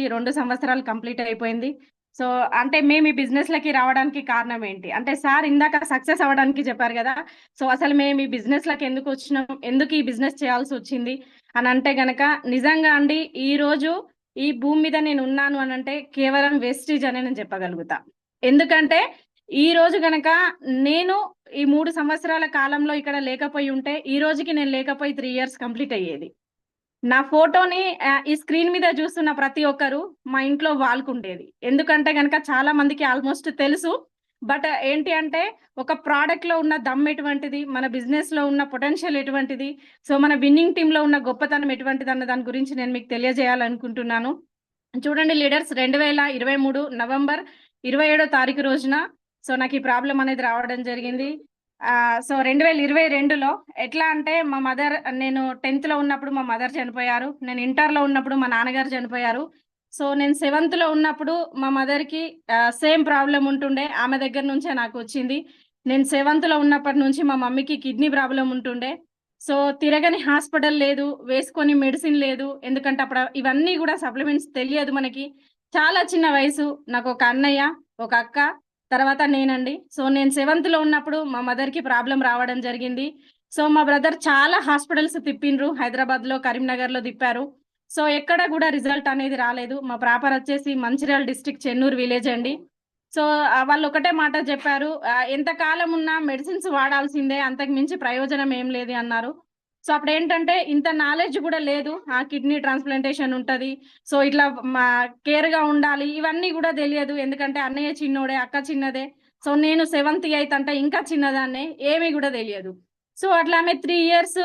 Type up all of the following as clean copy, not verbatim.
2 సంవత్సరాలు కంప్లీట్ అయిపోయింది. సో, అంటే మేము ఈ బిజినెస్‌లకి రావడానికి కారణం ఏంటి? అంటే సార్ ఇందాక సక్సెస్ అవ్వడానికి చెప్పారు గదా! సో, అసలు మేము ఈ బిజినెస్‌లకి ఎందుకొచ్చినాం? ఎందుకు ఈ బిజినెస్ చేయాల్సొచ్చింది? అనంటే గనక నిజంగా అండి ఈరోజు ఈ భూమి మీద నేనున్నాను అనంటే కేవలం వెస్టీజ్ అనే నేను చెప్పగలుగుతా. ఎందుకంటే ఈరోజు గనక నేను ఈ 3 సంవత్సరాల కాలంలో ఇక్కడ లేకపోయి ఉంటే, ఈ రోజుకి నేను లేకపోయి 3 ఇయర్స్ కంప్లీట్ అయ్యేది. నా ఫోటోని ఈ స్క్రీన్ మీద చూస్తున్న ప్రతి ఒక్కరు మా ఇంట్లో వాల్కుండేది. ఎందుకంటే గనక చాలా మందికి ఆల్‌మోస్ట్ తెలుసు. బట్ ఏంటి అంటే ఒక ప్రొడక్ట్‌లో ఉన్న దమ్ ఎటువంటిది, మన బిజినెస్‌లో ఉన్న పొటెన్షియల్ ఎటువంటిది, సో మన విన్నింగ్ టీమ్‌లో ఉన్న గొప్పతనం ఎటువంటిదన్న దాని గురించి నేను మీకు తెలియజేయాలనుకుంటున్నాను. చూడండి లీడర్స్ 2023 నవంబర్ 27 తారీఖు రోజున సో నాకు ఈ ప్రాబ్లమ్ అనేది రావడం జరిగింది. సో 2022లో ఎట్లా అంటే మా మదర్ నేను 10థ్‌లో ఉన్నప్పుడు మా మదర్ చనిపోయారు. నేను ఇంటర్‌లో ఉన్నప్పుడు మా నాన్నగారు చనిపోయారు. సో నేను 7థ్‌లో ఉన్నప్పుడు మా మదర్‌కి సేమ్ ప్రాబ్లమ్ ఉంటుండే. ఆమె దగ్గర నుంచే నాకొచ్చింది. నేను 7థ్‌లో ఉన్నప్పటి నుంచి మా మమ్మీకి కిడ్నీ ప్రాబ్లమ్ ఉంటుండే. సో తిరగని హాస్పిటల్ లేదు. వేసుకొని మెడిసిన్ లేదు. ఎందుకంటే అప్పుడు ఇవన్నీ గూడా సప్లిమెంట్స్ తెలియదు మనకి. చాలా చిన్న వయసు. నాకొక అన్నయ్య, ఒక అక్క తర్వాత నేనండి. సో, నేను సెవెంత్‌లో ఉన్నప్పుడు మా మదర్‌కి ప్రాబ్లమ్ రావడం జరిగింది. సో, మా బ్రదర్ చాలా హాస్పిటల్స్ తిప్పిండ్రు. హైదరాబాద్‌లో, కరీంనగర్‌లో తిప్పారు. సో, ఎక్కడ గూడా రిజల్ట్ అనేది రాలేదు. మా ప్రాపర్ వచ్చేసి మంచిర్యాల డిస్ట్రిక్ట్ చెన్నూరు విలేజ్ అండి. సో, వాళ్ళొకటే మాట జెప్పారు. "ఎంత కాలం ఉన్నా మెడిసిన్స్ వాడాల్సిందే. అంతకు మించి ప్రయోజనం ఏం లేదు" అన్నారు. సో, అప్పుడేంటంటే ఇంత నాలెడ్జ్ గూడా లేదు. కిడ్నీ ట్రాన్స్‌ప్లాంటేషన్ ఉంటది. సో, ఇట్లా మా కేర్‌గా ఉండాలి. ఇవన్నీ గూడా దెలియదు. ఎందుకంటే అన్నయ్య చిన్నోడే, అక్క చిన్నదే. సో, నేను సెవెంత్, ఎయిత్ అంటే ఇంకా చిన్నదాన్నే. ఏమి గూడా దెలియదు. సో, అట్లా ఆమె 3 ఇయర్స్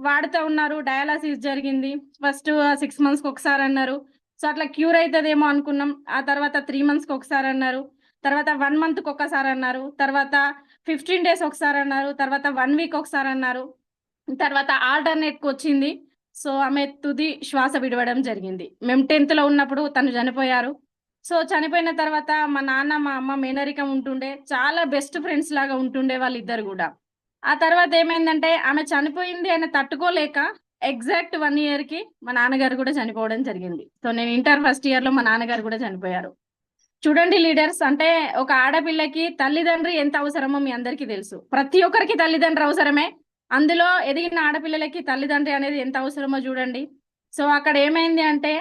వాడుతా ఉన్నారు. డయాలసిస్ జరిగింది. ఫస్ట్ 6 మంత్స్‌కొకసారన్నారు. సో, అట్లా క్యూర్ అయితదేమో అనుకున్నాం. ఆ తర్వాత 3 మంత్స్‌కొకసారన్నారు. తర్వాత 1 మంత్‌కొకసారన్నారు. తర్వాత 15 డేస్ ఒకసారన్నారు. తర్వాత 1 వీక్ ఒకసారన్నారు. తర్వాత ఆల్టర్‌నేట్‌కొచ్చింది. సో, ఆమె తుది శ్వాస విడవడం జరిగింది. మేము 10థ్‌లో ఉన్నప్పుడు తను చనిపోయారు. సో, చనిపోయిన తర్వాత మా నాన్న, మా అమ్మ మేనరికం ఉంటుండే. చాలా బెస్ట్ ఫ్రెండ్స్ లాగా ఉంటుండే వాళ్ళిద్దరు గూడా. ఆ తర్వాత ఏమైందంటే ఆమె చనిపోయింది అని తట్టుకోలేక ఎగ్జాక్ట్ 1 ఇయర్‌కి మా నాన్నగారు గూడా చనిపోవడం జరిగింది. సో, నేను ఇంటర్ ఫస్ట్ ఇయర్‌లో మా నాన్నగారు గూడా చనిపోయారు. చూడండి లీడర్స్ అంటే ఒక ఆడపిల్లకి తల్లిదండ్రి ఎంత అవసరమో మీ అందరికీ తెలుసు. ప్రతి ఒక్కరికి తల్లిదండ్రి అవసరమే. అందులో ఎదిగిన ఆడపిల్లలకి తల్లిదండ్రి అనేది ఎంత అవసరమో జూడండి. సో, అక్కడ ఏమైంది అంటే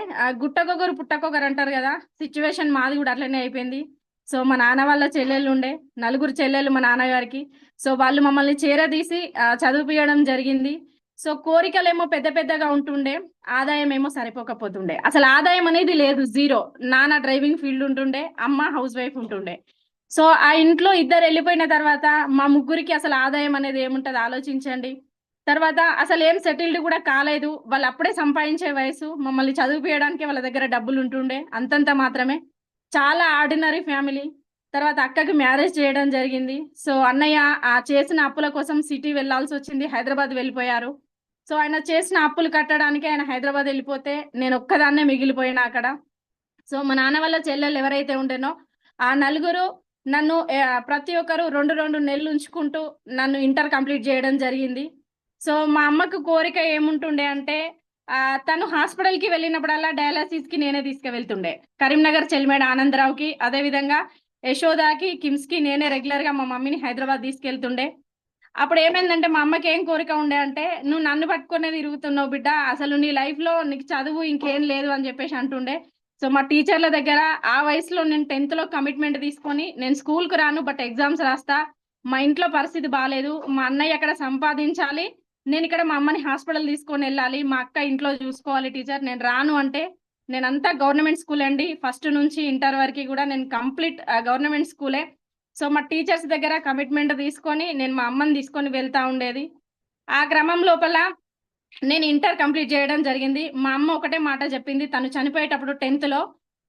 గుట్టకొకరు పుట్టకొకరు అంటారు గదా! సిట్యుయేషన్ మాది గూడా అట్లనే అయిపోయింది. సో, మా నాన్న వాళ్ళ చెల్లెళ్ళుండే. నలుగురు చెల్లెళ్ళు మా నాన్నగారికి. సో, వాళ్ళు మమ్మల్ని చేరదీసి చదివిపియడం జరిగింది. సో, కోరికలేమో పెద్ద పెద్దగా ఉంటుండే. ఆదాయమేమో సరిపోకపోతుండే. అసలు ఆదాయం అనేది లేదు. జీరో. నాన్న డ్రైవింగ్ ఫీల్డ్ ఉంటుండే. అమ్మ హౌస్ వైఫ్ ఉంటుండే. సో, ఆ ఇంట్లో ఇద్దరెళ్ళిపోయిన తర్వాత మా ముగ్గురికి అసలు ఆదాయం అనేది ఏముంటది ఆలోచించండి. తర్వాత అసలేం సెటిల్డ్ గూడా కాలేదు. వాళ్ళప్పుడే సంపాదించే వయసు. మమ్మల్ని చదివిపియడానికే వాళ్ళ దగ్గర డబ్బులుంటుండే. అంతంత మాత్రమే. చాలా ఆర్డినరీ ఫ్యామిలీ. తర్వాత అక్కకి మ్యారేజ్ చేయడం జరిగింది. సో, అన్నయ్య చేసిన అప్పుల కోసం సిటీ వెళ్ళాల్సొచ్చింది. హైదరాబాద్ వెళ్ళిపోయారు. సో, ఆయన చేసిన అప్పులు కట్టడానికి ఆయన హైదరాబాద్ ఎళ్ళిపోతే నేనొక్కదాన్నే మిగిలిపోయినా అక్కడ. సో, మా నాన్న వాళ్ళ చెల్లెలు ఎవరైతే ఉండేనో, ఆ నలుగురు నన్ను ప్రతి ఒక్కరు 2, 2 నెలలు ఉంచుకుంటూ నన్ను ఇంటర్ కంప్లీట్ జేయడం జరిగింది. సో, మా అమ్మకు కోరిక ఏముంటుండే అంటే తను హాస్పిటల్‌కి వెళ్ళినప్పుడల్లా డయాలసిస్‌కి నేనే తీసుకువెళ్తుండే. కరీంనగర్ చెల్లిమేడ ఆనందరావుకి, అదే విధంగా యశోదాకి, కిమ్స్‌కి నేనే రెగ్యులర్‌గా మా మమ్మీని హైదరాబాద్ తీసుకెళ్తుండే. అప్పుడేమైందంటే మా అమ్మకేం కోరిక ఉండే అంటే, "నువ్వు నన్ను పట్టుకునే తిరుగుతున్నావు బిడ్డ. అసలు నీ లైఫ్‌లో నీకు చదువు ఇంకేం లేదు" అని జెప్పేసి అంటుండే. సో, మా టీచర్ల దగ్గర ఆ వయసులో నేను 10థ్‌లో కమిట్మెంట్ తీసుకొని, నేను స్కూలుకి రాను బట్ ఎగ్జామ్స్ రాస్తా. మా ఇంట్లో పరిస్థితి బాలేదు. మా అన్నయ్య అక్కడ సంపాదించాలి. నేనిక్కడ మా అమ్మని హాస్పిటల్ తీసుకొనెళ్ళాలి. మా అక్క ఇంట్లో చూసుకోవాలి టీచర్. నేను రాను అంటే, నేనంతా గవర్నమెంట్ స్కూల్ అండి. ఫస్ట్ నుంచి ఇంటర్ వరకి గూడా నేను కంప్లీట్ గవర్నమెంట్ స్కూలే. సో, మా టీచర్స్ దగ్గర కమిట్మెంట్ తీసుకొని, నేను మా అమ్మని తీసుకొని వెళ్తా ఉండేది. ఆ క్రమం లోపల నేను ఇంటర్ కంప్లీట్ జేయడం జరిగింది. మా అమ్మ ఒకటే మాట జెప్పింది. తను చనిపోయేటప్పుడు 10థ్‌లో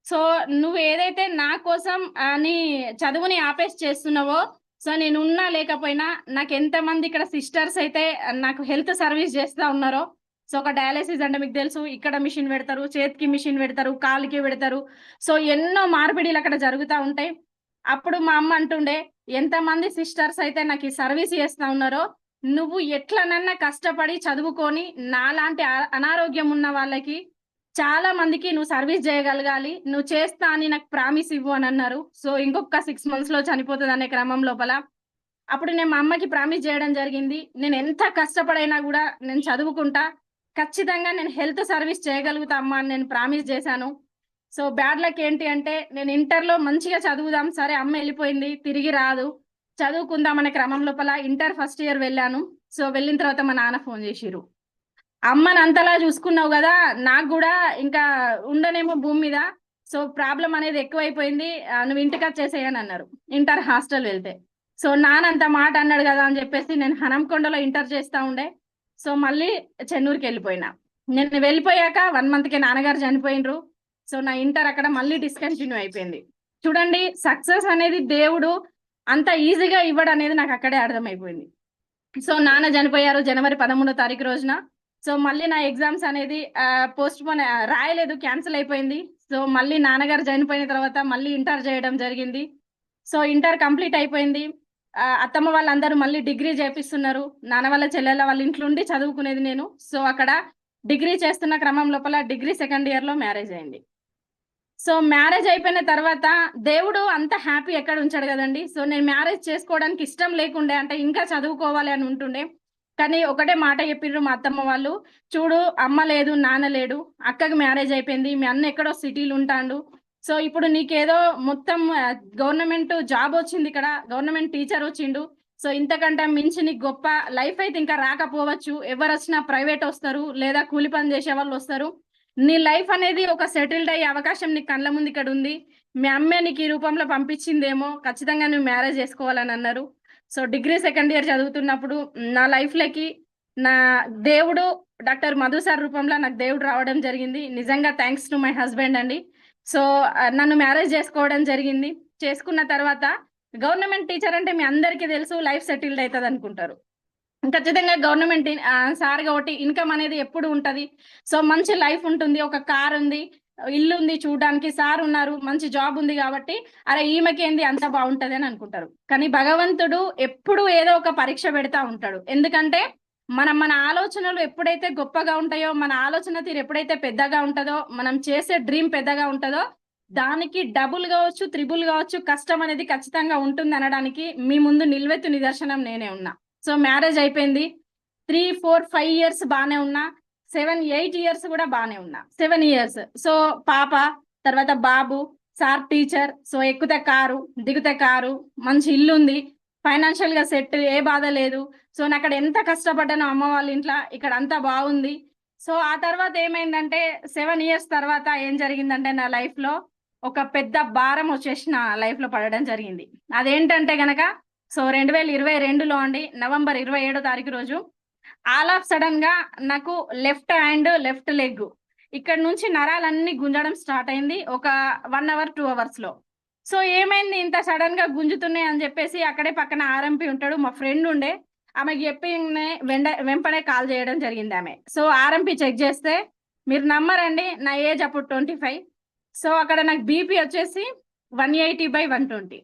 సో, "నువ్వు ఏదైతే నా కోసం నీ చదువుని ఆపేసి చేస్తున్నావో, సో, నేనున్నా లేకపోయినా నాకెంతమంది ఇక్కడ సిస్టర్స్ అయితే నాకు హెల్త్ సర్వీస్ జేస్తా ఉన్నారో, సో, ఒక డయాలిసిస్ అంటే మీకు తెలుసు. ఇక్కడ మిషన్ బెడతారు, చేతికి మిషన్ బెడతారు, కాలుకి బెడతారు. సో, ఎన్నో మార్పిడిలక్కడ జరుగుతా ఉంటాయి. అప్పుడు మా అమ్మ అంటుండే, "ఎంతమంది సిస్టర్స్ అయితే నాకీ సర్వీస్ జేస్తా ఉన్నారో, నువ్వు ఎట్లనన్నా కష్టపడి చదువుకొని నాలాంటి అనారోగ్యం ఉన్న వాళ్ళకి చాలా మందికి నువ్వు సర్వీస్ చేయగలగాలి, నువ్వు చేస్తా అని నాకు ప్రామిస్ ఇవ్వు అని అన్నారు. సో ఇంకొక 6 months లో చనిపోతుంది అనే క్రమం లోపల అప్పుడు నేను మా అమ్మకి ప్రామిస్ చేయడం జరిగింది. నేను ఎంత కష్టపడైనా కూడా నేను చదువుకుంటా, ఖచ్చితంగా నేను హెల్త్ సర్వీస్ చేయగలుగుతా అమ్మా అని నేను ప్రామిస్ చేశాను. సో బ్యాడ్ లక్ ఏంటి అంటే నేను ఇంటర్లో మంచిగా చదువుదాం, సరే అమ్మ వెళ్ళిపోయింది తిరిగి రాదు, చదువుకుందాం అనే క్రమం లోపల ఇంటర్ ఫస్ట్ ఇయర్ వెళ్ళాను. సో వెళ్ళిన తర్వాత మా నాన్న ఫోన్ చేసిర్రు, అమ్మని అంతలా చూసుకున్నావు కదా, నాకు కూడా ఇంకా ఉండనేమో భూమి మీద, సో ప్రాబ్లం అనేది ఎక్కువైపోయింది, నువ్వు ఇంటికి వచ్చేసేయని అన్నారు ఇంటర్ హాస్టల్ వెళ్తే. సో నానంత మాట అన్నాడు కదా అని చెప్పేసి నేను హనంకొండలో ఇంటర్ చేస్తా ఉండే. సో మళ్ళీ చెన్నూరుకి వెళ్ళిపోయినా. నేను వెళ్ళిపోయాక 1 month కే నాన్నగారు చనిపోయినరు. సో నా ఇంటర్ అక్కడ మళ్ళీ డిస్కంటిన్యూ అయిపోయింది. చూడండి, సక్సెస్ అనేది దేవుడు అంత ఈజీగా ఇవ్వడం అనేది నాకు అక్కడే అర్థమైపోయింది. సో నాన్న చనిపోయారు జనవరి 13వ తారీఖు రోజున. సో మళ్ళీ నా ఎగ్జామ్స్ అనేది పోస్ట్ పోన్ రాయలేదు, క్యాన్సిల్ అయిపోయింది. సో మళ్ళీ నాన్నగారు చనిపోయిన తర్వాత మళ్ళీ ఇంటర్ చేయడం జరిగింది. సో ఇంటర్ కంప్లీట్ అయిపోయింది. అత్తమ్మ వాళ్ళందరూ మళ్ళీ డిగ్రీ చేపిస్తున్నారు. నాన్న వాళ్ళ చెల్లెళ్ళ వాళ్ళ ఇంట్లో ఉండి చదువుకునేది నేను. సో అక్కడ డిగ్రీ చేస్తున్న క్రమం లోపల డిగ్రీ సెకండ్ ఇయర్ లో మ్యారేజ్ అయింది. సో మ్యారేజ్ అయిపోయిన తర్వాత దేవుడు అంత హ్యాపీ ఎక్కడ ఉంచాడు కదండి. సో నేను మ్యారేజ్ చేసుకోవడానికి ఇష్టం లేకుండే, అంటే ఇంకా చదువుకోవాలి అని ఉంటుండే. కానీ ఒకటే మాట చెప్పిర్రు మా అత్తమ్మ వాళ్ళు, చూడు అమ్మ లేదు నాన్న లేడు, అక్కకి మ్యారేజ్ అయిపోయింది, మీ అన్న ఎక్కడో సిటీలు ఉంటాడు, సో ఇప్పుడు నీకేదో మొత్తం గవర్నమెంట్ జాబ్ వచ్చింది, ఇక్కడ గవర్నమెంట్ టీచర్ వచ్చిండు, సో ఇంతకంటే మించి నీకు గొప్ప లైఫ్ అయితే ఇంకా రాకపోవచ్చు, ఎవరు వచ్చినా ప్రైవేట్ వస్తారు లేదా కూలి పని చేసే వాళ్ళు వస్తారు, నీ లైఫ్ అనేది ఒక సెటిల్డ్ అయ్యే అవకాశం నీకు కళ్ళ ముందు ఇక్కడ ఉంది, మీ అమ్మే నీకు ఈ రూపంలో పంపించిందేమో, ఖచ్చితంగా నువ్వు మ్యారేజ్ చేసుకోవాలని అన్నారు. సో డిగ్రీ సెకండ్ ఇయర్ చదువుతున్నప్పుడు నా లైఫ్ లోకి నా దేవుడు డాక్టర్ మధు సార్ రూపంలో నాకు దేవుడు రావడం జరిగింది. నిజంగా థ్యాంక్స్ టు మై హస్బెండ్ అండి. సో నన్ను మ్యారేజ్ చేసుకోవడం జరిగింది. చేసుకున్న తర్వాత గవర్నమెంట్ టీచర్ అంటే మీ అందరికీ తెలుసు లైఫ్ సెటిల్డ్ అవుతుంది అనుకుంటారు. ఖచ్చితంగా గవర్నమెంట్ సార్ కాబట్టి ఇన్కమ్ అనేది ఎప్పుడు ఉంటది. సో మంచి లైఫ్ ఉంటుంది, ఒక కార్ ఉంది, ఇల్లు ఉంది, చూడడానికి సార్ ఉన్నారు, మంచి జాబ్ ఉంది కాబట్టి అరే ఈమెకి ఏంది అంత బాగుంటది అని అనుకుంటారు. కానీ భగవంతుడు ఎప్పుడు ఏదో ఒక పరీక్ష పెడతా ఉంటాడు. ఎందుకంటే మన ఆలోచనలు ఎప్పుడైతే గొప్పగా ఉంటాయో, మన ఆలోచన తీరు ఎప్పుడైతే పెద్దగా ఉంటుందో, మనం చేసే డ్రీమ్ పెద్దగా ఉంటుందో, దానికి డబుల్ కావచ్చు, త్రిబుల్ కావచ్చు, కష్టం అనేది ఖచ్చితంగా ఉంటుంది అనడానికి మీ ముందు నిల్వెత్తు నిదర్శనం నేనే ఉన్నా. సో మ్యారేజ్ అయిపోయింది, 3, 4, 5 years బాగానే ఉన్నా, 7, 8 years కూడా బాగానే ఉన్నా. 7 years సో పాప, తర్వాత బాబు, సార్ టీచర్, సో ఎక్కుతే కారు దిగుతే కారు, మంచి ఇల్లు ఉంది, ఫైనాన్షియల్ గా సెట్, ఏ బాధ లేదు. సో నేను అక్కడ ఎంత కష్టపడ్డానో అమ్మ వాళ్ళ ఇంట్లో, ఇక్కడ అంతా బాగుంది. సో ఆ తర్వాత ఏమైందంటే 7 years తర్వాత ఏం జరిగిందంటే నా లైఫ్ లో ఒక పెద్ద భారం వచ్చేసి నా లైఫ్ లో పడడం జరిగింది. అదేంటంటే గనక సో 2022లో అండి, నవంబర్ 27వ తారీఖు రోజు ఆల్ ఆఫ్ సడన్ గా నాకు లెఫ్ట్ హ్యాండ్ లెఫ్ట్ లెగ్ ఇక్కడ నుంచి నరాలన్నీ గుంజడం స్టార్ట్ అయింది ఒక 1 hour 2 hours లో. సో ఏమైంది ఇంత సడన్ గా గుంజుతున్నాయి అని చెప్పేసి అక్కడే పక్కన ఆర్ఎంపీ ఉంటాడు, మా ఫ్రెండ్ ఉండే, ఆమెకి చెప్పి వెంపడే కాల్ చేయడం జరిగింది ఆమె. సో ఆర్ఎంపీ చెక్ చేస్తే మీరు నమ్మరండి, నా ఏజ్ అప్పుడు 25. సో అక్కడ నాకు బీపీ వచ్చేసి 180/120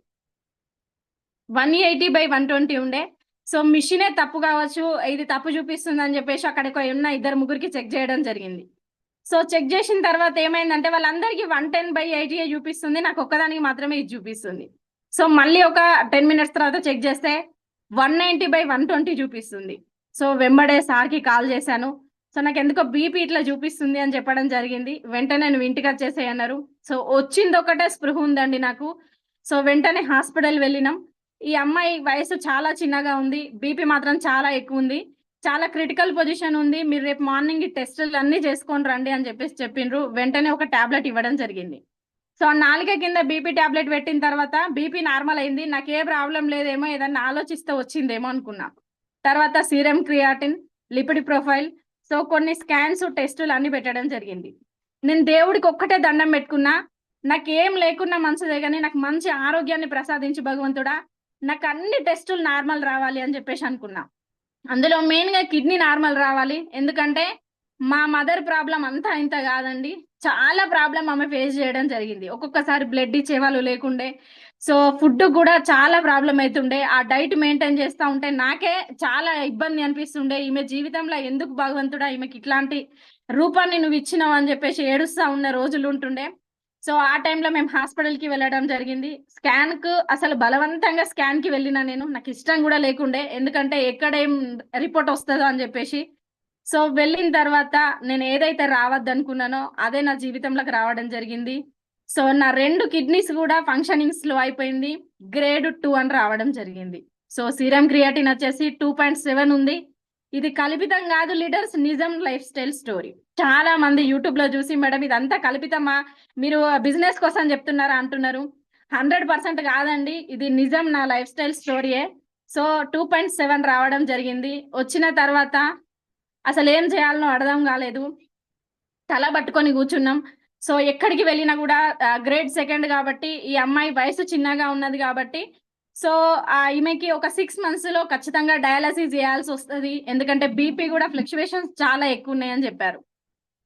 180/120 ఉండే. సో మిషనే తప్పు కావచ్చు, ఇది తప్పు చూపిస్తుంది అని చెప్పేసి అక్కడికి ఉన్న 2-3 చెక్ చేయడం జరిగింది. సో చెక్ చేసిన తర్వాత ఏమైందంటే వాళ్ళందరికీ 110/80 చూపిస్తుంది, నాకు ఒక్కదానికి మాత్రమే ఇది చూపిస్తుంది. సో మళ్ళీ ఒక 10 minutes తర్వాత చెక్ చేస్తే 190/120 చూపిస్తుంది. సో వెంబడే సార్కి కాల్ చేశాను, సో నాకు ఎందుకో బీపీ ఇట్లా చూపిస్తుంది అని చెప్పడం జరిగింది. వెంటనే నువ్వు ఇంటికి వచ్చేసేయ్ అన్నారు. సో వచ్చింది ఒకటే స్పృహ ఉందండి నాకు. సో వెంటనే హాస్పిటల్ వెళ్ళినాం. ఈ అమ్మాయి వయసు చాలా చిన్నగా ఉంది, బీపీ మాత్రం చాలా ఎక్కువ ఉంది, చాలా క్రిటికల్ పొజిషన్ ఉంది, మీరు రేపు మార్నింగ్ ఈ టెస్టులు అన్ని చేసుకొని రండి అని చెప్పేసి చెప్పిండ్రు. వెంటనే ఒక టాబ్లెట్ ఇవ్వడం జరిగింది. సో 4 కింద బీపీ టాబ్లెట్ పెట్టిన తర్వాత బీపీ నార్మల్ అయింది, నాకు ఏ ప్రాబ్లం లేదేమో, ఏదన్నా ఆలోచిస్తే వచ్చిందేమో అనుకున్నా. తర్వాత serum creatine, lipid profile, so కొన్ని స్కాన్స్ టెస్టులు అన్ని పెట్టడం జరిగింది. నేను దేవుడికి ఒక్కటే దండం పెట్టుకున్నా, నాకు ఏం లేకున్నా మంచిదే కానీ నాకు మంచి ఆరోగ్యాన్ని ప్రసాదించి భగవంతుడా, నాకు అన్ని టెస్టులు నార్మల్ రావాలి అని చెప్పేసి అనుకున్నా. అందులో మెయిన్ గా కిడ్నీ నార్మల్ రావాలి, ఎందుకంటే మా మదర్ ప్రాబ్లం అంతా ఇంత కాదండి, చాలా ప్రాబ్లం ఆమె ఫేస్ చేయడం జరిగింది. ఒక్కొక్కసారి బ్లడ్ ఇచ్చేవాళ్ళు లేకుండే, సో ఫుడ్ కూడా చాలా ప్రాబ్లం అవుతుండే, ఆ డైట్ మెయింటైన్ చేస్తూ ఉంటే నాకే చాలా ఇబ్బంది అనిపిస్తుండే. ఈమె జీవితంలో ఎందుకు భగవంతుడా ఈమెకి ఇట్లాంటి రూపాన్ని నువ్వు ఇచ్చినావు అని చెప్పేసి ఏడుస్తా ఉన్న రోజులు ఉంటుండే. సో ఆ టైంలో మేము హాస్పిటల్కి వెళ్ళడం జరిగింది. స్కాన్కు అసలు బలవంతంగా స్కాన్కి వెళ్ళిన నేను, నాకు ఇష్టం కూడా లేకుండే, ఎందుకంటే ఎక్కడేం రిపోర్ట్ వస్తుందో అని చెప్పేసి. సో వెళ్ళిన తర్వాత నేను ఏదైతే రావద్దనుకున్నానో అదే నా జీవితంలోకి రావడం జరిగింది. సో నా 2 కిడ్నీస్ కూడా ఫంక్షనింగ్ స్లో అయిపోయింది. గ్రేడ్ 2 అని రావడం జరిగింది. సో సీరం క్రియాటిన్ వచ్చేసి 2.7 ఉంది. ఇది కల్పితం కాదు లీడర్స్, నిజం లైఫ్ స్టైల్ స్టోరీ. చాలా మంది యూట్యూబ్ లో చూసి మేడం ఇదంతా కల్పితమా, మీరు బిజినెస్ కోసం చెప్తున్నారా అంటున్నారు. 100% కాదండి, ఇది నిజం, నా లైఫ్ స్టైల్ స్టోరీయే. సో 2.7 రావడం జరిగింది. వచ్చిన తర్వాత అసలు ఏం చేయాలనో అర్థం కాలేదు, తల పట్టుకొని కూర్చున్నాం. సో ఎక్కడికి వెళ్ళినా కూడా గ్రేడ్ 2 కాబట్టి ఈ అమ్మాయి వయసు చిన్నగా ఉన్నది కాబట్టి, సో ఈమెకి ఒక 6 months లో ఖచ్చితంగా డయాలసిస్ చేయాల్సి వస్తుంది, ఎందుకంటే బీపీ కూడా ఫ్లక్చువేషన్స్ చాలా ఎక్కువ ఉన్నాయని చెప్పారు.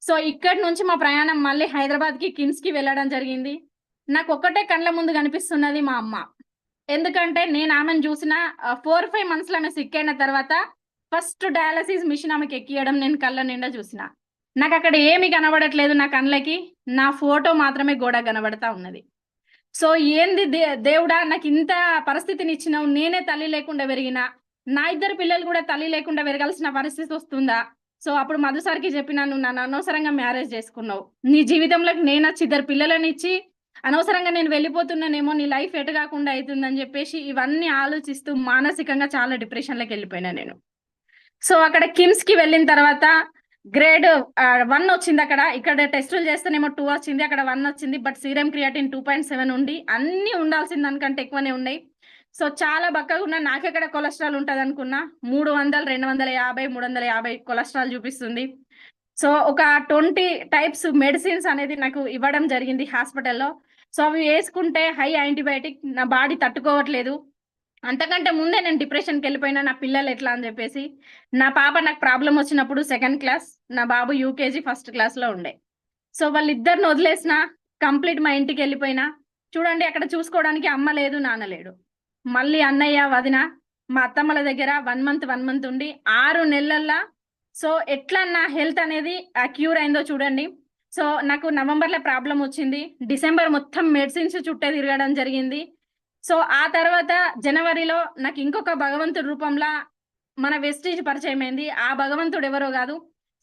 సో ఇక్కడి నుంచి మా ప్రయాణం మళ్ళీ హైదరాబాద్కి కిమ్స్కి వెళ్ళడం జరిగింది. నాకు ఒక్కటే కళ్ళ ముందు కనిపిస్తున్నది మా అమ్మ. ఎందుకంటే నేను ఆమెను చూసిన 4-5 months ఆమె సిక్ అయిన తర్వాత ఫస్ట్ డయాలసిస్ మిషన్ ఆమెకి ఎక్కియడం నేను కళ్ళ నిండా చూసిన. నాకు అక్కడ ఏమి కనబడట్లేదు నా కళ్ళకి, నా ఫోటో మాత్రమే గోడ కనబడతా ఉన్నది. సో ఏంది దేవుడా నాకు ఇంత పరిస్థితిని ఇచ్చినావు, నేనే తల్లి లేకుండా పెరిగినా, నా 2 పిల్లలు కూడా తల్లి లేకుండా పెరగాల్సిన పరిస్థితి వస్తుందా. సో అప్పుడు మధు సార్కి చెప్పినా, నువ్వు నన్ను అనవసరంగా మ్యారేజ్ చేసుకున్నావు, నీ జీవితంలోకి నేను వచ్చి 2 పిల్లలని ఇచ్చి అనవసరంగా నేను వెళ్ళిపోతున్నానేమో, నీ లైఫ్ ఎటు కాకుండా అవుతుందని చెప్పేసి ఇవన్నీ ఆలోచిస్తూ మానసికంగా చాలా డిప్రెషన్లోకి వెళ్ళిపోయినా నేను. సో అక్కడ కిమ్స్కి వెళ్ళిన తర్వాత గ్రేడ్ 1 వచ్చింది. ఇక్కడ టెస్టులు చేస్తేనేమో 2 వచ్చింది, అక్కడ 1 వచ్చింది. బట్ సీరం క్రియాటిన్ 2.7 ఉండి అన్ని ఉండాల్సిన దానికంటే ఎక్కువనే ఉన్నాయి. సో చాలా బక్కగా ఉన్నా, నాకెక్కడ కొలెస్ట్రాల్ ఉంటుంది అనుకున్నా, 300, 250, 350 కొలెస్ట్రాల్ చూపిస్తుంది. సో ఒక 20 టైప్స్ మెడిసిన్స్ అనేది నాకు ఇవ్వడం జరిగింది హాస్పిటల్లో. సో అవి వేసుకుంటే హై యాంటీబయాటిక్, నా బాడీ తట్టుకోవట్లేదు. అంతకంటే ముందే నేను డిప్రెషన్కి వెళ్ళిపోయినా, నా పిల్లలు ఎట్లా అని చెప్పేసి. నా పాప నాకు ప్రాబ్లం వచ్చినప్పుడు 2nd క్లాస్, నా బాబు యూకేజీ 1st క్లాస్లో ఉండే. సో వాళ్ళిద్దరిని వదిలేసిన, కంప్లీట్ మా ఇంటికి వెళ్ళిపోయినా. చూడండి అక్కడ చూసుకోవడానికి అమ్మ లేదు, నాన్న లేడు. మళ్ళీ అన్నయ్య, వదిన, మా అత్తమ్మల దగ్గర 1 month ఉండి 6 నెలల్లో సో ఎట్లా నా హెల్త్ అనేది క్యూర్ అయిందో చూడండి. సో నాకు నవంబర్లో ప్రాబ్లం వచ్చింది, డిసెంబర్ మొత్తం మెడిసిన్స్ చుట్టే తిరగడం జరిగింది. సో ఆ తర్వాత జనవరిలో నాకు ఇంకొక భగవంతుడి రూపంలో మన వెస్టీజ్ పరిచయం అయింది. ఆ భగవంతుడు ఎవరో కాదు,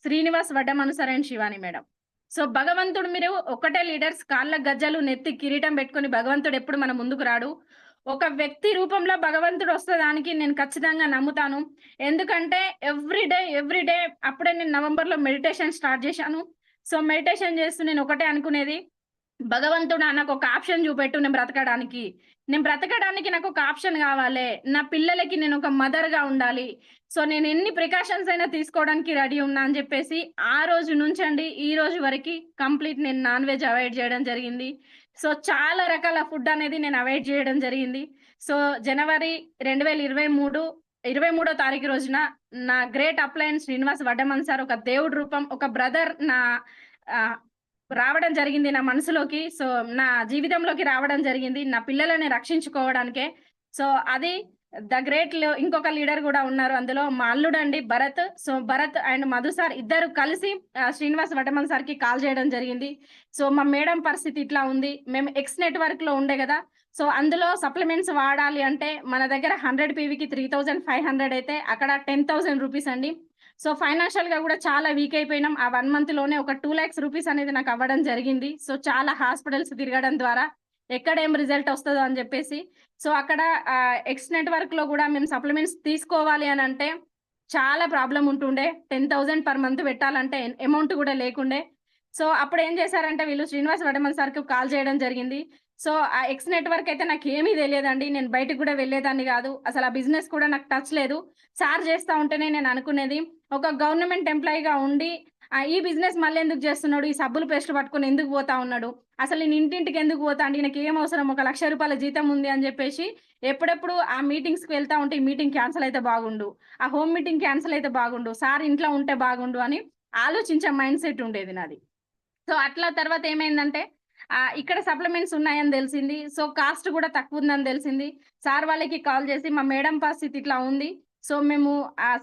శ్రీనివాస్ వడ్డమనుసర్ అండ్ శివాని మేడం. సో భగవంతుడు, మీరు ఒకటే లీడర్స్, కాళ్ళ గజ్జలు నెత్తి కిరీటం పెట్టుకొని భగవంతుడు ఎప్పుడు మన ముందుకు రాడు, ఒక వ్యక్తి రూపంలో భగవంతుడు వస్తదానికి నేను ఖచ్చితంగా నమ్ముతాను. ఎందుకంటే ఎవ్రీడే అప్పుడే నేను నవంబర్లో మెడిటేషన్ స్టార్ట్ చేశాను. సో మెడిటేషన్ చేస్తూ నేను ఒకటే అనుకునేది, భగవంతుడా నాకు ఒక ఆప్షన్ చూపెట్టు, నేను బ్రతకడానికి నాకు ఒక ఆప్షన్ కావాలి, నా పిల్లలకి నేను ఒక మదర్గా ఉండాలి. సో నేను ఎన్ని ప్రికాషన్స్ అయినా తీసుకోవడానికి రెడీ ఉన్నా అని చెప్పేసి ఆ రోజు నుంచి అండి ఈ రోజు వరకు కంప్లీట్ నేను నాన్ వెజ్ అవాయిడ్ చేయడం జరిగింది. సో చాలా రకాల ఫుడ్ అనేది నేను అవాయిడ్ చేయడం జరిగింది. సో జనవరి 2023 తారీఖు రోజున నా గ్రేట్ అప్లయన్స్ శ్రీనివాస్ వడ్డమన్ సార్, ఒక దేవుడి రూపం, ఒక బ్రదర్ నా రావడం జరిగింది నా మనసులోకి. సో నా జీవితంలోకి రావడం జరిగింది నా పిల్లలని రక్షించుకోవడానికే. సో అది ద గ్రేట్ ఇంకొక లీడర్ కూడా ఉన్నారు అందులో, మా అల్లుడు అండి Bharat. So Bharat and Madhu sir ఇద్దరు కలిసి శ్రీనివాస్ వడ్డమన్ సార్కి కాల్ చేయడం జరిగింది. సో మా మేడం పరిస్థితి ఇట్లా ఉంది, మేము ఎక్స్ నెట్వర్క్ లో ఉండే కదా, సో అందులో సప్లిమెంట్స్ వాడాలి అంటే మన దగ్గర 100 PVకి 3500 అయితే అక్కడ 10,000 రూపీస్ అండి. సో ఫైనాన్షియల్ గా కూడా చాలా వీక్ అయిపోయినాం. ఆ 1 month లోనే ఒక 2 lakhs రూపీస్ అనేది నాకు అవ్వడం జరిగింది. సో చాలా హాస్పిటల్స్ తిరగడం ద్వారా ఎక్కడ ఏం రిజల్ట్ వస్తుందో అని చెప్పేసి. సో అక్కడ ఎక్స్ నెట్వర్క్ లో కూడా మేము సప్లిమెంట్స్ తీసుకోవాలి అని అంటే చాలా ప్రాబ్లం ఉంటుండే, 10,000 per month పెట్టాలంటే అమౌంట్ కూడా లేకుండే. సో అప్పుడు ఏం చేశారంటే వీళ్ళు శ్రీనివాస్ వడ్డమన్ సార్కి కాల్ చేయడం జరిగింది. సో ఆ ఎక్స్ నెట్వర్క్ అయితే నాకు ఏమీ తెలియదండి, నేను బయటకు కూడా వెళ్ళేదాన్ని కాదు, అసలు ఆ బిజినెస్ కూడా నాకు టచ్ లేదు. సార్ చేస్తా ఉంటేనే నేను అనుకునేది, ఒక గవర్నమెంట్ ఎంప్లాయీగా ఉండి ఈ బిజినెస్ మళ్ళీ ఎందుకు చేస్తున్నాడు, ఈ సబ్బులు పేస్ట్ పట్టుకొని ఎందుకు పోతా ఉన్నాడు, అసలు నేను ఇంటింటికి ఎందుకు పోతా అండి, నాకు ఏం అవసరం, 1,00,000 రూపాయల జీతం ఉంది అని చెప్పేసి ఎప్పుడెప్పుడు ఆ మీటింగ్స్కి వెళ్తా ఉంటే ఈ మీటింగ్ క్యాన్సిల్ అయితే బాగుండు, ఆ హోమ్ మీటింగ్ క్యాన్సిల్ అయితే బాగుండు, సార్ ఇంట్లో ఉంటే బాగుండు అని ఆలోచించే మైండ్ సెట్ ఉండేది నాది. సో అట్లా తర్వాత ఏమైందంటే ఇక్కడ సప్లిమెంట్స్ ఉన్నాయని తెలిసింది. సో కాస్ట్ కూడా తక్కువ ఉందని తెలిసింది. సార్ వాళ్ళకి కాల్ చేసి మా మేడం పరిస్థితి ఇట్లా ఉంది, సో మేము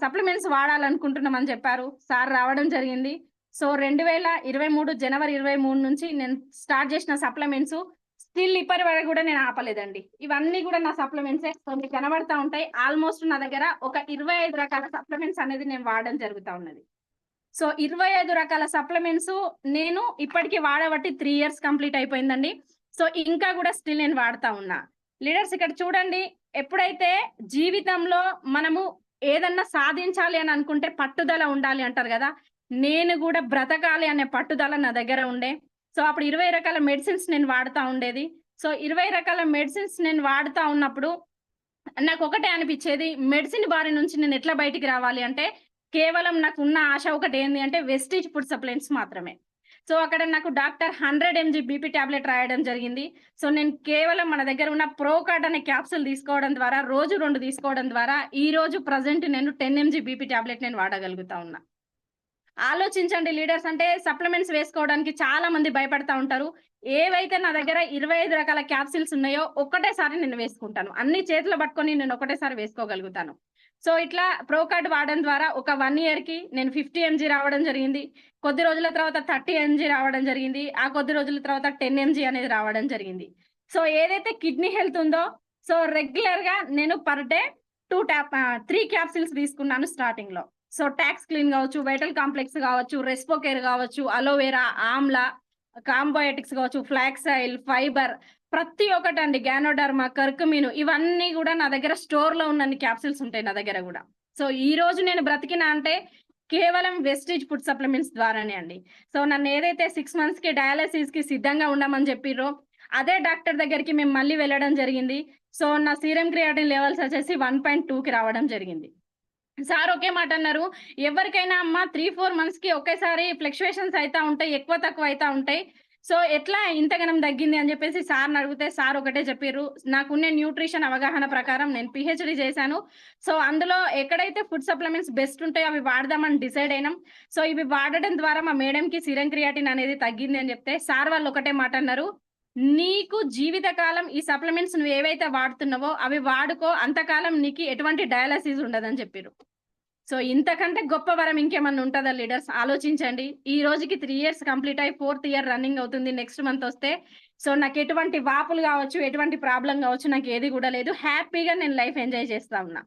సప్లిమెంట్స్ వాడాలనుకుంటున్నాం అని చెప్పారు. సార్ రావడం జరిగింది. సో 2023 జనవరి 23 నుంచి నేను స్టార్ట్ చేసిన సప్లిమెంట్స్ స్టిల్ ఇప్పటి వరకు కూడా నేను ఆపలేదండి. ఇవన్నీ కూడా నా సప్లిమెంట్సే. సో మీకు కనబడతా ఉంటాయి. ఆల్మోస్ట్ నా దగ్గర ఒక 25 రకాల సప్లిమెంట్స్ అనేది నేను వాడడం జరుగుతా ఉన్నది. సో 25 రకాల సప్లిమెంట్స్ నేను ఇప్పటికి వాడబట్టి 3 ఇయర్స్ కంప్లీట్ అయిపోయిందండి. సో ఇంకా కూడా స్టిల్ నేను వాడుతా ఉన్నా. లీడర్స్ ఇక్కడ చూడండి, ఎప్పుడైతే జీవితంలో మనము ఏదన్నా సాధించాలి అని అనుకుంటే పట్టుదల ఉండాలి అంటారు కదా. నేను కూడా బ్రతకాలి అనే పట్టుదల నా దగ్గర ఉండే. సో అప్పుడు 20 రకాల మెడిసిన్స్ నేను వాడుతా ఉండేది. సో 20 రకాల మెడిసిన్స్ నేను వాడుతా ఉన్నప్పుడు నాకు ఒకటే అనిపించేది, మెడిసిన్ బారి నుంచి నేను ఎట్లా బయటికి రావాలి అంటే కేవలం నాకున్న ఆశ ఒకటి ఏంది అంటే వెస్టీజ్ ఫుడ్ సప్లిమెంట్స్ మాత్రమే. సో అక్కడ నాకు డాక్టర్ 100 mg బీపీ టాబ్లెట్ రాయడం జరిగింది. సో నేను కేవలం మన దగ్గర ఉన్న ప్రోకార్డ్ అనే క్యాప్సూల్ తీసుకోవడం ద్వారా, రోజు 2 తీసుకోవడం ద్వారా ఈ రోజు ప్రెజెంట్ నేను 10 mg బీపీ టాబ్లెట్ నేను వాడగలుగుతా ఉన్నా. ఆలోచించండి లీడర్స్, అంటే సప్లిమెంట్స్ వేసుకోవడానికి చాలా మంది భయపడతా ఉంటారు. ఏవైతే నా దగ్గర 25 రకాల క్యాప్సూల్స్ ఉన్నాయో ఒక్కటేసారి నేను వేసుకుంటాను. అన్ని చేతిలో పట్టుకొని నేను ఒకటేసారి వేసుకోగలుగుతాను. సో ఇట్లా ప్రోకార్డ్ వాడడం ద్వారా ఒక 1 ఇయర్ కి నేను 50 mg రావడం జరిగింది. కొద్ది రోజుల తర్వాత 30 mg రావడం జరిగింది. ఆ కొద్ది రోజుల తర్వాత 10 mg అనేది రావడం జరిగింది. సో ఏదైతే కిడ్నీ హెల్త్ ఉందో, సో రెగ్యులర్ గా నేను పర్ డే 3 క్యాప్సూల్స్ తీసుకున్నాను స్టార్టింగ్ లో. సో టాక్స్ క్లీన్ కావచ్చు, వైటల్ కాంప్లెక్స్ కావచ్చు, రెస్పోకేర్ కావచ్చు, అలోవెరా, ఆమ్లా, కాంబోయటిక్స్ కావచ్చు, ఫ్లాక్స్ ఆయిల్, ఫైబర్, ప్రతి ఒక్కటండి, గ్యానోడర్మా, కర్కుమిన్, ఇవన్నీ కూడా నా దగ్గర స్టోర్ లో ఉన్న క్యాప్సూల్స్ ఉంటాయి నా దగ్గర కూడా. సో ఈ రోజు నేను బ్రతికినా అంటే కేవలం వెస్టీజ్ ఫుడ్ సప్లిమెంట్స్ ద్వారానే అండి. సో నన్ను ఏదైతే 6 months కి డయాలసిస్ కి సిద్ధంగా ఉండమని చెప్పిరో అదే డాక్టర్ దగ్గరికి మేము మళ్ళీ వెళ్ళడం జరిగింది. సో నా సీరం క్రియాటిన్ లెవెల్స్ వచ్చేసి 1.2 కి రావడం జరిగింది. సార్ ఒకే మాట అన్నారు, ఎవరికైనా అమ్మ 3-4 months కి ఒకేసారి ఫ్లక్చుయేషన్స్ అయితా ఉంటాయి, ఎక్కువ తక్కువ అయితా ఉంటాయి. సో ఎట్లా ఇంతగనం తగ్గింది అని చెప్పేసి సార్ని అడిగితే సార్ ఒకటే చెప్పారు, నాకున్న న్యూట్రిషన్ అవగాహన ప్రకారం నేను పిహెచ్డి చేశాను. సో అందులో ఎక్కడైతే ఫుడ్ సప్లిమెంట్స్ బెస్ట్ ఉంటాయో అవి వాడదామని డిసైడ్ అయినాం. సో ఇవి వాడడం ద్వారా మా మేడంకి సీరం క్రియాటిన్ అనేది తగ్గింది అని చెప్తే సార్ వాళ్ళు ఒకటే మాట అన్నారు, నీకు జీవితకాలం ఈ సప్లిమెంట్స్ నువ్వు ఏవైతే వాడుతున్నావో అవి వాడుకో, అంతకాలం నీకు ఎటువంటి డయాలసిస్ ఉండదని చెప్పారు. సో ఇంతకంటే గొప్ప వరం ఇంకేమన్నా ఉంటుందా లీడర్స్? ఆలోచించండి. ఈ రోజుకి 3 years కంప్లీట్ అయ్యి 4th year రన్నింగ్ అవుతుంది నెక్స్ట్ మంత్ వస్తే. సో నాకు ఎటువంటి వాపులు కావచ్చు, ఎటువంటి ప్రాబ్లం కావచ్చు, నాకు ఏది కూడా లేదు. హ్యాపీగా నేను లైఫ్ ఎంజాయ్ చేస్తా ఉన్నా.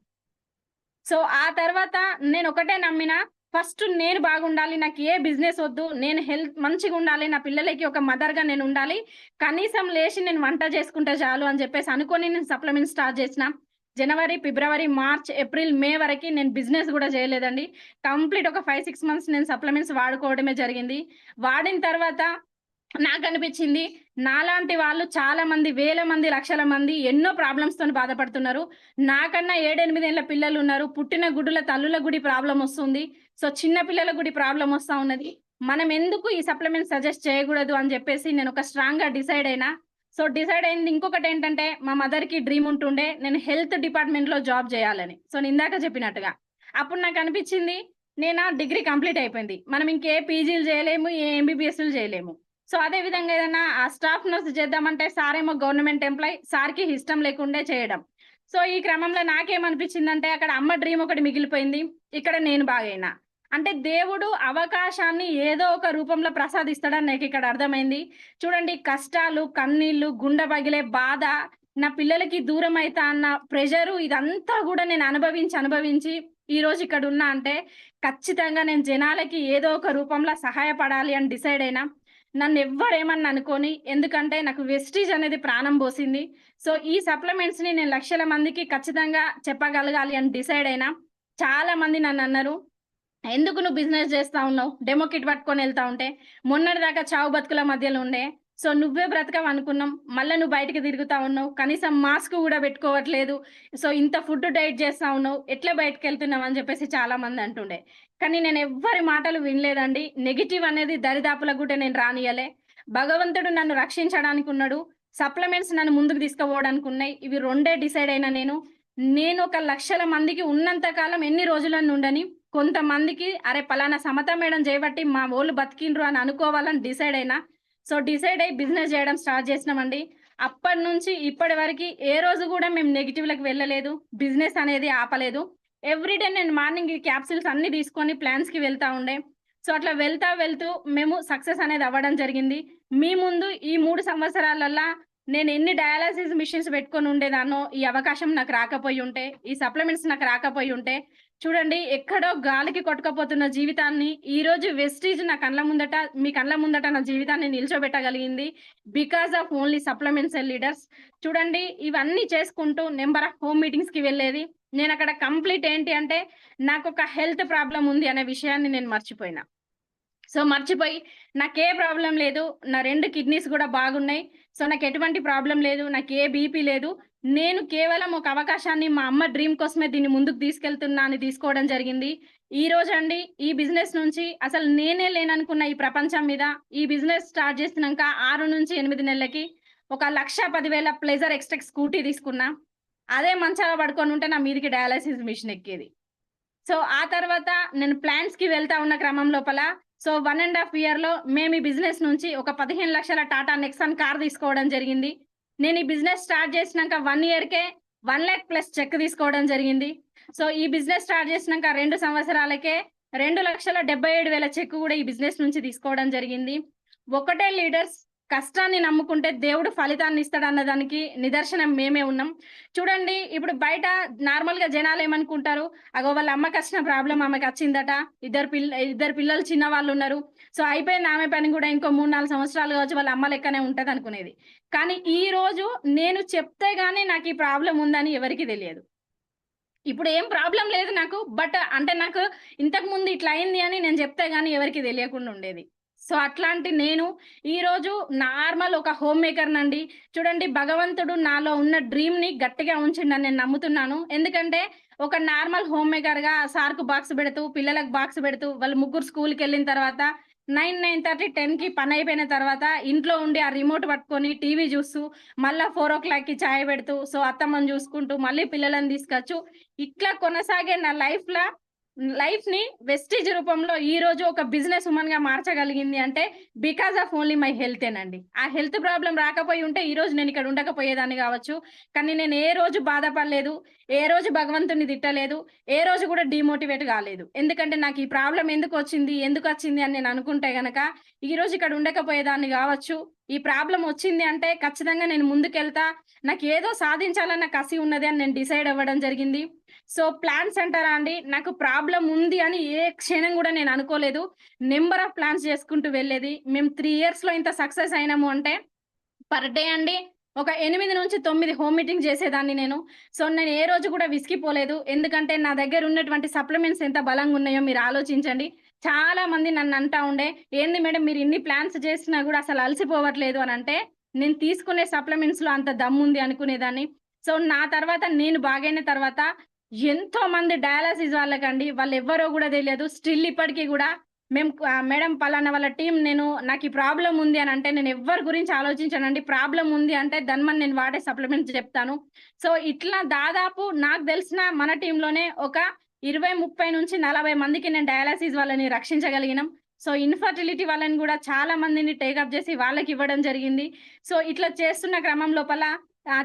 సో ఆ తర్వాత నేను ఒకటే నమ్మిన, ఫస్ట్ నేను బాగుండాలి, నాకు ఏ బిజినెస్ వద్దు, నేను హెల్త్ మంచిగా ఉండాలి, నా పిల్లలకి ఒక మదర్ గా నేను ఉండాలి, కనీసం లేచి నేను వంట చేసుకుంటే చాలు అని చెప్పేసి అనుకొని నేను సప్లిమెంట్ స్టార్ట్ చేసిన. జనవరి, ఫిబ్రవరి, మార్చ్, ఏప్రిల్, మే వరకు నేను బిజినెస్ కూడా చేయలేదండి. కంప్లీట్ ఒక 5-6 months నేను సప్లిమెంట్స్ వాడుకోవడమే జరిగింది. వాడిన తర్వాత నాకు అనిపించింది, నాలాంటి వాళ్ళు చాలా మంది, వేల మంది, లక్షల మంది ఎన్నో ప్రాబ్లమ్స్ తోని బాధపడుతున్నారు. నాకన్నా 7-8 ఏళ్ల పిల్లలు ఉన్నారు. పుట్టిన గుడ్డుల తల్లుల గుడి ప్రాబ్లం వస్తుంది. సో చిన్న పిల్లల గుడి ప్రాబ్లం వస్తా ఉన్నది. మనం ఎందుకు ఈ సప్లిమెంట్ సజెస్ట్ చేయకూడదు అని చెప్పేసి నేను ఒక స్ట్రాంగ్ గా డిసైడ్ అయినా. సో డిసైడ్ అయింది ఇంకొకటి ఏంటంటే, మా మదర్ కి డ్రీమ్ ఉంటుండే నేను హెల్త్ డిపార్ట్మెంట్ లో జాబ్ చేయాలని. సో నేను ఇందాక చెప్పినట్టుగా అప్పుడు నాకు అనిపించింది, నేను డిగ్రీ కంప్లీట్ అయిపోయింది, మనం ఇంకే పీజీలు చేయలేము, ఏ ఎంబీబీఎస్లు చేయలేము. సో అదే విధంగా ఏదైనా ఆ స్టాఫ్ నర్స్ చేద్దామంటే సార్ ఏమో గవర్నమెంట్ ఎంప్లాయ్, సార్కి ఇష్టం లేకుండే చేయడం. సో ఈ క్రమంలో నాకేమనిపించిందంటే, అక్కడ అమ్మ డ్రీమ్ ఒకటి మిగిలిపోయింది, ఇక్కడ నేను బాగైనా. అంటే దేవుడు అవకాశాన్ని ఏదో ఒక రూపంలో ప్రసాదిస్తాడని నాకు ఇక్కడ అర్థమైంది. చూడండి, కష్టాలు, కన్నీళ్లు, గుండె పగిలే బాధ, నా పిల్లలకి దూరం అయితా అన్న ప్రెషరు, ఇదంతా కూడా నేను అనుభవించి ఈ రోజు ఇక్కడ ఉన్నా అంటే ఖచ్చితంగా నేను జనాలకి ఏదో ఒక రూపంలో సహాయపడాలి అని డిసైడ్ అయినా. నన్ను ఎవ్వరేమన్నా అనుకోని, ఎందుకంటే నాకు వెస్టీజ్ అనేది ప్రాణం పోసింది. సో ఈ సప్లిమెంట్స్ ని నేను లక్షల మందికి ఖచ్చితంగా చెప్పగలగాలి అని డిసైడ్ అయినా. చాలా మంది నన్ను అన్నారు, ఎందుకు నువ్వు బిజినెస్ చేస్తా ఉన్నావు, డెమో కిట్ పట్టుకొని వెళ్తా ఉంటే, మొన్నటి దాకా చావు బతుకుల మధ్యలో ఉండే, సో నువ్వే బ్రతకవు అనుకున్నాం, మళ్ళీ నువ్వు బయటకు తిరుగుతా ఉన్నావు, కనీసం మాస్క్ కూడా పెట్టుకోవట్లేదు, సో ఇంత ఫుడ్ డైట్ చేస్తా ఉన్నావు, ఎట్లా బయటకు వెళ్తున్నావు అని చెప్పేసి చాలా మంది అంటుండే. కానీ నేను ఎవ్వరి మాటలు వినలేదండి. నెగిటివ్ అనేది దరిదాపుల కూడా నేను రానియలే. భగవంతుడు నన్ను రక్షించడానికి ఉన్నాడు, సప్లిమెంట్స్ నన్ను ముందుకు తీసుకుపోవడానికి ఉన్నాయి. ఇవి రెండే డిసైడ్ అయినా నేను ఒక లక్షల మందికి ఉన్నంత కాలం ఎన్ని రోజులను ఉండని, కొంతమందికి అరే పలానా సమత మేడం చేయబట్టి మా వాళ్ళు బతికిండ్రు అని అనుకోవాలని డిసైడ్ అయినా. సో డిసైడ్ అయ్యి బిజినెస్ చేయడం స్టార్ట్ చేసినామండి. అప్పటి నుంచి ఇప్పటి వరకు ఏ రోజు కూడా మేము నెగిటివ్లకు వెళ్ళలేదు, బిజినెస్ అనేది ఆపలేదు. ఎవ్రీడే నేను మార్నింగ్ ఈ క్యాప్సూల్స్ అన్ని తీసుకొని ప్లాన్స్ కి వెళ్తా ఉండే. సో అట్లా వెళ్తూ మేము సక్సెస్ అనేది అవ్వడం జరిగింది. మీ ముందు ఈ 3 సంవత్సరాలల్లా నేను ఎన్ని డయాలసిస్ మిషన్స్ పెట్టుకొని ఉండేదాన్నో, ఈ అవకాశం నాకు రాకపోయుంటే, ఈ సప్లిమెంట్స్ నాకు రాకపోయుంటే, చూడండి ఎక్కడో గాలికి కొట్టుకుపోతున్న జీవితాన్ని ఈరోజు వెస్టీజ్ నా కళ్ళ ముందట, మీ కళ్ళ ముందట నా జీవితాన్ని నిల్చోబెట్టగలిగింది. Because of only supplements and leaders. చూడండి ఇవన్నీ చేసుకుంటూ నంబర్ ఆఫ్ హోమ్ మీటింగ్స్‌కి వెళ్ళేది. నేనక్కడ కంప్లీట్ ఏంటి అంటే, నాకొక హెల్త్ ప్రాబ్లమ్ ఉంది అనే విషయాన్ని నేను మర్చిపోయినా. సో మర్చిపోయి నాకే ప్రాబ్లమ్ లేదు. నా 2 కిడ్నీస్ గూడా బాగున్నాయి. సో నాకెటువంటి ప్రాబ్లమ్ లేదు. నాకే బీపీ లేదు. నేను కేవలం ఒక అవకాశాన్ని మా అమ్మ డ్రీమ్ కోసమే దీన్ని ముందుకు తీసుకెళ్తున్నా అని తీసుకోవడం జరిగింది. ఈరోజండి ఈ బిజినెస్ నుంచి అసలు నేనే లేననుకున్న ఈ ప్రపంచం మీద ఈ బిజినెస్ స్టార్ట్ చేసినంక 6-8 నెలలకి ఒక 1,10,000 ప్లెజర్ ఎక్స్‌టెక్ స్కూటీ తీసుకున్నా. అదే మంచాన పడుకొనుంటే నా మీదికి డయాలసిస్ మిషన్ ఎక్కేది. సో ఆ తర్వాత నేను ప్లాన్స్‌కి వెళ్తా ఉన్న క్రమం లోపల 1 ½ ఇయర్‌లో మేము ఈ బిజినెస్ నుంచి ఒక 15,00,000 టాటా నెక్సాన్ కార్ తీసుకోవడం జరిగింది. నేను ఈ బిజినెస్ స్టార్ట్ చేసినంక 1 ఇయర్‌కే 1,00,000 ప్లస్ చెక్ తీసుకోవడం జరిగింది. సో ఈ బిజినెస్ స్టార్ట్ చేసినంక 2 సంవత్సరాలకే 2,77,000 చెక్ కూడా ఈ బిజినెస్ నుంచి తీసుకోవడం జరిగింది. ఒకటే లీడర్స్ కష్టాన్ని నమ్ముకుంటే దేవుడు ఫలితాన్ని ఇస్తాడన్న దానికి నిదర్శనం మేమే ఉన్నాం. చూడండి ఇప్పుడు బయట నార్మల్‌గా జనాలేమనుకుంటారు, అగో వాళ్ళ అమ్మకచ్చిన ప్రాబ్లమ్ ఆమెకచ్చిందట. ఇద్దరు పిల్లలు చిన్నవాళ్ళున్నారు. సో అయిపోయింది ఆమె పని గూడా ఇంకో 3, 4 సంవత్సరాలు కావచ్చు వాళ్ళ అమ్మ లెక్కనే ఉంటదనుకునేది. కానీ ఈరోజు నేను చెప్తే గాని నాకీ ప్రాబ్లమ్ ఉందని ఎవరికీ తెలియదు. ఇప్పుడు ఏం ప్రాబ్లమ్ లేదు నాకు. బట్ అంటే నాకు ఇంతకుముందు ఇట్లా అయింది అని నేను చెప్తే గాని ఎవరికీ తెలియకుండా ఉండేది. సో అట్లాంటి నేను ఈరోజు నార్మల్ ఒక హోమ్ మేకర్‌నండి. చూడండి భగవంతుడు నాలో ఉన్న డ్రీమ్‌ని గట్టిగా ఉంచిండని నేను నమ్ముతున్నాను. ఎందుకంటే ఒక నార్మల్ హోమ్ మేకర్‌గా సార్‌కు బాక్స్ పెడుతూ, పిల్లలకు బాక్స్ పెడుతూ, వాళ్ళు ముగ్గురు స్కూల్‌కెళ్ళిన తర్వాత 9, 9:30, 10కి పనయిపోయిన తర్వాత ఇంట్లో ఉండి ఆ రిమోట్ పట్టుకొని టీవీ చూస్తూ, మళ్ళా 4:00కి చాయ్ పెడుతూ, సో అత్తమ్మని చూసుకుంటూ, మళ్ళీ పిల్లలని తీసుకొచ్చు, ఇట్లా కొనసాగే నా లైఫ్‌ని వెస్టీజ్ రూపంలో ఈరోజు ఒక బిజినెస్ వుమన్‌గా మార్చగలిగింది అంటే బికాస్ ఆఫ్ ఓన్లీ మై హెల్తేనండి. ఆ హెల్త్ ప్రాబ్లమ్ రాకపోయి ఉంటే ఈరోజు నేనిక్కడ ఉండకపోయేదాన్ని గావచ్చు. కానీ నేను ఏ రోజు బాధపడలేదు. ఏ రోజు భగవంతుడిని తిట్టలేదు. ఏ రోజు గూడా డీమోటివేట్ గాలేదు. ఎందుకంటే నాకు ఈ ప్రాబ్లమ్ ఎందుకొచ్చింది అని నేను అనుకుంటే గనక ఈరోజు ఇక్కడ ఉండకపోయేదాన్ని గావచ్చు. ఈ ప్రాబ్లమ్ వచ్చింది అంటే ఖచ్చితంగా నేను ముందుకెళ్తా. నాకేదో సాధించాలన్న కసి ఉన్నది అని నేను డిసైడ్ అవ్వడం జరిగింది. సో ప్లాన్స్ అంటారా అండి, నాకు ప్రాబ్లమ్ ఉంది అని ఏ క్షణం గూడా నేను అనుకోలేదు. నంబర్ ఆఫ్ ప్లాన్స్ చేసుకుంటూ వెళ్ళేది. మేము 3 ఇయర్స్‌లో ఇంత సక్సెస్ అయినాము అంటే పర్ డే అండి ఒక 8-9 హోమ్ మీటింగ్ చేసేదాన్ని నేను. సో నేను ఏ రోజు కూడా విసిగిపోలేదు. ఎందుకంటే నా దగ్గర ఉన్నటువంటి సప్లిమెంట్స్ ఎంత బలంగున్నాయో మీరు ఆలోచించండి. చాలా మంది నన్ను అంటా ఉండే, "ఏంది మేడం మీరు ఇన్ని ప్లాన్స్ చేసినా గూడా అసలు అలసిపోవట్లేదు" అనంటే, నేను తీసుకునే సప్లిమెంట్స్‌లో అంత దమ్ముంది అనుకునేదాన్ని. సో నా తర్వాత నేను బాగైన తర్వాత ఎంతో మంది డయాలసిస్ వాళ్ళకండి, వాళ్ళెవ్వరో గూడా తెలియదు. స్టిల్ ఇప్పటికి గూడా మేడం పలానా వాళ్ళ టీమ్ నాకీ ప్రాబ్లమ్ ఉంది అనంటే నేను ఎవ్వరి గురించి ఆలోచించనండి. ప్రాబ్లమ్ ఉంది అంటే ధన్మని నేను వాడే సప్లిమెంట్స్ చెప్తాను. సో ఇట్లా దాదాపు నాకు తెలిసిన మన టీమ్‌లోనే ఒక 20, 30-40 మందికి నేను డయాలసిస్ వాళ్ళని రక్షించగలిగినాం. సో ఇన్‌ఫర్టిలిటీ వాళ్ళని గూడా చాలా మందిని టేకప్ చేసి వాళ్ళకివ్వడం జరిగింది. సో ఇట్లా చేస్తున్న క్రమం లోపల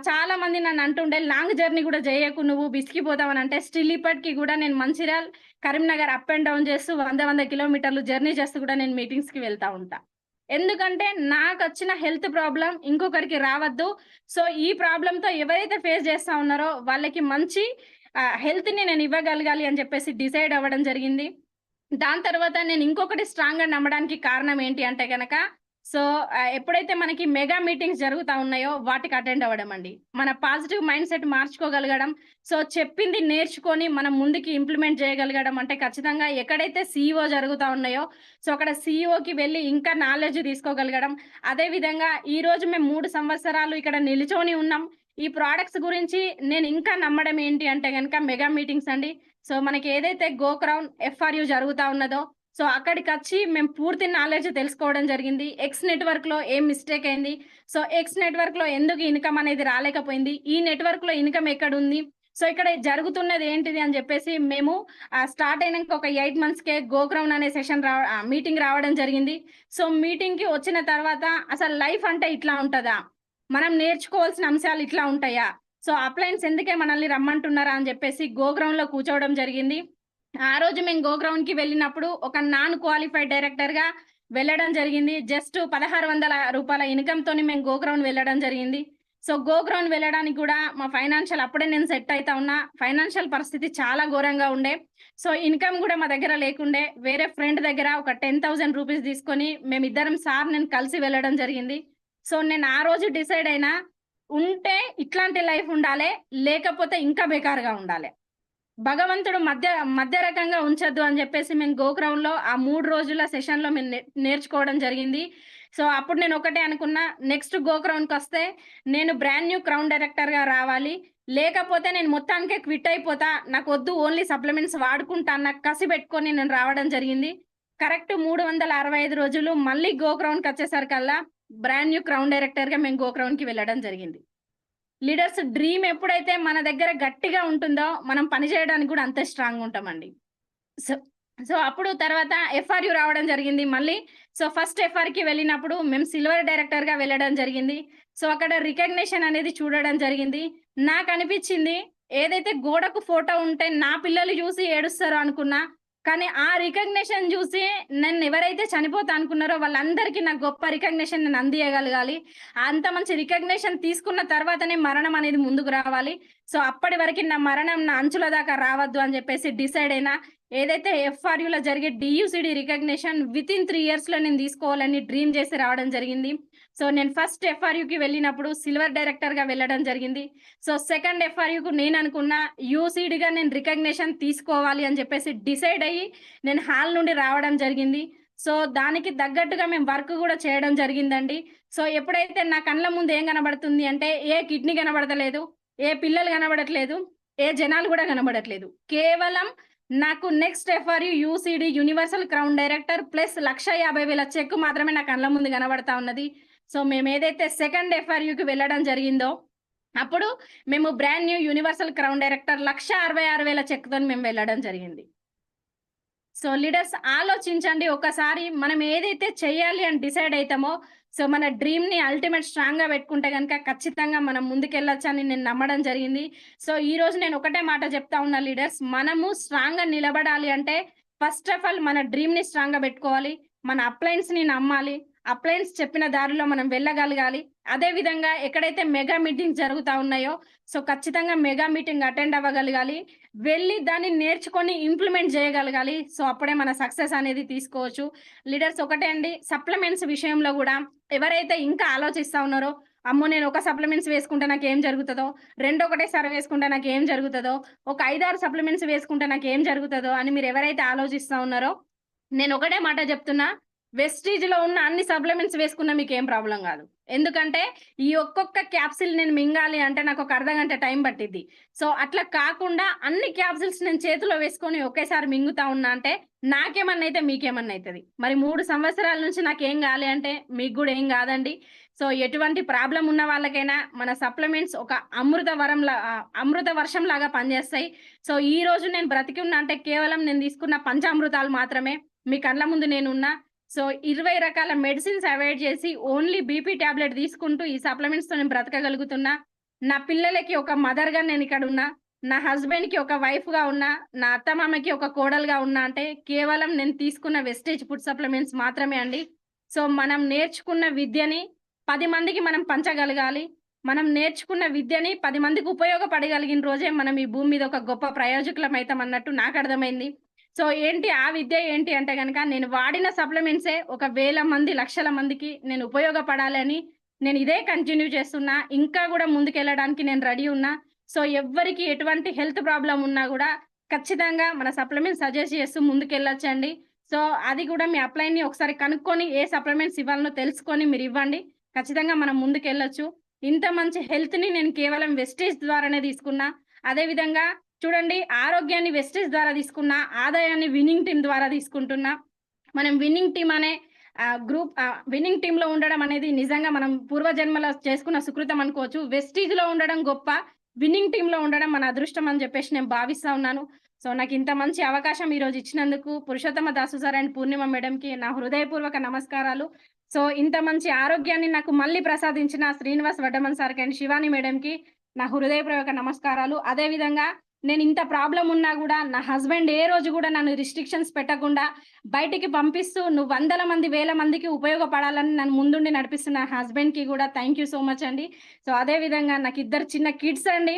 చాలా మంది నన్ను అంటుండే, "లాంగ్ జర్నీ గూడా జేయకు నువ్వు విసిగిపోతావు" అనంటే స్టిల్ ఇప్పటికి గూడా నేను Mancherial, Karimnagar up and down చేస్తూ 100 కిలోమీటర్లు జర్నీ చేస్తూ కూడా నేను మీటింగ్స్‌కి వెళ్తా ఉంటా. ఎందుకంటే నాకొచ్చిన హెల్త్ ప్రాబ్లమ్ ఇంకొకరికి రావద్దు. సో ఈ ప్రాబ్లమ్‌తో ఎవరైతే ఫేస్ చేస్తా ఉన్నారో వాళ్ళకి మంచి హెల్త్‌ని నేను ఇవ్వగలగాలి అని చెప్పేసి డిసైడ్ అవ్వడం జరిగింది. దాని తర్వాత నేను ఇంకొకటి స్ట్రాంగ్‌గా నమ్మడానికి కారణం ఏంటి అంటే గనక, ఎప్పుడైతే మనకి మెగా మీటింగ్స్ జరుగుతా ఉన్నాయో వాటికి అటెండ్ అవ్వడం అండి. మన పాజిటివ్ మైండ్ సెట్ మార్చుకోగలగడం. సో చెప్పింది నేర్చుకొని మనం ముందుకి ఇంప్లిమెంట్ చేయగలగడం అంటే ఖచ్చితంగా ఎక్కడైతే సీఈఓ జరుగుతా ఉన్నాయో, సో అక్కడ సీఈఓకి వెళ్లి ఇంకా నాలెడ్జ్ తీసుకోగలగడం. అదే విధంగా ఈరోజు మేము 3 సంవత్సరాలు ఇక్కడ నిల్చొని ఉన్నాం. ఈ ప్రొడక్ట్స్ గురించి నేను ఇంకా నమ్మడం ఏంటి అంటే గనక మెగా మీటింగ్స్ అండి. సో మనకి ఏదైతే గోక్రౌన్ ఎఫ్ఆర్‌యూ జరుగుతా ఉన్నదో, సో అక్కడికచ్చి మేము పూర్తి నాలెడ్జ్ తెలుసుకోవడం జరిగింది. ఎక్స్ నెట్‌వర్క్‌లో ఏం మిస్టేక్ అయింది? సో ఎక్స్ నెట్‌వర్క్‌లో ఎందుకు ఇన్‌కమ్ అనేది రాలేకపోయింది? ఈ నెట్‌వర్క్‌లో ఇన్‌కమ్ ఎక్కడుంది? సో ఇక్కడ జరుగుతున్నది ఏంటిది అని జెప్పేసి మేము స్టార్ట్ అయినంక ఒక 8 మంత్స్‌కే గోక్రౌన్ అనే మీటింగ్ రావడం జరిగింది. సో మీటింగ్‌కి వచ్చిన తర్వాత అసలు లైఫ్ అంటే ఇట్లా ఉంటదా? మనం నేర్చుకోవాల్సిన అంశాలు ఇట్లా ఉంటాయా? సో అప్లయన్స్ ఎందుకే మనల్ని రమ్మంటున్నారా అని జెప్పేసి గోక్రౌన్‌లో కూర్చోవడం జరిగింది. ఆ రోజు మేము గోగ్రౌండ్‌కి వెళ్ళినప్పుడు ఒక నాన్ క్వాలిఫైడ్ డైరెక్టర్‌గా వెళ్ళడం జరిగింది. జస్ట్ రూ. 1600 ఇన్‌కమ్‌తోని మేము గోగ్రౌండ్ వెళ్ళడం జరిగింది. సో, గోగ్రౌండ్ వెళ్ళడానికి గూడా మా ఫైనాన్షియల్ అప్పుడే నేను సెట్ అయితా ఉన్నా. ఫైనాన్షియల్ పరిస్థితి చాలా ఘోరంగా ఉండే. సో, ఇన్‌కమ్ గూడా మా దగ్గర లేకుండే. వేరే ఫ్రెండ్ దగ్గర ఒక రూ. 10,000 తీసుకొని మేమిద్దరం సార్ నేను కలిసి వెళ్ళడం జరిగింది. సో, నేను ఆ రోజు డిసైడ్ అయినా ఉంటే ఇట్లాంటి లైఫ్ ఉండాలే, లేకపోతే ఇంకా బేకార్‌గా ఉండాలే. భగవంతుడు మధ్య రకంగా ఉంచొద్దు అని జెప్పేసి మేము గోగ్రౌండ్‌లో ఆ 3 రోజుల సెషన్‌లో మేము నేర్చుకోవడం జరిగింది. సో, అప్పుడు నేను ఒకటే అనుకున్నా, నెక్స్ట్ గోగ్రౌండ్‌కొస్తే నేను బ్రాండ్ న్యూ క్రౌన్ డైరెక్టర్‌గా రావాలి. లేకపోతే నేను మొత్తానికే క్విట్ అయిపోతా. నాకొద్దు ఓన్లీ సప్లిమెంట్స్ వాడుకుంటా అన్న కసి పెట్టుకొని నేను రావడం జరిగింది. కరెక్ట్ 365 రోజులు మళ్ళీ గోగ్రౌండ్‌కొచ్చేసరికల్లా బ్రాండ్ న్యూ క్రౌన్ డైరెక్టర్‌గా మేము గోగ్రౌండ్‌కి వెళ్ళడం జరిగింది. లీడర్స్ డ్రీమ్ ఎప్పుడైతే మన దగ్గర గట్టిగా ఉంటుందో, మనం పని చేయడానికి గూడా అంతే స్ట్రాంగ్‌గా ఉంటామండి. సో, సో, అప్పుడు తర్వాత ఎఫ్ఆర్‌యు రావడం జరిగింది మళ్ళీ. సో, ఫస్ట్ ఎఫ్ఆర్‌కి వెళ్ళినప్పుడు మేము సిల్వర్ డైరెక్టర్‌గా వెళ్ళడం జరిగింది. సో, అక్కడ రికగ్నిషన్ అనేది చూడడం జరిగింది. నాకనిపిచ్చింది ఏదైతే గోడకు ఫోటో ఉంటే నా పిల్లలు జూసి ఏడుస్తారో అనుకున్నా. కానీ ఆ రికగ్నిషన్ జూసి నన్నెవరైతే చనిపోతా అనుకున్నారో వాళ్ళందరికీ నాకు గొప్ప రికగ్నిషన్ నేను అందియగలగాలి. అంత మంచి రికగ్నిషన్ తీసుకున్న తర్వాతనే మరణం అనేది ముందుకు రావాలి. సో, అప్పటి వరకి నా మరణం నా అంచుల దాకా రావద్దు అని జెప్పేసి డిసైడ్ అయినా. ఏదైతే ఎఫ్ఆర్‌యులో జరిగే డీయూసీడీ రికగ్నిషన్ వితిన్ 3 ఇయర్స్‌లో నేను తీసుకోవాలని డ్రీమ్ చేసి రావడం జరిగింది. సో, నేను ఫస్ట్ ఎఫ్ఆర్‌యుకి వెళ్ళినప్పుడు సిల్వర్ డైరెక్టర్‌గా వెళ్ళడం జరిగింది. సో, సెకండ్ ఎఫ్ఆర్‌యుకు నేననుకున్న యూసీడీగా నేను రికగ్నిషన్ తీసుకోవాలి అని చెప్పేసి డిసైడ్ అయ్యి నేను హాల్ నుండి రావడం జరిగింది. సో, దానికి తగ్గట్టుగా మేము వర్క్ గూడా చేయడం జరిగిందండి. సో, ఎప్పుడైతే నా కళ్ళ ముందు ఏం కనబడుతుంది అంటే ఏ కిడ్నీ కనబడతలేదు, ఏ పిల్లలు కనబడట్లేదు, ఏ జనాలు గూడా కనబడట్లేదు. కేవలం నాకు next FRU UCD universal crown director plus 1,50,000 check మాత్రమే నా కళ్ళ ముందు కనబడతా ఉన్నది. సో, మేమేదైతే సెకండ్ ఎఫ్ఆర్‌యుకి వెళ్ళడం జరిగిందో, అప్పుడు మేము brand new universal crown director 1,66,000 చెక్‌తోని మేము వెళ్ళడం జరిగింది. సో, లీడర్స్ ఆలోచించండి ఒకసారి మనం ఏదైతే చేయాలి అని డిసైడ్ అయితామో, సో, మన డ్రీమ్‌ని అల్టిమేట్ స్ట్రాంగ్‌గా పెట్టుకుంటే గనక ఖచ్చితంగా మనం ముందుకెళ్ళొచ్చని నేను నమ్మడం జరిగింది. సో, ఈరోజు నేను ఒకటే మాట చెప్తా ఉన్నా లీడర్స్, మనము స్ట్రాంగ్‌గా నిలబడాలి అంటే ఫస్ట్ ఆఫ్ ఆల్ మన డ్రీమ్‌ని స్ట్రాంగ్‌గా పెట్టుకోవాలి. మన అప్లయన్స్‌ని నమ్మాలి. అప్లయన్స్ చెప్పిన దారిలో మనం వెళ్ళగలగాలి. అదే విధంగా ఎక్కడైతే మెగా మీటింగ్స్ జరుగుతా ఉన్నాయో, సో, ఖచ్చితంగా మెగా మీటింగ్ అటెండ్ అవ్వగలగాలి. వెళ్లి దాన్ని నేర్చుకొని ఇంప్లిమెంట్ చేయగలగాలి. సో, అప్పుడే మన సక్సెస్ అనేది తీసుకోవచ్చు. లీడర్స్ ఒకటే అండి, సప్లిమెంట్స్ విషయంలో గూడా ఎవరైతే ఇంకా ఆలోచిస్తా ఉన్నారో, అమ్మో! నేను ఒక సప్లిమెంట్స్ వేసుకుంటే నాకేం జరుగుతదో, 2 ఒకటేసారి వేసుకుంటే నాకేం జరుగుతదో, ఒక 5, 6 సప్లిమెంట్స్ వేసుకుంటే నాకేం జరుగుతదో అని మీరెవరైతే ఆలోచిస్తా ఉన్నారో, నేనొకటే మాట జెప్తున్నా. వెస్టీజ్‌లో ఉన్న అన్ని సప్లిమెంట్స్ వేసుకున్నా మీకేం ప్రాబ్లమ్ గాదు. ఎందుకంటే, ఈ ఒక్కొక్క క్యాప్సూల్ నేను మింగాలి అంటే నాకొక అర్ధగంట టైం పట్టిద్ది. సో, అట్లా కాకుండా అన్ని క్యాప్సూల్స్ నేను చేతిలో వేసుకొని ఒకేసారి మింగుతా ఉన్నా అంటే, నాకేమన్నా అయితే మీకేమన్నా అయితది. మరి 3 సంవత్సరాల నుంచి నాకేం గాలే అంటే, మీకు గూడా ఏం గాదండి. సో, ఎటువంటి ప్రాబ్లమ్ ఉన్న వాళ్ళకైనా మన సప్లిమెంట్స్ ఒక అమృత వర్షంలాగా పనిజేస్తాయి. సో, ఈరోజు నేను బ్రతికి ఉన్నా అంటే కేవలం నేను తీసుకున్న పంచామృతాలు మాత్రమే. మీ కళ్ళ ముందు నేనున్నా. సో, 20 రకాల మెడిసిన్స్ అవాయిడ్ చేసి ఓన్లీ బీపీ టాబ్లెట్ తీసుకుంటూ ఈ సప్లిమెంట్స్‌తో నేను బ్రతకగలుగుతున్నా. నా పిల్లలకి ఒక మదర్‌గా నేనిక్కడున్నా. నా హస్బెండ్‌కి ఒక వైఫ్‌గా ఉన్నా. నా అత్తమామకి ఒక కోడలుగా ఉన్నా అంటే కేవలం నేను తీసుకున్న వెస్టేజ్ ఫుడ్ సప్లిమెంట్స్ మాత్రమే అండి. సో, మనం నేర్చుకున్న విద్యని 10 మందికి మనం పంచగలగాలి. మనం నేర్చుకున్న విద్యని 10 మందికి ఉపయోగపడగలిగిన రోజే మనం ఈ భూమి మీద ఒక గొప్ప ప్రయోజకులమైతామన్నట్టు నాకర్థమైంది. సో, ఏంటి ఆ విద్య ఏంటి అంటే గనక నేను వాడిన సప్లిమెంట్సే ఒక వేల మంది, లక్షల మందికి నేను ఉపయోగపడాలని నేను ఇదే కంటిన్యూ చేస్తున్నా. ఇంకా గూడా ముందుకెళ్ళడానికి నేను రెడీ ఉన్నా. సో, ఎవ్వరికి ఎటువంటి హెల్త్ ప్రాబ్లమ్ ఉన్నా గూడా ఖచ్చితంగా మన సప్లిమెంట్స్ సజెస్ట్ చేస్తూ ముందుకెళ్ళొచ్చండి. సో, అది గూడా మీ అప్లైన్‌ని ఒకసారి కనుక్కొని ఏ సప్లిమెంట్స్ ఇవ్వాలనో తెలుసుకొని మీరివ్వండి. ఖచ్చితంగా మనం ముందుకెళ్ళొచ్చు. ఇంత మంచి హెల్త్‌ని నేను కేవలం వెస్టేజ్ ద్వారానే తీసుకున్నా. అదే విధంగా చూడండి, ఆరోగ్యాన్ని వెస్టేజ్ ద్వారా తీసుకున్నా, ఆదాయాన్ని విన్నింగ్ టీమ్ ద్వారా తీసుకుంటున్నా. మనం విన్నింగ్ టీమ్ అనే విన్నింగ్ టీమ్‌లో ఉండడం అనేది నిజంగా మనం పూర్వజన్మలో చేసుకున్న సుకృతం అనుకోవచ్చు. వెస్టీజ్‌లో ఉండడం గొప్ప. విన్నింగ్ టీమ్‌లో ఉండడం మన అదృష్టం అని చెప్పేసి నేను భావిస్తా ఉన్నాను. సో, నాకింత మంచి అవకాశం ఈరోజు ఇచ్చినందుకు పురుషోత్తమ దాసు సార్ అండ్ పూర్ణిమ మేడంకి నా హృదయపూర్వక నమస్కారాలు. సో, ఇంత మంచి ఆరోగ్యాన్ని నాకు మళ్ళీ ప్రసాదించిన శ్రీనివాస్ వడ్డమన్ సార్‌కి అండ్ శివాని మేడంకి నా హృదయపూర్వక నమస్కారాలు. అదే విధంగా నేను ఇంత ప్రాబ్లం ఉన్నా కూడా నా హస్బెండ్ ఏ రోజు కూడా నన్ను రిస్ట్రిక్షన్స్ పెట్టకుండా బయటికి పంపిస్తూ నువ్వు వందల మంది వేల మందికి ఉపయోగపడాలని నన్ను ముందుండి నడిపిస్తున్న హస్బెండ్కి కూడా థ్యాంక్ యూ సో మచ్ అండి. సో అదే విధంగా నాకు ఇద్దరు చిన్న కిడ్స్ అండి.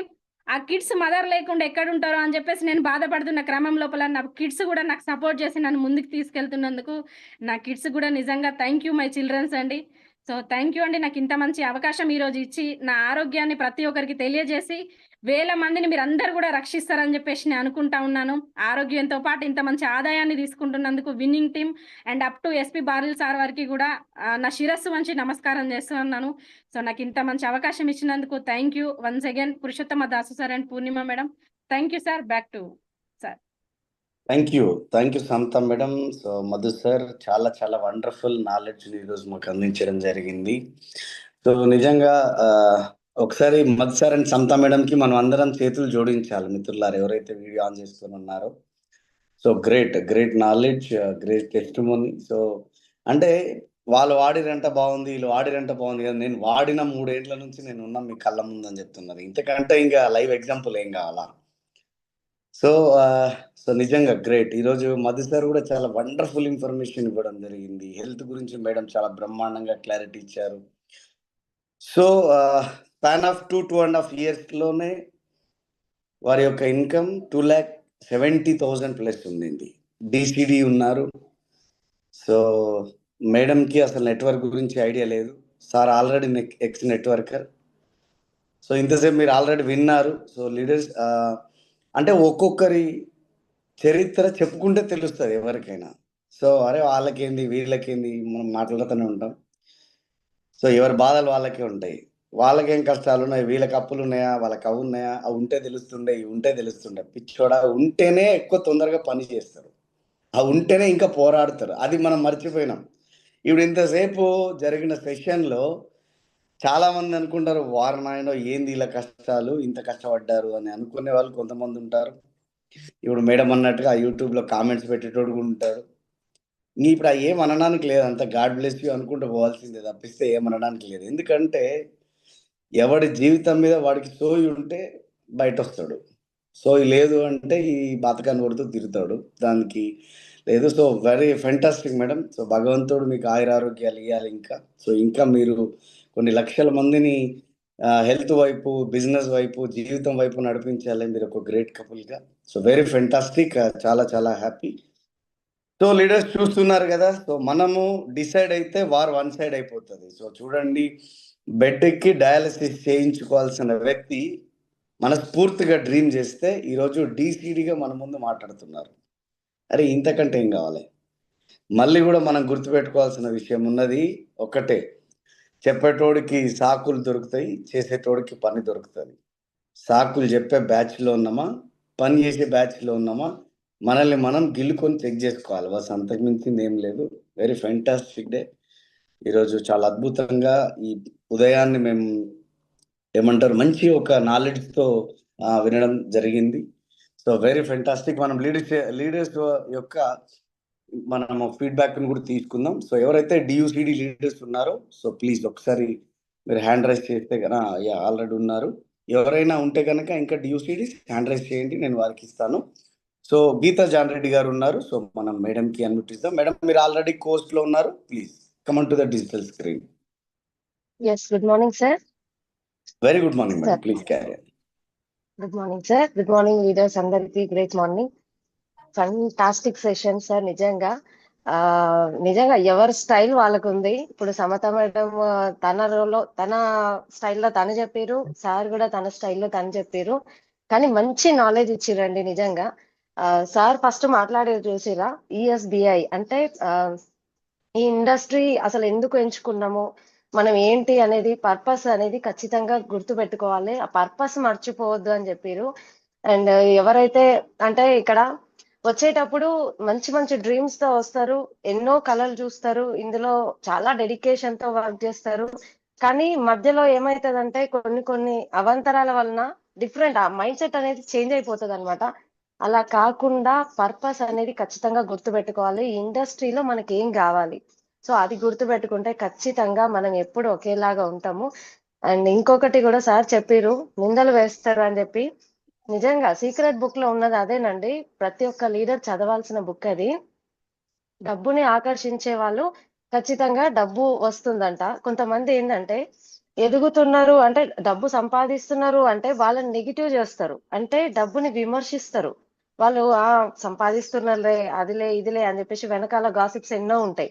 ఆ కిడ్స్ మదర్ లేకుండా ఎక్కడ ఉంటారో అని చెప్పేసి నేను బాధపడుతున్న క్రమం లోపల నా కిడ్స్ కూడా నాకు సపోర్ట్ చేసి నన్ను ముందుకు తీసుకెళ్తున్నందుకు నా కిడ్స్ కూడా నిజంగా థ్యాంక్ యూ మై చిల్డ్రన్స్ అండి. సో థ్యాంక్ యూ అండి, నాకు ఇంత మంచి అవకాశం ఈరోజు ఇచ్చి నా ఆరోగ్యాన్ని ప్రతి ఒక్కరికి తెలియజేసి వేల మందిని మీరు అందరు కూడా రక్షిస్తారని చెప్పేసి నేను అనుకుంటా ఉన్నాను. ఆరోగ్యంతో పాటు ఇంత మంచి ఆదాయాన్ని తీసుకుంటున్నందుకు winning team and up to SP బారిల్ సార్ వారికి కూడా నా శిరస్సు వంచి నమస్కారం చేస్తున్నాను. సో నాకు ఇంత మంచి అవకాశం ఇచ్చినందుకు thank you once again Purushottama Dasu sir and Purnima madam. Thank you sir. Back to sir. Thank you Samatha madam. So Madhu sir చాలా చాలా వండర్ఫుల్ నాలెడ్జ్ ఈరోజు మాకు అందించడం జరిగింది. సో నిజంగా ఒకసారి మధు సార్ అండ్ సమత మేడంకి మనం అందరం చేతులు జోడించాలి మిత్రులారు, ఎవరైతే వీడియో ఆన్ చేసుకుని ఉన్నారో. So great knowledge, great testimony. So అంటే వాళ్ళు వాడిరంట బాగుంది, వీళ్ళు వాడిరంట బాగుంది కదా, నేను వాడిన 3 ఏళ్ల నుంచి నేను ఉన్నా మీ కళ్ళ ముందని చెప్తున్నారు. ఇంతకంటే ఇంకా లైవ్ ఎగ్జాంపుల్ ఏం కావాలా? సో నిజంగా గ్రేట్. ఈరోజు మధు సార్ కూడా చాలా వండర్ఫుల్ ఇన్ఫర్మేషన్ ఇవ్వడం జరిగింది. హెల్త్ గురించి మేడం చాలా బ్రహ్మాండంగా క్లారిటీ ఇచ్చారు. సో స్పాన్ ఆఫ్ 2.5 yearsలోనే వారి యొక్క ఇన్కమ్ 2,70,000 ప్లస్ ఉండింది. డిసిడి ఉన్నారు. సో మేడంకి అసలు నెట్వర్క్ గురించి ఐడియా లేదు. Sir already ex networker. So ఇంతసేపు మీరు ఆల్రెడీ విన్నారు. సో లీడర్స్ అంటే ఒక్కొక్కరి చరిత్ర చెప్పుకుంటే తెలుస్తుంది ఎవరికైనా. సో అరే వాళ్ళకేంది వీళ్ళకేంది మనం మాట్లాడుతూనే ఉంటాం. సో ఎవరి బాధలు వాళ్ళకే ఉంటాయి. వాళ్ళకేం కష్టాలు ఉన్నాయి, వీళ్ళకి అప్పులు ఉన్నాయా, వాళ్ళకి అవి ఉన్నాయా, అవి ఉంటే తెలుస్తుండే, ఇవి ఉంటే తెలుస్తుండే. పిచ్చోడా ఉంటేనే ఎక్కువ తొందరగా పని చేస్తారు, అవి ఉంటేనే ఇంకా పోరాడతారు. అది మనం మర్చిపోయినాం. ఇప్పుడు ఇంతసేపు జరిగిన సెషన్లో చాలామంది అనుకుంటారు వారనాయనో ఏంది ఇలా కష్టాలు, ఇంత కష్టపడ్డారు అని అనుకునే వాళ్ళు కొంతమంది ఉంటారు. ఇప్పుడు మేడం అన్నట్టుగా యూట్యూబ్లో కామెంట్స్ పెట్టేటోడు కూడా ఉంటాడు. ఇప్పుడు ఏమనడానికి లేదు, అంత గాడ్ బ్లెస్ యూ అనుకుంటూ పోవాల్సిందే తప్పిస్తే ఏమనడానికి లేదు. ఎందుకంటే ఎవడి జీవితం మీద వాడికి సోయి ఉంటే బయట వస్తాడు, సోయి లేదు అంటే ఈ బాతకాన్ని కొడుతూ తిరుగుతాడు. దానికి లేదు. So very fantastic madam. So భగవంతుడు మీకు ఆయురారోగ్యాలు ఇవ్వాలి ఇంకా. సో ఇంకా మీరు కొన్ని లక్షల మందిని హెల్త్ వైపు, బిజినెస్ వైపు, జీవితం వైపు నడిపించాలి. మీరు ఒక గ్రేట్ కపుల్గా. So very fantastic. చాలా చాలా హ్యాపీ. సో లీడర్స్ చూస్తున్నారు కదా. సో మనము డిసైడ్ అయితే వార్ వన్ సైడ్ అయిపోతుంది. సో చూడండి, బెడ్కి డయాలసిస్ చేయించుకోవాల్సిన వ్యక్తి మనస్ఫూర్తిగా డ్రీమ్ చేస్తే ఈరోజు డీసీడీగా మన ముందు మాట్లాడుతున్నారు. అరే ఇంతకంటే ఏం కావాలి? మళ్ళీ కూడా మనం గుర్తుపెట్టుకోవాల్సిన విషయం ఉన్నది ఒక్కటే, చెప్పేటోడికి సాకులు దొరుకుతాయి, చేసేటోడికి పని దొరుకుతుంది. సాకులు చెప్పే బ్యాచ్లో ఉన్నామా, పని చేసే బ్యాచ్లో ఉన్నామా, మనల్ని మనం గిల్లుకొని చెక్ చేసుకోవాలి. బస్ అంతకుమించింది ఏం లేదు. Very fantastic day. ఈరోజు చాలా అద్భుతంగా ఈ ఉదయాన్ని మేము ఏమంటారు మంచి ఒక నాలెడ్జ్తో వినడం జరిగింది. So very fantastic. మనం లీడర్స్ యొక్క మనము ఫీడ్బ్యాక్ని కూడా తీసుకుందాం. సో ఎవరైతే డియూసిడి లీడర్స్ ఉన్నారో సో ప్లీజ్ ఒకసారి మీరు హ్యాండ్ రైజ్ చేస్తే కనుక, ఆల్రెడీ ఉన్నారు. ఎవరైనా ఉంటే కనుక ఇంకా డియూసిడి హ్యాండ్ రైజ్ చేయండి, నేను వారికి ఇస్తాను. సో గీతా జాన్ రెడ్డి గారు ఉన్నారు. సో మనం మేడంకి అన్మ్యూట్ ఇద్దాం. మేడం మీరు ఆల్రెడీ కోర్స్లో ఉన్నారు, please come on to the digital screen. Yes, good morning, sir. Very good morning madam, please carry. Good morning, sir. Good morning, leaders. Andariki great morning. Fantastic session, sir. నిజంగా ఎవరి style వాళ్ళకు ఉంది. ఇప్పుడు Samata madam తన స్టైల్లో తను చెప్పారు, sir కూడా తన స్టైల్లో తను చెప్పారు. కానీ మంచి నాలెడ్జ్ ఇచ్చిరండి నిజంగా. సార్ ఫస్ట్ మాట్లాడేది చూసిరా, ఈఎస్బిఐ అంటే ఈ ఇండస్ట్రీ అసలు ఎందుకు ఎంచుకున్నాము, మనం ఏంటి అనేది, పర్పస్ అనేది ఖచ్చితంగా గుర్తు పెట్టుకోవాలి. ఆ పర్పస్ మర్చిపోవద్దు అని చెప్పారు. అండ్ ఎవరైతే అంటే ఇక్కడ వచ్చేటప్పుడు మంచి మంచి డ్రీమ్స్ తో వస్తారు, ఎన్నో కళలు చూస్తారు, ఇందులో చాలా డెడికేషన్ తో వర్క్ చేస్తారు. కానీ మధ్యలో ఏమైతుందంటే కొన్ని అవాంతరాల వలన డిఫరెంట్ ఆ మైండ్ సెట్ అనేది చేంజ్ అయిపోతుంది అనమాట. అలా కాకుండా పర్పస్ అనేది ఖచ్చితంగా గుర్తు పెట్టుకోవాలి. ఈ ఇండస్ట్రీలో మనకి ఏం కావాలి, సో అది గుర్తు పెట్టుకుంటే ఖచ్చితంగా మనం ఎప్పుడు ఒకేలాగా ఉంటాము. అండ్ ఇంకొకటి కూడా సార్ చెప్పారు, నిందలు వేస్తారు అని చెప్పి. నిజంగా సీక్రెట్ బుక్ లో ఉన్నది అదేనండి. ప్రతి ఒక్క లీడర్ చదవాల్సిన బుక్ అది. డబ్బుని ఆకర్షించే వాళ్ళు ఖచ్చితంగా డబ్బు వస్తుందంట. కొంతమంది ఏందంటే ఎదుగుతున్నారు అంటే డబ్బు సంపాదిస్తున్నారు అంటే వాళ్ళని నెగిటివ్ చేస్తారు. అంటే డబ్బుని విమర్శిస్తారు. వాళ్ళు సంపాదిస్తున్నారులే, అదిలే, ఇదిలే అని చెప్పేసి వెనకాల గాసిప్స్ ఎన్నో ఉంటాయి.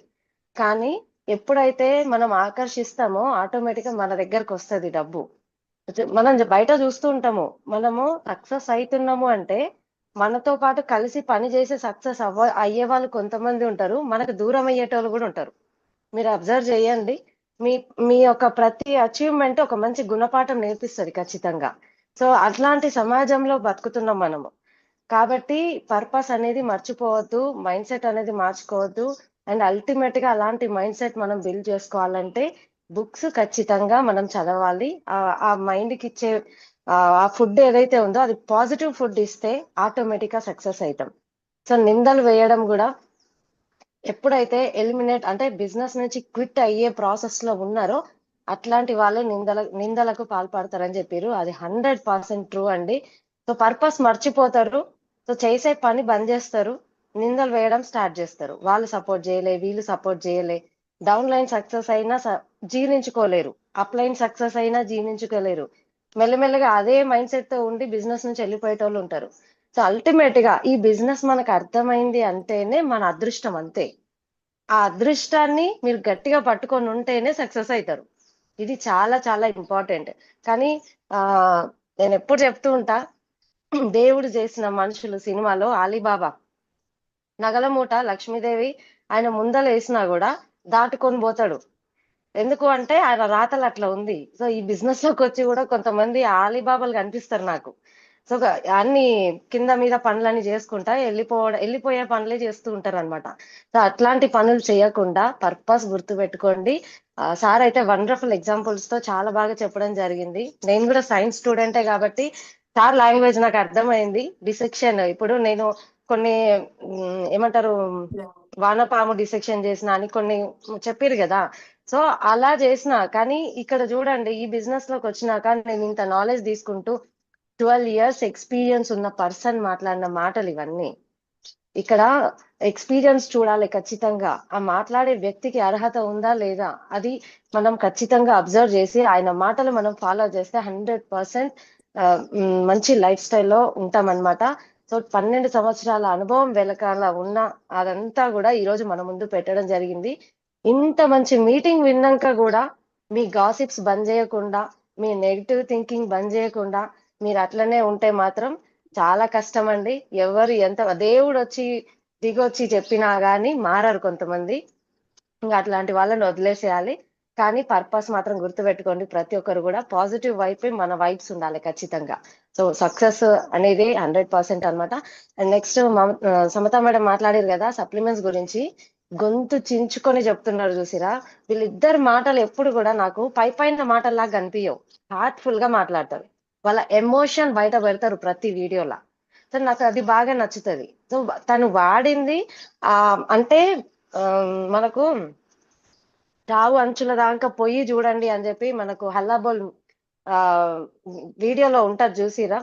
కానీ ఎప్పుడైతే మనం ఆకర్షిస్తామో ఆటోమేటిక్‌గా మన దగ్గరకొస్తది డబ్బు. మనం బయట చూస్తూ ఉంటాము. మనము సక్సెస్ అయితున్నాము అంటే, మనతో పాటు కలిసి పని చేసి సక్సెస్ అయ్యేవాళ్ళు కొంతమంది ఉంటారు. మనకు దూరం అయ్యేటోళ్ళు గూడా ఉంటారు. మీరు అబ్జర్వ్ చేయండి. మీ మీ యొక్క ప్రతి అచీవ్‌మెంట్ ఒక మంచి గుణపాఠం నేర్పిస్తది ఖచ్చితంగా. సో, అట్లాంటి సమాజంలో బతుకుతున్నాం మనము. కాబట్టి పర్పస్ అనేది మర్చిపోవద్దు. మైండ్‌సెట్ అనేది మార్చుకోవద్దు. అండ్ అల్టిమేట్‌గా అలాంటి మైండ్‌సెట్ మనం బిల్డ్ చేసుకోవాలంటే బుక్స్ ఖచ్చితంగా మనం చదవాలి. ఆ మైండ్‌కిచ్చే ఆ ఫుడ్ ఏదైతే ఉందో అది పాజిటివ్ ఫుడ్ ఇస్తే ఆటోమేటిక్‌గా సక్సెస్ అయితాం. సో, నిందలు వేయడం గూడా ఎప్పుడైతే ఎలిమినేట్ అంటే బిజినెస్ నుంచి క్విట్ అయ్యే ప్రాసెస్‌లో ఉన్నారో అట్లాంటి వాళ్ళే నిందలకు పాల్పడతారని చెప్పిర్రు. అది 100% ట్రూ అండి. సో, పర్పస్ మర్చిపోతారు. సో, చేసే పని బంద్ జేస్తారు. నిందలు వేయడం స్టార్ట్ జేస్తారు. వాళ్ళు సపోర్ట్ జేయలే, వీళ్ళు సపోర్ట్ జేయలే. డౌన్ లైన్ సక్సెస్ అయినా జీర్ణించుకోలేరు. అప్ లైన్ సక్సెస్ అయినా జీర్ణించుకోలేరు. మెల్లమెల్లగా అదే మైండ్‌సెట్‌తో ఉండి బిజినెస్ నుంచి ఎళ్ళిపోయేటోళ్ళుంటారు. సో, అల్టిమేట్‌గా ఈ బిజినెస్ మనకు అర్థమైంది అంటేనే మన అదృష్టం అంతే. ఆ అదృష్టాన్ని మీరు గట్టిగా పట్టుకొని ఉంటేనే సక్సెస్ అయితారు. ఇది చాలా చాలా ఇంపార్టెంట్. కానీ నేనెప్పుడు చెప్తూ ఉంటా, దేవుడు చేసిన మనుషులు సినిమాలో 'అలీబాబా' నగల మూట లక్ష్మీదేవి ఆయన ముందలేసినా గూడా దాటుకొని బోతాడు. ఎందుకు అంటే ఆయన రాతలు అట్లా ఉంది. సో, ఈ బిజినెస్‌లోకొచ్చి గూడా కొంతమంది ఆలీబాబాలు కనిపిస్తారు నాకు. సో, అన్ని కింద మీద పనులన్నీ జేసుకుంటా ఎళ్ళిపోయే పనులే చేస్తూ ఉంటారనమాట. సో, అట్లాంటి పనులు చేయకుండా పర్పస్ గుర్తుపెట్టుకోండి. సార్ అయితే వండర్‌ఫుల్ ఎగ్జాంపుల్స్‌తో చాలా బాగా చెప్పడం జరిగింది. నేను గూడా సైన్స్ స్టూడెంటే గాబట్టి సార్ లాంగ్వేజ్ నాకు అర్థమైంది. డిసెక్షన్ ఇప్పుడు నేను కొన్ని ఏమంటారు వానపాము డిసెక్షన్ చేసిన అని కొన్ని చెప్పిర్రు గదా! సో, అలా చేసిన. కానీ ఇక్కడ చూడండి ఈ బిజినెస్‌లోకొచ్చినాక నేను ఇంత నాలెడ్జ్ తీసుకుంటూ 12 ఇయర్స్ ఎక్స్‌పీరియన్స్ ఉన్న పర్సన్ మాట్లాడిన మాటలివన్నీ. ఇక్కడ ఎక్స్‌పీరియన్స్ చూడాలి ఖచ్చితంగా. ఆ మాట్లాడే వ్యక్తికి అర్హత ఉందా? లేదా? అది మనం ఖచ్చితంగా అబ్జర్వ్ చేసి ఆయన మాటలు మనం ఫాలో చేస్తే 100% మంచి లైఫ్ స్టైల్‌లో ఉంటామనమాట. సో, 12 సంవత్సరాల అనుభవం వెనకాల ఉన్న అదంతా గూడా ఈరోజు మన ముందు పెట్టడం జరిగింది. ఇంత మంచి మీటింగ్ విన్నాక గూడా మీ గాసిప్స్ బంద్ జేయకుండా, మీ నెగెటివ్ థింకింగ్ బంద్ జేయకుండా మీరట్లనే ఉంటే మాత్రం చాలా కష్టమండి. ఎవరు ఎంత దేవుడొచ్చి దిగొచ్చి చెప్పినా గాని మారరు కొంతమంది. ఇంగ అట్లాంటి వాళ్ళని వదిలేసేయాలి. కానీ పర్పస్ మాత్రం గుర్తుపెట్టుకోండి. ప్రతి ఒక్కరు గూడా పాజిటివ్ వైపే మన వైబ్స్ ఉండాలి ఖచ్చితంగా. సో, సక్సెస్ అనేది 100% అన్నమాట. అండ్ నెక్స్ట్ సమత మేడం మాట్లాడిర్రు గదా! సప్లిమెంట్స్ గురించి. గొంతు చించుకొని జెప్తున్నారు జూసిర్రా? వీళ్ళిద్దరి మాటలు ఎప్పుడు గూడా నాకు పైపైన మాటల్లాగా గనిపియవు. హార్ట్‌ఫుల్‌గా మాట్లాడతారు. వాళ్ళ ఎమోషన్ బయట బెడతారు ప్రతి వీడియోల. సో, నాకది బాగా నచ్చుతది. సో, తను వాడింది అంటే మనకు చావు అంచుల దాకా పొయ్యి జూడండి అని జెప్పి మనకు 'హల్లాబోల్' ఆహ్, వీడియోలో ఉంటది జూసిర్రా?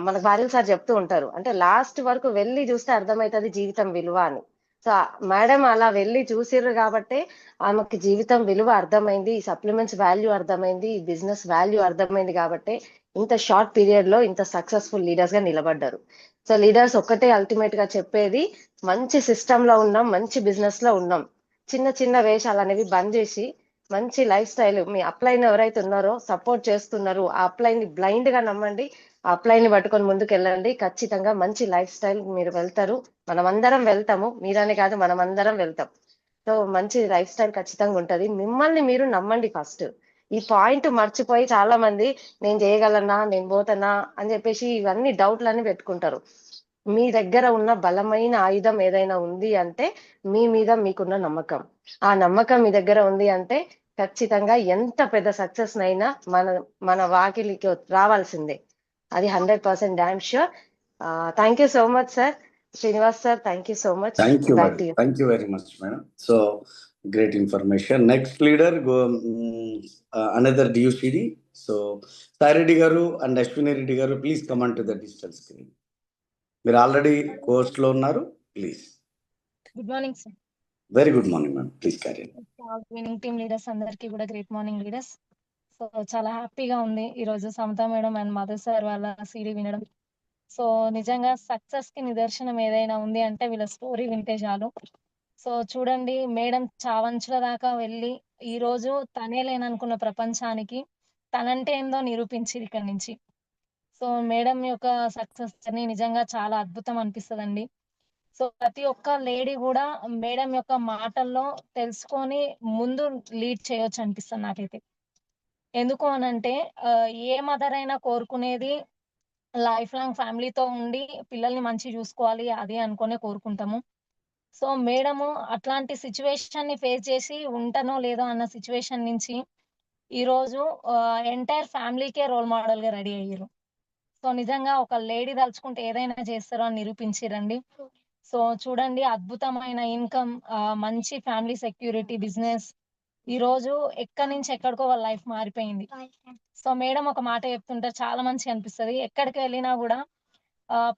మనకు బారిల్ సార్ జెప్తూ ఉంటారు. అంటే లాస్ట్ వరకు వెళ్లి జూస్తే అర్థమైతది జీవితం విలువ అని. సో, మేడం అలా వెళ్లి చూసిర్రు గాబట్టే ఆమెకి జీవితం విలువ అర్థమైంది. ఈ సప్లిమెంట్స్ వాల్యూ అర్థమైంది. ఈ బిజినెస్ వాల్యూ అర్థమైంది గాబట్టే ఇంత షార్ట్ పీరియడ్‌లో ఇంత సక్సెస్‌ఫుల్ లీడర్స్‌గా నిలబడ్డారు. సో, లీడర్స్ ఒక్కటే అల్టిమేట్‌గా చెప్పేది మంచి సిస్టమ్‌లో ఉన్నాం. మంచి బిజినెస్‌లో ఉన్నాం. చిన్న చిన్న వేషాలనేవి బంద్ జేసి మంచి లైఫ్ స్టైల్ మీ అప్‌లైన్ ఎవరైతే ఉన్నారో సపోర్ట్ చేస్తున్నారు. ఆ అప్‌లైన్‌ని బ్లైండ్‌గా నమ్మండి. ఆ అప్‌లైన్‌ని పట్టుకొని ముందుకెళ్ళండి. ఖచ్చితంగా మంచి లైఫ్ స్టైల్ మీరు వెళ్తారు. మనమందరం వెళ్తాము. మీరనే కాదు మనమందరం వెళ్తాం. సో, మంచి లైఫ్ స్టైల్ ఖచ్చితంగా ఉంటది. మిమ్మల్ని మీరు నమ్మండి ఫస్ట్. ఈ పాయింట్ మర్చిపోయి చాలా మంది నేను చేయగలనా? నేను పోతనా? అని చెప్పేసి ఇవన్నీ డౌట్‌లన్నీ పెట్టుకుంటారు. మీ దగ్గర ఉన్న బలమైన ఆయుధం ఏదైనా ఉంది అంటే మీ మీద మీకున్న నమ్మకం. ఆ నమ్మకం మీ దగ్గర ఉంది అంటే ఖచ్చితంగా ఎంత పెద్ద సక్సెస్‌నైనా మన మన వాకిలికి రావాల్సిందే. అది 100% dam sure. Thank you so much sir. Srinivas sir thank you so much. Thank you, back madam. To you. Thank you very much, madam. So, great information. Next leader, go another DUCD, so Saireddy garu and Ashwini Reddy garu, please come on to the digital screen. మీరు already కోర్స్లో ఉన్నారు, please. Good morning sir. Very good morning ma'am, please carry. Winning team leaders అందరికీ కూడా great morning leaders. So చాలా హ్యాపీగా ఉంది ఈరోజు సమతా madam and Madhu sir వాళ్ళ సీడీ వినడం. సో నిజంగా సక్సెస్ కి నిదర్శనం ఏదైనా ఉంది అంటే వీళ్ళ స్టోరీ వింటే చాలు. సో చూడండి, మేడం చావంచుల దాకా వెళ్ళి ఈ రోజు తనే లేననుకున్న ప్రపంచానికి తనంటే ఏందో నిరూపించింది ఇక్కడి నుంచి. సో మేడం యొక్క సక్సెస్ జర్నీ నిజంగా చాలా అద్భుతం అనిపిస్తదండి. సో ప్రతి ఒక్క లేడీ కూడా మేడం యొక్క మాటల్లో తెలుసుకొని ముందు లీడ్ చేయొచ్చు అనిపిస్తుంది నాకైతే. ఎందుకు అనంటే ఏ మదర్ అయినా కోరుకునేది లైఫ్ లాంగ్ ఫ్యామిలీతో ఉండి పిల్లల్ని మంచిగా చూసుకోవాలి అది అనుకునే కోరుకుంటాము. సో మేడము అట్లాంటి సిచ్యువేషన్ ని ఫేస్ చేసి ఉంటానో లేదో అన్న సిచ్యువేషన్ నుంచి ఈ రోజు ఎంటైర్ ఫ్యామిలీకే రోల్ మోడల్ గా రెడీ అయ్యారు. సో నిజంగా ఒక లేడీ తలుచుకుంటే ఏదైనా చేస్తారో అని నిరూపించిరండి. సో చూడండి, అద్భుతమైన ఇన్కమ్, మంచి ఫ్యామిలీ సెక్యూరిటీ, బిజినెస్ ఈ రోజు ఎక్కడి నుంచి ఎక్కడికో వాళ్ళ లైఫ్ మారిపోయింది. సో మేడం ఒక మాట చెప్తుంటారు, చాలా మంచిగా అనిపిస్తది. ఎక్కడికి వెళ్ళినా కూడా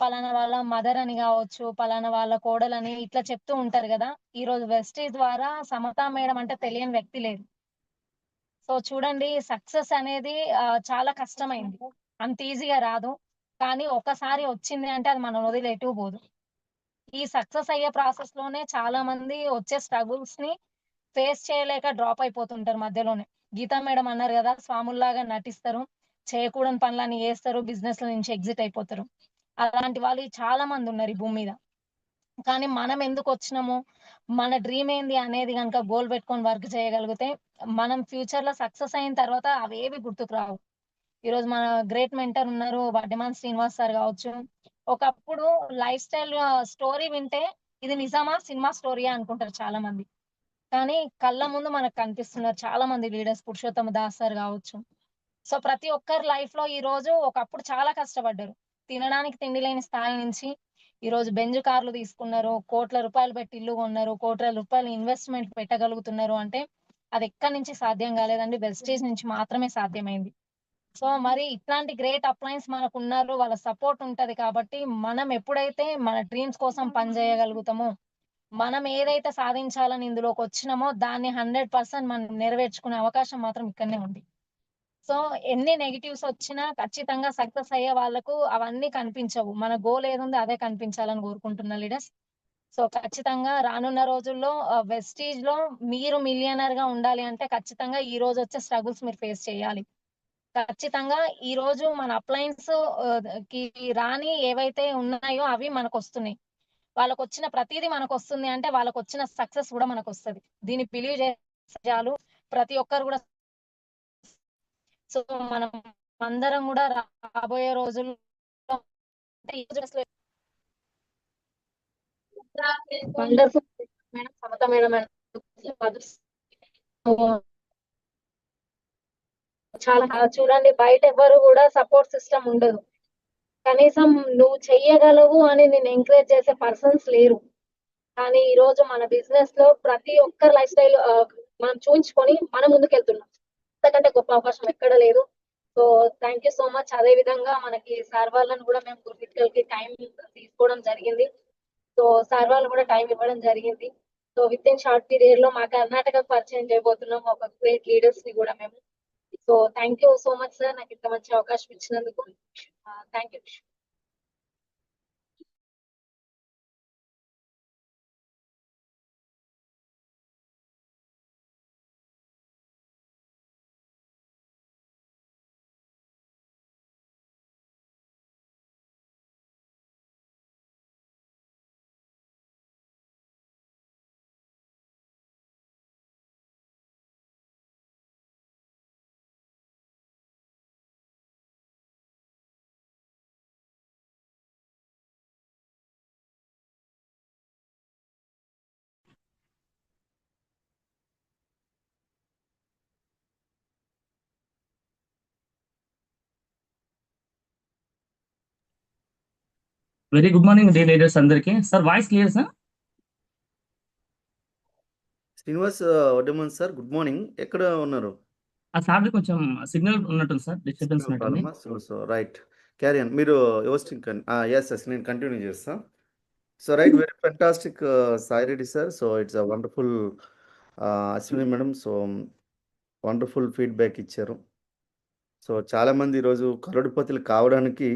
పలానా వాళ్ళ మదర్ అని కావచ్చు, పలానా వాళ్ళ కోడలని ఇట్లా చెప్తూ ఉంటారు కదా. ఈ రోజు వెస్టీజ్ ద్వారా సమతా మేడం అంటే తెలియని వ్యక్తి లేదు. సో చూడండి, సక్సెస్ అనేది చాలా కష్టమైంది, అంత ఈజీగా రాదు. కానీ ఒకసారి వచ్చింది అంటే అది మనం వదిలి ఎటు పోదు. ఈ సక్సెస్ అయ్యే ప్రాసెస్ లోనే చాలా మంది వచ్చే స్ట్రగుల్స్ ని ఫేస్ చేయలేక డ్రాప్ అయిపోతుంటారు మధ్యలోనే. గీతా మేడం అన్నారు కదా, స్వాముల్లాగా నటిస్తారు, చేయకూడని పనులని చేస్తారు, బిజినెస్ లో నుంచి ఎగ్జిట్ అయిపోతారు. అలాంటి వాళ్ళు చాలా మంది ఉన్నారు ఈ భూమి మీద. కానీ మనం ఎందుకు వచ్చినాము, మన డ్రీమ్ ఏంది అనేది కనుక గోల్ పెట్టుకొని వర్క్ చేయగలిగితే మనం ఫ్యూచర్ లో సక్సెస్ అయిన తర్వాత అవేవి గుర్తుకు రావు. ఈ రోజు మన గ్రేట్ మెంటర్ ఉన్నారు వడ్డెమాన్ శ్రీనివాస్ సార్ కావచ్చు. ఒకప్పుడు లైఫ్ స్టైల్ స్టోరీ వింటే ఇది నిజమా సినిమా స్టోరీయా అనుకుంటారు చాలా మంది. కానీ కళ్ళ ముందు మనకు కనిపిస్తున్నారు చాలా మంది లీడర్స్, పురుషోత్తమ దాస్ సార్ కావచ్చు. సో ప్రతి ఒక్కరి లైఫ్ లో ఈ రోజు ఒకప్పుడు చాలా కష్టపడ్డారు. తినడానికి తిండి లేని స్థాయి నుంచి ఈ రోజు బెంజ్ కార్లు తీసుకున్నారు, కోట్ల రూపాయలు పెట్టి ఇల్లు కొన్నారు, కోట్ల రూపాయలు ఇన్వెస్ట్మెంట్ పెట్టగలుగుతున్నారు అంటే అది ఎక్కడి నుంచి సాధ్యం కాలేదండి, వెస్టేజ్ నుంచి మాత్రమే సాధ్యమైంది. సో మరి ఇట్లాంటి గ్రేట్ అప్లయన్స్ మనకు ఉన్నారు, వాళ్ళ సపోర్ట్ ఉంటది కాబట్టి మనం ఎప్పుడైతే మన డ్రీమ్స్ కోసం పని చేయగలుగుతామో, మనం ఏదైతే సాధించాలని ఇందులోకి వచ్చినామో దాన్ని 100% మనం నెరవేర్చుకునే అవకాశం మాత్రం ఇక్కడనే ఉంది. సో ఎన్ని నెగిటివ్స్ వచ్చినా ఖచ్చితంగా సక్సెస్ అయ్యే వాళ్ళకు అవన్నీ కనిపించవు. మన గోల్ ఏదుందో అదే కనిపించాలని కోరుకుంటున్నా లీడర్స్. సో ఖచ్చితంగా రానున్న రోజుల్లో వెస్టీజ్ లో మీరు మిలియనర్ గా ఉండాలి అంటే ఖచ్చితంగా ఈ రోజు వచ్చే స్ట్రగుల్స్ మీరు ఫేస్ చేయాలి. ఖచ్చితంగా ఈ రోజు మన అప్లయన్స్ కి రాని ఏవైతే ఉన్నాయో అవి మనకు వస్తున్నాయి. వాళ్ళకు వచ్చిన ప్రతిదీ మనకు వస్తుంది అంటే వాళ్ళకు వచ్చిన సక్సెస్ కూడా మనకు వస్తుంది. దీన్ని బిలీవ్ చేసే చాలు ప్రతి ఒక్కరు కూడా. సో మనం అందరం కూడా రాబోయే రోజుల్లో వండర్ఫుల్ మేడం, సమత మేడం చాలా చూడండి, బయట ఎవరు కూడా సపోర్ట్ సిస్టమ్ ఉండదు. కనీసం నువ్వు చెయ్యగలవు అని నేను ఎంకరేజ్ చేసే పర్సన్స్ లేరు. కానీ ఈ రోజు మన బిజినెస్ లో ప్రతి ఒక్కరి లైఫ్ స్టైల్ మనం చూపించుకొని మనం ముందుకెళ్తున్నాం. అంతకంటే గొప్ప అవకాశం ఎక్కడ లేదు. So thank you so much. అదే విధంగా మనకి సార్ వాళ్ళని కూడా మేము క్రిటికల్ కి టైం తీసుకోవడం జరిగింది. సో సార్ వాళ్ళు కూడా టైం ఇవ్వడం జరిగింది. So with in short period లో మా కర్ణాటక పరిచయం చేయబోతున్నాం ఒక గ్రేట్ లీడర్స్ ని కూడా మేము. So thank you so much sir, నాకు ఇంత మంచి అవకాశం ఇచ్చినందుకు. Thank you. Very good morning day leaders అందరికి. Sir voice clear sir? Srinivas Vaddeman sir, good morning. ఎక్కడ ఉన్నారు? ఆ సార్ది కొంచెం సిగ్నల్ ఉన్నట్టుంది సార్, డిస్టర్బెన్స్ ఉన్నట్టుంది. So right, carry on. మీరు హోస్టింగ్ ఎస్ నేను కంటిన్యూ చేస్తా. So right, very fantastic Sai Reddy sir. So it's a wonderful Ashwini madam. So wonderful feedback ఇచ్చారు. సో చాలామంది ఈరోజు కరోడుపతులు కావడానికి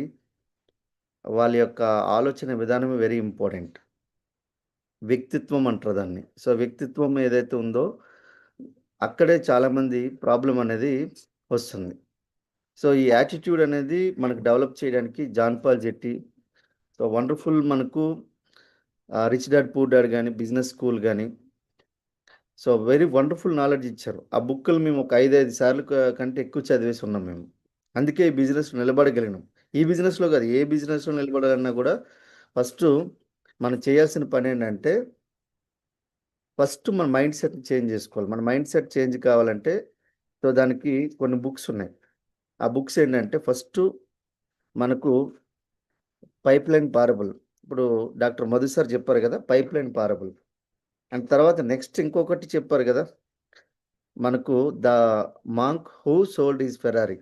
వాళ్ళ యొక్క ఆలోచన విధానమే వెరీ ఇంపార్టెంట్. వ్యక్తిత్వం అంటారు దాన్ని. సో వ్యక్తిత్వం ఏదైతే ఉందో అక్కడే చాలామంది ప్రాబ్లం అనేది వస్తుంది. సో ఈ యాటిట్యూడ్ అనేది మనకు డెవలప్ చేయడానికి జాన్ పాల్ జెట్టి సో వండర్ఫుల్ మనకు రిచ్ డాడ్ పూర్ డాడ్ కానీ బిజినెస్ స్కూల్ కానీ సో వెరీ వండర్ఫుల్ నాలెడ్జ్ ఇచ్చారు. ఆ బుక్కులు మేము ఒక 5 సార్లు కంటే ఎక్కువ చదివేసి ఉన్నాం మేము. అందుకే ఈ బిజినెస్ నిలబడగలిగినాం. ఈ బిజినెస్లో కాదు, ఏ బిజినెస్లో నిలబడాలన్నా కూడా ఫస్ట్ మనం చేయాల్సిన పని ఏంటంటే ఫస్ట్ మన మైండ్ సెట్ చేంజ్ చేసుకోవాలి. మన మైండ్ సెట్ చేంజ్ కావాలంటే సో దానికి కొన్ని బుక్స్ ఉన్నాయి. ఆ బుక్స్ ఏంటంటే ఫస్ట్ మనకు పైప్ లైన్ పారబుల్. ఇప్పుడు డాక్టర్ మధు సార్ చెప్పారు కదా పైప్ లైన్ పారబుల్. అండ్ తర్వాత నెక్స్ట్ ఇంకొకటి చెప్పారు కదా మనకు the monk who sold is Ferrari,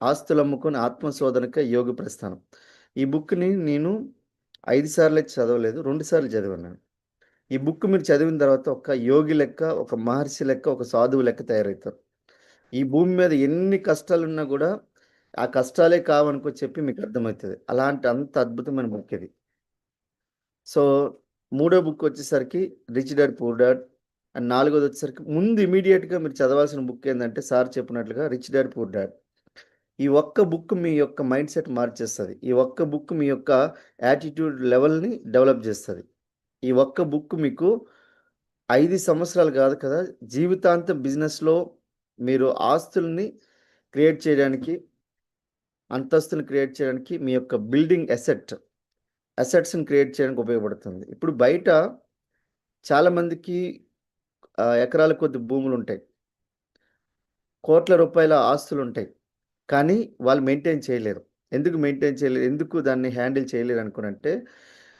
ఆస్తులు అమ్ముకొని ఆత్మశోధనక యోగి ప్రస్థానం. ఈ బుక్ని నేను 5 సార్లు చదవలేదు, 2 సార్లు చదివాను. ఈ బుక్ మీరు చదివిన తర్వాత ఒక యోగి లెక్క, ఒక మహర్షి లెక్క, ఒక సాధువు లెక్క తయారవుతారు. ఈ భూమి మీద ఎన్ని కష్టాలున్నా కూడా ఆ కష్టాలే కావనుకో చెప్పి మీకు అర్థమవుతుంది. అలాంటి అంత అద్భుతమైన బుక్ ఇది. సో 3వ బుక్ వచ్చేసరికి rich dad poor dad. And 4వది వచ్చేసరికి ముందు ఇమీడియట్గా మీరు చదవాల్సిన బుక్ ఏంటంటే సార్ చెప్పినట్లుగా రిచ్ డాడ్ పూర్ డాడ్. ఈ ఒక్క బుక్ మీ యొక్క మైండ్ సెట్ మార్చేస్తుంది. ఈ ఒక్క బుక్ మీ యొక్క యాటిట్యూడ్ లెవెల్ని డెవలప్ చేస్తుంది. ఈ ఒక్క బుక్ మీకు 5 సంవత్సరాలు కాదు కదా, జీవితాంతం బిజినెస్లో మీరు ఆస్తుల్ని క్రియేట్ చేయడానికి, అంతస్తుని క్రియేట్ చేయడానికి, మీ యొక్క బిల్డింగ్ అసెట్స్ని క్రియేట్ చేయడానికి ఉపయోగపడుతుంది. ఇప్పుడు బయట చాలామందికి ఎకరాల కొద్ది భూములు ఉంటాయి, కోట్ల రూపాయల ఆస్తులు ఉంటాయి, కానీ వాళ్ళు మెయింటైన్ చేయలేరు. ఎందుకు మెయింటైన్ చేయలేరు, ఎందుకు దాన్ని హ్యాండిల్ చేయలేరు అనుకునంటే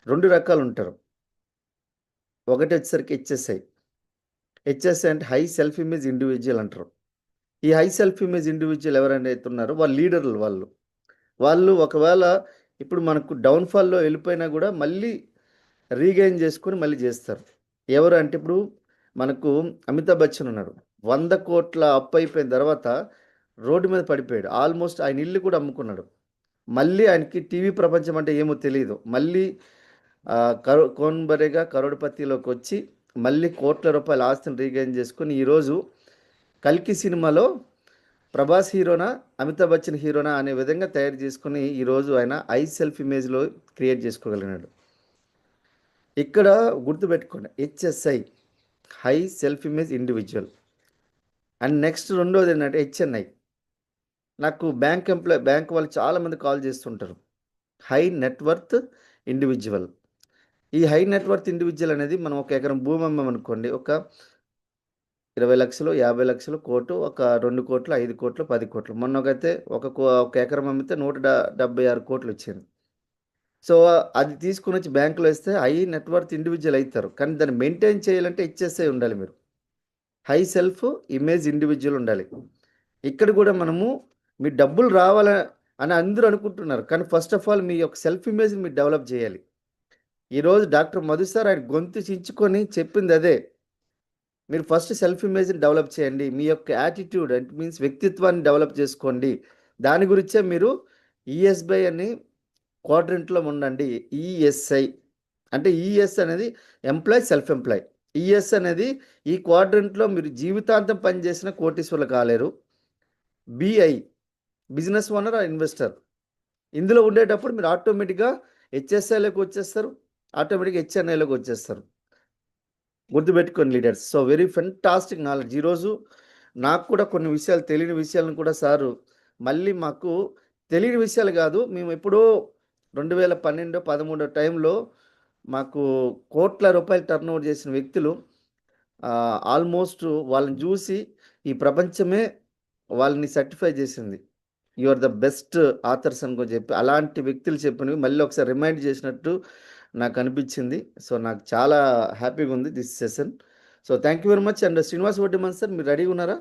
2 రకాలు ఉంటారు. ఒకటి వచ్చేసరికి హెచ్ఎస్ఐ అంటే హై సెల్ఫ్ ఇమేజ్ ఇండివిజువల్ అంటారు. ఈ హై సెల్ఫ్ ఇమేజ్ ఇండివిజువల్ ఎవరైనా ఉన్నారో వాళ్ళు లీడర్లు. వాళ్ళు ఒకవేళ ఇప్పుడు మనకు డౌన్ఫాల్లో వెళ్ళిపోయినా కూడా మళ్ళీ రీగైన్ చేసుకొని మళ్ళీ చేస్తారు. ఎవరు అంటే ఇప్పుడు మనకు అమితాబ్ బచ్చన్ ఉన్నాడు. 100 కోట్ల అప్పు అయిపోయిన తర్వాత రోడ్డు మీద పడిపోయాడు. ఆల్మోస్ట్ ఆయన ఇల్లు కూడా అమ్ముకున్నాడు. మళ్ళీ ఆయనకి టీవీ ప్రపంచం అంటే ఏమో తెలియదు. మళ్ళీ కోన్ బరేగా కరోడ్పతిలోకి వచ్చి మళ్ళీ కోట్ల రూపాయల ఆస్తిని రీగైన్ చేసుకొని ఈరోజు కల్కి సినిమాలో ప్రభాస్ హీరోనా అమితాబ్ బచ్చన్ హీరోనా అనే విధంగా తయారు చేసుకుని ఈరోజు ఆయన హై సెల్ఫ్ ఇమేజ్లో క్రియేట్ చేసుకోగలిగినాడు. ఇక్కడ గుర్తుపెట్టుకోండి, హెచ్ఎస్ఐ high self image individual. And next రెండోది ఏంటంటే హెచ్ఎన్ఐ. నాకు బ్యాంక్ వాళ్ళు చాలామంది కాల్ చేస్తుంటారు. High net worth individual. ఈ హై నెట్వర్త్ ఇండివిజువల్ అనేది మనం ఒక ఎకరం భూమి అమ్మామనుకోండి, ఒక 20 లక్షలు, 50 లక్షలు, కోటు, ఒక 2 కోట్లు, 5 కోట్లు, 10 కోట్లు. మొన్నకైతే ఒక ఎకరం అమ్మితే 176 కోట్లు వచ్చింది. సో అది తీసుకుని వచ్చి బ్యాంకులో వేస్తే హై నెట్వర్త్ ఇండివిజువల్ అవుతారు. కానీ దాన్ని మెయింటైన్ చేయాలంటే హెచ్ఎస్ఐ ఉండాలి, మీరు హై సెల్ఫ్ ఇమేజ్ ఇండివిజువల్ ఉండాలి. ఇక్కడ కూడా మనము మీ డబ్బులు రావాలని అందరూ అనుకుంటున్నారు, కానీ ఫస్ట్ ఆఫ్ ఆల్ మీ యొక్క సెల్ఫ్ ఇమేజ్ని మీరు డెవలప్ చేయాలి. ఈరోజు డాక్టర్ మధు సార్ ఆయన గొంతు చించుకొని చెప్పింది అదే. మీరు ఫస్ట్ సెల్ఫ్ ఇమేజ్ని డెవలప్ చేయండి. మీ యొక్క యాటిట్యూడ్ అంటే మీన్స్ వ్యక్తిత్వాన్ని డెవలప్ చేసుకోండి. దాని గురించే మీరు ఈఎస్బై అని క్వాడ్రంట్లో ఉండండి. ఈఎస్ఐ అంటే ఈఎస్ అనేది ఎంప్లాయ్, సెల్ఫ్ ఎంప్లాయ్. ఈఎస్ అనేది ఈ క్వాడ్రంట్లో మీరు జీవితాంతం పనిచేసిన కోటీశ్వర్లు కాలేరు. BI business owner or investor. ఇందులో ఉండేటప్పుడు మీరు ఆటోమేటిక్గా హెచ్ఎస్ఐలోకి వచ్చేస్తారు, ఆటోమేటిక్గా హెచ్ఎన్ఐలోకి వచ్చేస్తారు. గుర్తుపెట్టుకోండి leaders. So very fantastic knowledge. ఈరోజు నాకు కూడా కొన్ని విషయాలు తెలియని విషయాలను కూడా సారు మళ్ళీ మాకు తెలియని విషయాలు కాదు, మేము ఎప్పుడో 2012-13 టైంలో మాకు కోట్ల రూపాయలు టర్న్ ఓవర్ చేసిన వ్యక్తులు ఆల్మోస్ట్ వాళ్ళని చూసి ఈ ప్రపంచమే వాళ్ళని సర్టిఫై చేసింది. You are the best authors అనుకో చెప్పి అలాంటి వ్యక్తులు చెప్పినవి మళ్ళీ ఒకసారి రిమైండ్ చేసినట్టు నాకు అనిపించింది. సో నాకు చాలా హ్యాపీగా ఉంది this session. So thank you very much. And Srinivas Vaddiman sir, మీరు రెడీగా ఉన్నారా?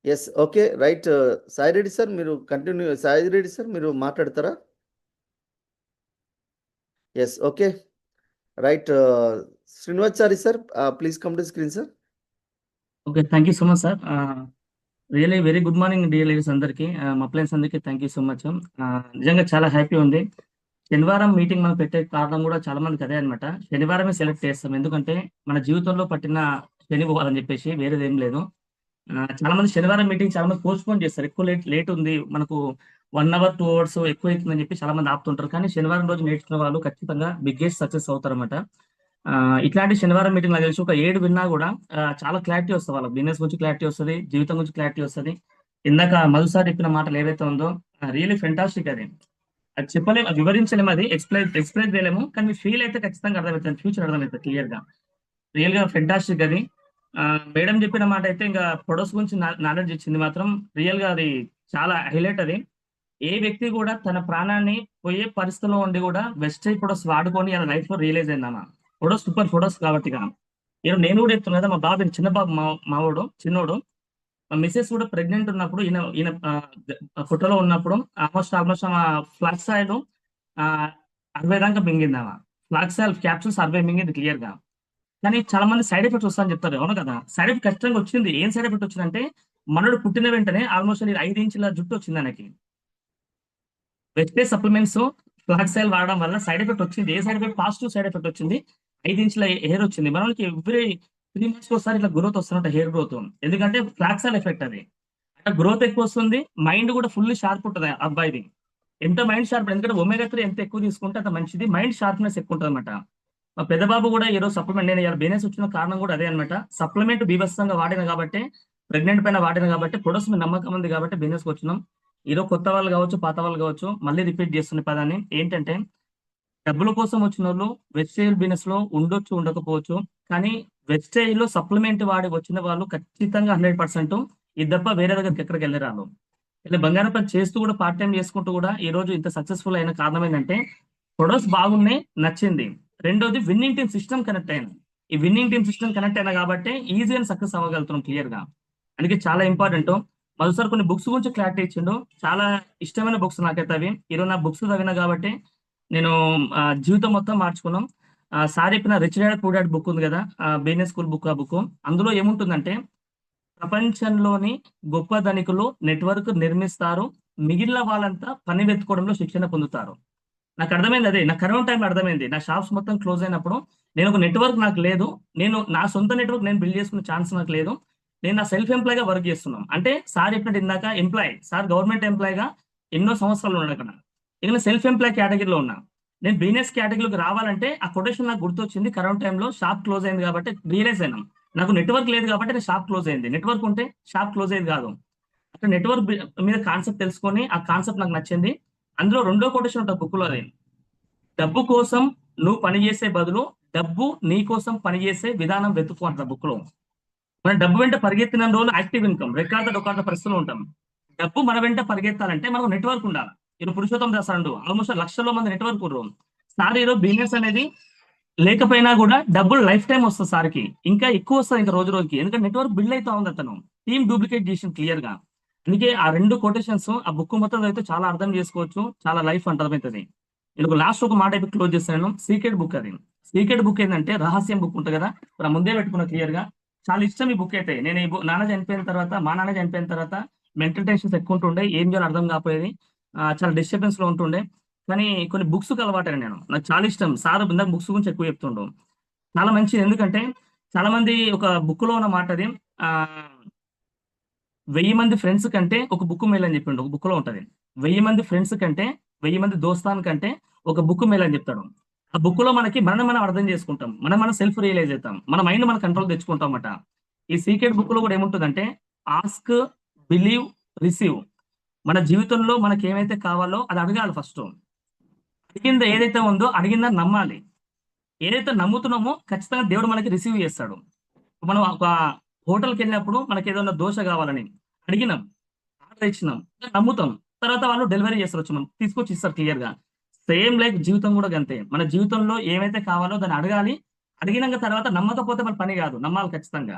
Yes okay right Sai Reddy sir మీరు కంటిన్యూ సాయి రెడ్డి సార్ మీరు మాట్లాడతారా yes okay right Srinivachari sir please come to screen sir okay, thank you so much sir. Really very good morning dear ladies అందరికీ, మా planes అందరికీ thank you so much. నిజంగా చాలా happy ఉంది. శనివారం మీటింగ్ మనం పెట్టే కారణం కూడా చాలా మందికి అదే అనమాట. శనివారమే సెలెక్ట్ చేస్తాం, ఎందుకంటే మన జీవితంలో పట్టిన శని పోవాలని చెప్పేసి, వేరేది ఏం లేదు. చాలా మంది శనివారం మీటింగ్ చాలా మంది పోస్ట్ పోన్ చేస్తారు. ఎక్కువ లేట్ ఉంది, మనకు 1 hour 2 hours ఎక్కువ అవుతుందని చెప్పి చాలా మంది ఆపుతుంటారు. కానీ శనివారం రోజు నేర్చుకున్న వాళ్ళు ఖచ్చితంగా బిగ్గెస్ట్ సక్సెస్ అవుతారు అనమాట. ఇట్లాంటి శనివారం మీటింగ్ నాకు తెలిసి ఒక 7 విన్నా కూడా చాలా క్లారిటీ వస్తుంది, వాళ్ళకి బిజినెస్ గురించి క్లారిటీ వస్తుంది, జీవితం గురించి క్లారిటీ వస్తుంది. ఇందాక మధు సార్ చెప్పిన మాటలు ఏవైతే ఉందో రియలీ ఫెంటాస్టిక్. అది చెప్పలేము, అది వివరించలేము, అది ఎక్స్ప్లెయిన్ చేయలేము. కానీ ఫీల్ అయితే ఖచ్చితంగా అర్థమవుతుంది, ఫ్యూచర్ అర్థమవుతుంది క్లియర్ గా. రియల్ గా ఫెంటాస్టిక్ అది. మేడం చెప్పిన మాట అయితే ఇంకా ప్రొడక్ట్స్ గురించి నాలెడ్జ్ ఇచ్చింది మాత్రం రియల్ గా అది చాలా హైలైట్. అది ఏ వ్యక్తి కూడా తన ప్రాణాన్ని పోయే పరిస్థితిలో ఉండి కూడా వెస్టేజ్ ప్రొడక్ట్స్ వాడుకొని అలా లైఫ్ లో రియలైజ్ అయిందన్న ప్రొడక్ట్స్, సూపర్ ప్రొడక్ట్స్ కాబట్టి. నేను కూడా చెప్తున్నా కదా, మా బాబు చిన్న బాబు, మావాడు చిన్నోడు, మా మిస్సెస్ కూడా ప్రెగ్నెంట్ ఉన్నప్పుడు ఈయన ఫోటోలో ఉన్నప్పుడు ఆల్మోస్ట్ ఫ్లాక్స్ ఆయిల్ 60 దాకా మింగిందామా. ఫ్లాక్స్ ఆయిల్ క్యాప్సూల్స్ 60 మింగింది క్లియర్ గా. కానీ చాలా మంది సైడ్ ఎఫెక్ట్స్ వస్తాయని చెప్తారు, అవును కదా. సైడ్ ఎఫెక్ట్ ఖచ్చితంగా వచ్చింది. ఏం సైడ్ ఎఫెక్ట్ వచ్చిందంటే, మనోడు పుట్టిన వెంటనే ఆల్మోస్ట్ 5 ఇంచుల జుట్టు వచ్చింది ఆయనకి. వెస్టేజ్ సప్లిమెంట్స్ ఫ్లాక్స్ ఆయిల్ వాడడం వల్ల సైడ్ ఎఫెక్ట్ వచ్చింది. ఏ side effect? Positive side effect వచ్చింది. 5 ఇంచుల హెయిర్ వచ్చింది. మనకి ఎవ్రీ 3 months ఒకసారి ఇట్లా గ్రోత్ వస్తున్నట్టు, హెయిర్ గ్రోత్. ఎందుకంటే ఫ్లాక్స్ ఆయిల్ ఎఫెక్ట్ అది. అట్లా గ్రోత్ ఎక్కువ వస్తుంది, మైండ్ కూడా ఫుల్ షార్ప్ ఉంటుంది అబ్బాయిది. ఎంత మైండ్ షార్ప్, ఎందుకంటే ఒమేగా 3 ఎంత ఎక్కువ తీసుకుంటే అంత మంచిది, మైండ్ షార్ప్నెస్ ఎక్కువ ఉంటుంది అనమాట. మా పెద్ద బాబు కూడా ఈరోజు సప్లిమెంట్, నేను ఇలా బిజినెస్ వచ్చిన కారణం కూడా అదే అనమాట. సప్లిమెంట్ బీభత్సంగా వాడిన కాబట్టి, ప్రెగ్నెంట్ పైన వాడిన కాబట్టి, ప్రొడక్ట్స్ మీద నమ్మకం ఉంది కాబట్టి బిజినెస్కి వచ్చినాం. ఈరోజు కొత్త వాళ్ళు కావచ్చు, పాత వాళ్ళు కావచ్చు, మళ్ళీ రిపీట్ చేస్తున్న పదాన్ని ఏంటంటే, డబ్బుల కోసం వచ్చిన వాళ్ళు వెజిటేబుల్ బిజినెస్ లో ఉండొచ్చు, ఉండకపోవచ్చు. కానీ వెజిటేబుల్ లో సప్లిమెంట్ వాడి వచ్చిన వాళ్ళు ఖచ్చితంగా 100% ఇది తప్ప వేరే దగ్గరికి ఎక్కడికి వెళ్ళరాను. ఇలా బంగారం పని చేస్తూ కూడా, పార్ట్ టైం చేసుకుంటూ కూడా ఈ రోజు ఇంత సక్సెస్ఫుల్ అయిన కారణం ఏంటంటే, ప్రొడక్ట్స్ బాగున్నాయి, నచ్చింది. రెండోది విన్నింగ్ టీమ్ సిస్టమ్ కనెక్ట్ అయినా. ఈ విన్నింగ్ టీమ్ సిస్టమ్ కనెక్ట్ అయినా కాబట్టి ఈజీగా సక్సెస్ అవ్వగలుగుతున్నాం క్లియర్ గా. అందుకే చాలా ఇంపార్టెంట్. మధు సార్ కొన్ని బుక్స్ గురించి క్లారిటీ ఇచ్చిండు, చాలా ఇష్టమైన బుక్స్ నాకైతే అవి. ఈరోజు నా బుక్స్ చదివినా కాబట్టి నేను జీవితం మొత్తం మార్చుకున్నాం. సార్ చెప్పిన rich dad poor dad book ఉంది కదా, బిజినెస్ స్కూల్ బుక్. ఆ బుక్ అందులో ఏముంటుందంటే, ప్రపంచంలోని గొప్ప ధనికులు నెట్వర్క్ నిర్మిస్తారు, మిగిలిన వాళ్ళంతా పని వెతుకోవడంలో శిక్షణ పొందుతారు. నాకు అర్థమైంది అదే, నాకు కరోనా టైంలో అర్థమైంది. నా షాప్స్ మొత్తం క్లోజ్ అయినప్పుడు నేను ఒక నెట్వర్క్ నాకు లేదు, నేను నా సొంత నెట్వర్క్ నేను బిల్డ్ చేసుకునే ఛాన్స్ నాకు లేదు. నేను నా సెల్ఫ్ ఎంప్లాయ్ గా వర్క్ చేస్తున్నాం. అంటే సార్ చెప్పినట్టు ఇందాక ఎంప్లాయ్, సార్ గవర్నమెంట్ ఎంప్లాయ్ గా ఎన్నో సంవత్సరాలు ఉన్నాడు అక్కడ. ఇక నేను సెల్ఫ్ ఎంప్లాయ్ కేటగిరీలో ఉన్నా. నేను బిజినెస్ కేటగిరీలోకి రావాలంటే ఆ కొటేషన్ నాకు గుర్తొచ్చింది. కరోనా టైంలో షాప్ క్లోజ్ అయింది కాబట్టి రియలైజ్ అయినాం, నాకు నెట్వర్క్ లేదు కాబట్టి నేను షాప్ క్లోజ్ అయింది. నెట్వర్క్ ఉంటే షాప్ క్లోజ్ అయ్యేది కాదు. అక్కడ నెట్వర్క్ మీద కాన్సెప్ట్ తెలుసుకొని ఆ కాన్సెప్ట్ నాకు నచ్చింది. అందులో రెండో కొటేషన్ ఉంటుంది బుక్ లో, అది డబ్బు కోసం నువ్వు పనిచేసే బదులు డబ్బు నీ కోసం పనిచేసే విధానం వెతుకు అంట బుక్ లో. మనం డబ్బు వెంట పరిగెత్తిన రోజులు యాక్టివ్ ఇన్కమ్, రెక్కార్డ పరిస్థితులు ఉంటాం. డబ్బు మన వెంట పరిగెత్తాలంటే మనకు నెట్వర్క్ ఉండాలి. ఈరోజు పురుషోత్తం దాస్ అంటూ ఆల్మోస్ట్ లక్షల్లో మంది నెట్వర్క్ ఉన్నారు. సార్ ఈరోజు బిజినెస్ అనేది లేకపోయినా కూడా డబ్బులు లైఫ్ టైం వస్తుంది సార్కి, ఇంకా ఎక్కువ వస్తుంది ఇంకా రోజు రోజుకి. ఎందుకంటే నెట్వర్క్ బిల్డ్ అవుతా ఉంది, అతను టీమ్ డూప్లికేట్ చేసిన క్లియర్ గా. అందుకే ఆ 2 కొటేషన్స్ ఆ బుక్ మొత్తం అయితే చాలా అర్థం చేసుకోవచ్చు, చాలా లైఫ్ అర్థమవుతుంది. నేను లాస్ట్ ఒక మాట అయిపోయి క్లోజ్ చేస్తాను. సీక్రెట్ బుక్, అది సీక్రెట్ బుక్ ఏంటంటే రహస్యం బుక్ ఉంటుంది కదా, ఇప్పుడు ముందే పెట్టుకున్న క్లియర్ గా. చాలా ఇష్టం ఈ బుక్ అయితే. నేను మా నాన్న చనిపోయిన తర్వాత మెంటల్ టెన్షన్స్ ఎక్కువ ఉంటుండే, ఏం చేయాలో అర్థం కాకపోయేది, చాలా డిస్టర్బెన్స్ లో ఉంటుండే. కానీ కొన్ని బుక్స్ అలవాటు నేను, నాకు చాలా ఇష్టం. సార్ ఇందాక బుక్స్ గురించి ఎక్కువ చెప్తుండు, చాలా మంచిది. ఎందుకంటే చాలా మంది ఒక బుక్ లో ఉన్న మాట అది, 1000 మంది ఫ్రెండ్స్ కంటే ఒక బుక్ మేలు అని చెప్పిండు. ఒక బుక్ లో ఉంటది, 1000 మంది ఫ్రెండ్స్ కంటే 1000 మంది దోస్తాన్ కంటే ఒక బుక్ మేలు అని చెప్తాడు. ఆ బుక్ లో మనకి మనం అర్థం చేసుకుంటాం, మనం సెల్ఫ్ రియలైజ్ అవుతాం, మన మైండ్ మన కంట్రోల్ తెచ్చుకుంటాం అన్నమాట. ఈ సీక్రెట్ బుక్ లో కూడా ఏముంటుందంటే, ఆస్క్, బిలీవ్, రిసీవ్. మన జీవితంలో మనకి ఏమైతే కావాలో అది అడగాలి ఫస్ట్. అడిగింది ఏదైతే ఉందో అడిగిందని నమ్మాలి. ఏదైతే నమ్ముతున్నామో ఖచ్చితంగా దేవుడు మనకి రిసీవ్ చేస్తాడు. మనం ఒక హోటల్కి వెళ్ళినప్పుడు మనకి ఏదైనా దోశ కావాలని అడిగినాం, ఆర్డర్ ఇచ్చినాం, నమ్ముతాం, తర్వాత వాళ్ళు డెలివరీ చేస్తారు, వచ్చి మనం తీసుకొచ్చి ఇస్తారు క్లియర్ గా. సేమ్ లైక్ జీవితం కూడా అంతే. మన జీవితంలో ఏమైతే కావాలో దాన్ని అడగాలి, అడిగినాక తర్వాత నమ్మకపోతే మన పని కాదు, నమ్మాలి ఖచ్చితంగా.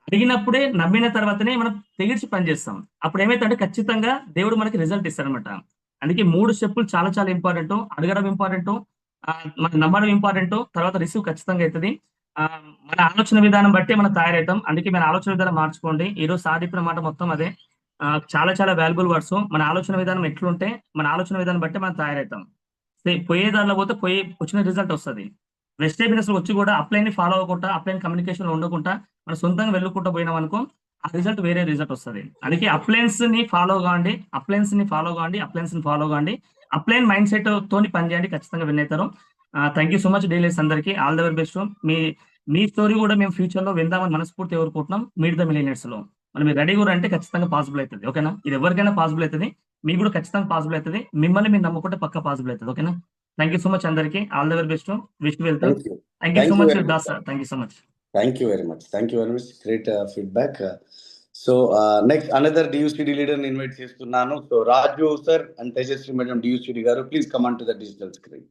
అడిగినప్పుడే నమ్మిన తర్వాతనే మనం తెగిడ్చి పని చేస్తాం. అప్పుడు ఏమైతుందంటే ఖచ్చితంగా దేవుడు మనకి రిజల్ట్ ఇస్తాడనమాట. అందుకే 3 స్టెప్పులు చాలా చాలా ఇంపార్టెంటు. అడగడం ఇంపార్టెంటు, మనం నమ్మడం ఇంపార్టెంటు, తర్వాత రిసీవ్ ఖచ్చితంగా అయితది. మన ఆలోచన విధానం బట్టే మనం తయారవుతాం. అందుకే మన ఆలోచన విధానం మార్చుకోండి. ఈరోజు సార్ చెప్పిన మాట మొత్తం అదే. చాలా చాలా వాల్యుబుల్ వర్డ్స్. మన ఆలోచన విధానం ఎట్లుంటే మన ఆలోచన విధానం బట్టే మనం తయారవుతాం. పోయే దారిలో పోతే వచ్చిన రిజల్ట్ వస్తది. వెస్టే బిజినెస్‌లో వచ్చి కూడా అప్లైన్‌ని ఫాలో అవ్వకుండా, అప్లైన్ కమ్యూనికేషన్‌లో ఉండకుండా, మనం సొంతంగా వెళ్ళుకుంటూ పోయినామనుకో, ఆ రిజల్ట్ వేరే రిజల్ట్ వస్తది. అందుకే అప్లయన్స్‌ని ఫాలో గాండి, అప్లయన్స్‌ని ఫాలో గాండి, అప్లయన్స్‌ని ఫాలో గాండి. అప్లైన్ మైండ్ సెట్ తోని పని చేయండి. ఖచ్చితంగా విన్ అయితారు. Thank you so much dealers అందరికి. All the very best. మీ మీ స్టోరీ కూడా మేము ఫ్యూచర్‌లో విందామని మనస్ఫూర్తిగా కోరుకుంటున్నాం. మీట్ ద మిలియనర్స్‌లో. మరి మీరు రెడీగా ఉర్రంటే ఖచ్చితంగా పాసిబుల్ అయితది. ఓకేనా? ఇది ఎవరికైనా పాసిబుల్ అయితది. మీకు కూడా ఖచ్చితంగా పాసిబుల్ అయితది. మిమ్మల్ని మీరు నమ్ముకుంటే పక్కా పాసిబుల్ అయితది. ఓకేనా? థాంక్ యూ సో మచ్ అందరికి. All the very best. Wish you wealth. Thank you. Thank you so thank you much very much Das sir. Sir. Thank you so much. Thank you very much. Thank you very much. Great feedback. So next another DUCD leader ని invite చేస్తున్నాను. So Raju sir and Tejasvi madam DUCD గారు please come on to the digital screen.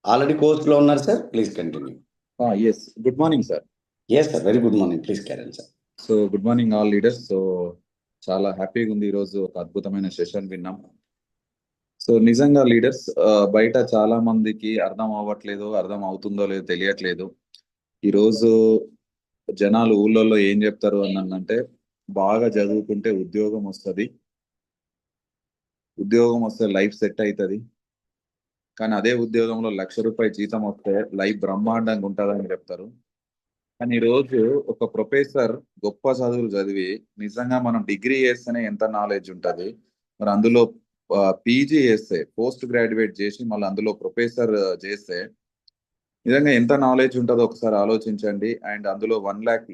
Already course లో ఉన్నారు sir. Please continue. Yes. Good morning, sir. Yes sir. Very good morning. Please carry on sir. So good morning all leaders. So చాలా హ్యాపీగా ఉంది ఈరోజు ఒక అద్భుతమైన session విన్నాం. So నిజంగా లీడర్స్ బయట చాలా మందికి అర్థం అవ్వట్లేదు, అర్థం అవుతుందో లేదో తెలియట్లేదు. ఈరోజు జనాలు ఊళ్ళల్లో ఏం చెప్తారు అనంటే బాగా చదువుకుంటే ఉద్యోగం వస్తుంది, ఉద్యోగం వస్తే లైఫ్ సెట్ అవుతుంది, కానీ అదే ఉద్యోగంలో ₹1,00,000 జీతం వస్తే లైఫ్ బ్రహ్మాండంగా ఉంటుందని చెప్తారు. కానీ ఈరోజు ఒక ప్రొఫెసర్ గొప్ప చదువులు చదివి నిజంగా మనం డిగ్రీ చేస్తేనే ఎంత నాలెడ్జ్ ఉంటుంది, మరి అందులో పీజీ చేస్తే పోస్ట్ గ్రాడ్యుయేట్ చేసి మళ్ళీ అందులో ప్రొఫెసర్ చేస్తే నిజంగా ఎంత నాలెడ్జ్ ఉంటుందో ఒకసారి ఆలోచించండి. అండ్ అందులో 1 lakh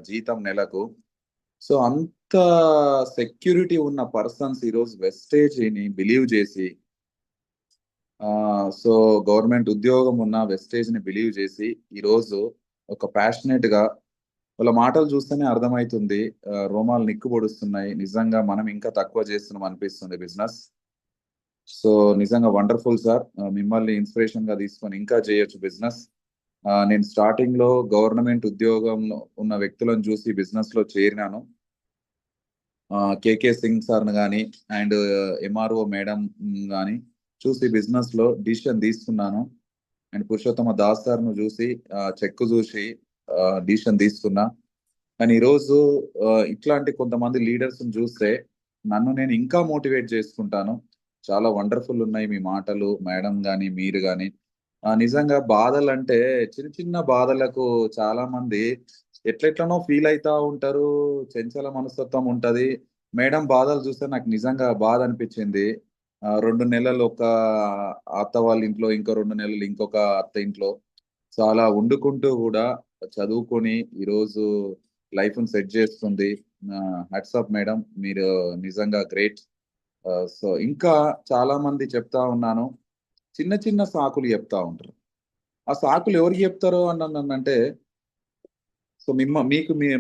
జీతం నెలకు. సో అంత సెక్యూరిటీ ఉన్న పర్సన్స్ ఈరోజు వెస్టేజ్ని బిలీవ్ చేసి సో గవర్నమెంట్ ఉద్యోగం ఉన్న వెస్టేజ్ని బిలీవ్ చేసి ఈరోజు ఒక ప్యాషనేట్ గా వాళ్ళ మాటలు చూస్తేనే అర్థమవుతుంది, రోమాలు నిక్కు పొడుస్తున్నాయి. నిజంగా మనం ఇంకా తక్కువ చేస్తున్నాం అనిపిస్తుంది బిజినెస్. సో నిజంగా వండర్ఫుల్ సార్. మిమ్మల్ని ఇన్స్పిరేషన్ గా తీసుకొని ఇంకా చేయొచ్చు బిజినెస్. నేను స్టార్టింగ్ లో గవర్నమెంట్ ఉద్యోగంలో ఉన్న వ్యక్తులను చూసి బిజినెస్ లో చేరినాను. కేకే సింగ్ సార్ని కానీ అండ్ ఎంఆర్ఓ మేడం కానీ చూసి బిజినెస్ లో డిసిషన్ తీసుకున్నాను. అండ్ పురుషోత్తమ దాస్ సార్ను చూసి చెక్ చూసి డిసిషన్ తీసుకున్నా. కానీ ఈరోజు ఇట్లాంటి కొంతమంది లీడర్స్ చూస్తే నన్ను నేను ఇంకా మోటివేట్ చేసుకుంటాను. చాలా వండర్ఫుల్ ఉన్నాయి మీ మాటలు మేడం కానీ మీరు కానీ. నిజంగా బాధలు అంటే చిన్న చిన్న బాధలకు చాలా మంది ఎట్లెట్లనో ఫీల్ అవుతా ఉంటారు, చంచల మనస్తత్వం ఉంటది. మేడం బాధలు చూస్తే నాకు నిజంగా బాధ అనిపించింది. 2 నెలలు ఒక అత్త వాళ్ళ ఇంట్లో, ఇంకో 2 నెలలు ఇంకొక అత్త ఇంట్లో, సో అలా వండుకుంటూ కూడా చదువుకొని ఈరోజు లైఫ్ ని సెట్ చేస్తుంది. హ్యాట్స్ ఆఫ్ మేడం, మీరు నిజంగా గ్రేట్. సో ఇంకా చాలా మంది చెప్తా ఉన్నాను, చిన్న చిన్న సాకులు చెప్తా ఉంటారు. ఆ సాకులు ఎవరికి చెప్తారో అంటే సో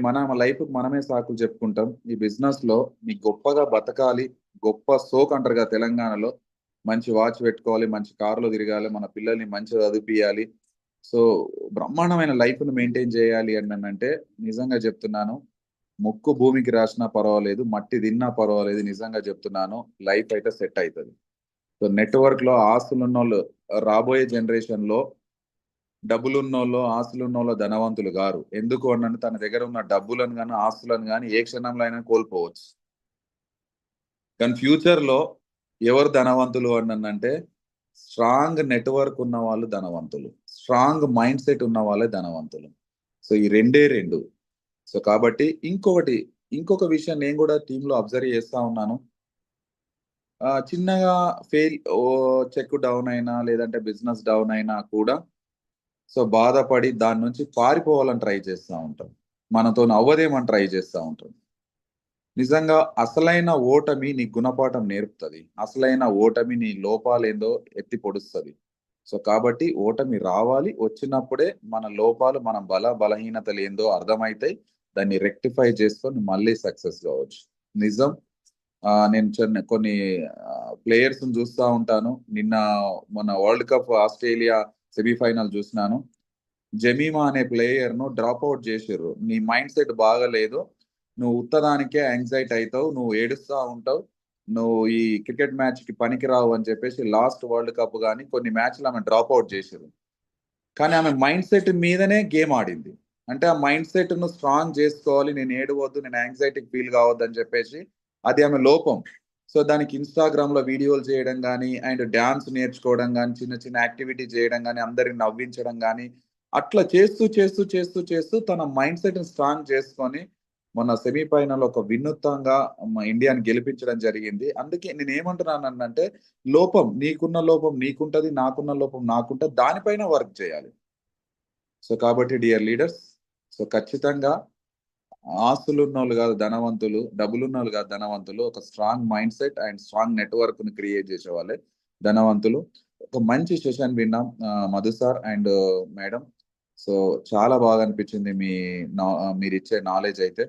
మన లైఫ్ మనమే సాకులు చెప్పుకుంటాం. ఈ బిజినెస్ లో మీకు గొప్పగా బతకాలి, గొప్ప సోక్ అంటారుగా తెలంగాణలో, మంచి వాచ్ పెట్టుకోవాలి, మంచి కారులో తిరగాలి, మన పిల్లల్ని మంచిగా చదివిపియాలి, సో బ్రహ్మాండమైన లైఫ్ ను మెయింటైన్ చేయాలి అంటే నిజంగా చెప్తున్నాను, ముక్కు భూమికి రాసినా పర్వాలేదు, మట్టి తిన్నా పర్వాలేదు, నిజంగా చెప్తున్నాను లైఫ్ అయితే సెట్ అవుతుంది. సో నెట్వర్క్ లో ఆస్తులు ఉన్నోళ్ళు రాబోయే జనరేషన్ లో డబ్బులున్నోళ్ళు ఆస్తులున్నోళ్ళు ధనవంతులు గారు. ఎందుకు అంటే తన దగ్గర ఉన్న డబ్బులను కానీ ఆస్తులను కానీ ఏ క్షణంలో అయినా కోల్పోవచ్చు. కానీ ఫ్యూచర్ లో ఎవరు ధనవంతులు అంటే స్ట్రాంగ్ నెట్వర్క్ ఉన్న వాళ్ళు ధనవంతులు, స్ట్రాంగ్ మైండ్ సెట్ ఉన్న వాళ్ళే ధనవంతులు. సో ఈ రెండు. సో కాబట్టి ఇంకొక విషయం నేను కూడా టీంలో అబ్జర్వ్ చేస్తా ఉన్నాను. చిన్నగా చెక్ డౌన్ అయినా లేదంటే బిజినెస్ డౌన్ అయినా కూడా సో బాధపడి దాని నుంచి పారిపోవాలని ట్రై చేస్తూ ఉంటాం, మనతో అవ్వదేమని ట్రై చేస్తూ ఉంటాం. నిజంగా అసలైన ఓటమి నీ గుణపాఠం నేర్పుతుంది, అసలైన ఓటమి నీ లోపాలేందో ఎత్తి పొడుస్తుంది. సో కాబట్టి ఓటమి రావాలి, వచ్చినప్పుడే మన లోపాలు మన బలహీనతలు ఏందో అర్థమవుతాయి, దాన్ని రెక్టిఫై చేసుకొని మళ్ళీ సక్సెస్ కావచ్చు. నిజం. నేను కొన్ని ప్లేయర్స్ చూస్తూ ఉంటాను. మొన్న వరల్డ్ కప్ ఆస్ట్రేలియా సెమీఫైనల్ చూసినాను. జమీమా అనే ప్లేయర్ ను డ్రాప్ అవుట్ చేసారు. నీ మైండ్ సెట్ బాగలేదు, నువ్వు ఉత్తదానికే యాంగ్జైటీ అవుతావు, నువ్వు ఏడుస్తా ఉంటావు, నువ్వు ఈ క్రికెట్ మ్యాచ్ కి పనికిరావు అని చెప్పేసి లాస్ట్ వరల్డ్ కప్ కానీ కొన్ని మ్యాచ్లు ఆమె డ్రాప్ అవుట్ చేశారు. కానీ ఆమె మైండ్ సెట్ మీదనే గేమ్ ఆడింది. అంటే ఆ మైండ్ సెట్ ను స్ట్రాంగ్ చేసుకోవాలి, నేను ఏడవద్దు, నేను యాంగ్జైటీకి ఫీల్ కావద్దు అని చెప్పేసి అది ఆమె లోపం. సో దానికి ఇన్స్టాగ్రామ్ లో వీడియోలు చేయడం కానీ, అండ్ డ్యాన్స్ నేర్చుకోవడం కానీ, చిన్న చిన్న యాక్టివిటీ చేయడం కానీ, అందరికి నవ్వించడం కానీ, అట్లా చేస్తూ చేస్తూ చేస్తూ చేస్తూ తన మైండ్ సెట్ ని స్ట్రాంగ్ చేసుకొని మొన్న సెమీఫైనల్ ఒక వినూత్నంగా ఇండియాని గెలిపించడం జరిగింది. అందుకే నేను ఏమంటున్నానంటే, లోపం నీకున్న లోపం నీకుంటది, నాకున్న లోపం నాకుంటది, దానిపైన వర్క్ చేయాలి. సో కాబట్టి డియర్ లీడర్స్, సో ఖచ్చితంగా ఆస్తులు ఉన్న వాళ్ళు కాదు ధనవంతులు, డబ్బులు ఉన్న వాళ్ళు కాదు ధనవంతులు, ఒక strong mind set and strong network ని క్రియేట్ చేసే వాళ్ళే ధనవంతులు. ఒక మంచి సెషన్ విన్నాం Madhu sir and madam. So చాలా బాగా అనిపించింది మీరు ఇచ్చే నాలెడ్జ్ అయితే.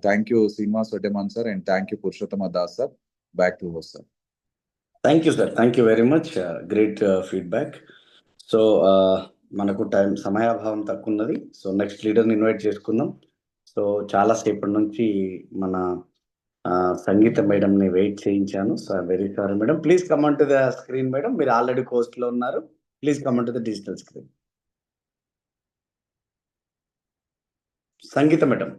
Thank you Srinivas Reddiman sir and thank you Purushottama Das sir. Back to host sir. Thank you sir, thank you very much, great feedback. So మనకు సమయాభావం తక్కువ ఉన్నది. సో నెక్స్ట్ లీడర్ని ఇన్వైట్ చేసుకుందాం. సో చాలా సేపటి నుంచి మన సంగీత మేడంని వెయిట్ చేయించాను. So very sorry madam, please come on to the screen madam. మీరు ఆల్రెడీ కోస్ట్లో ఉన్నారు, please come on to the digital screen. Sangeetha madam.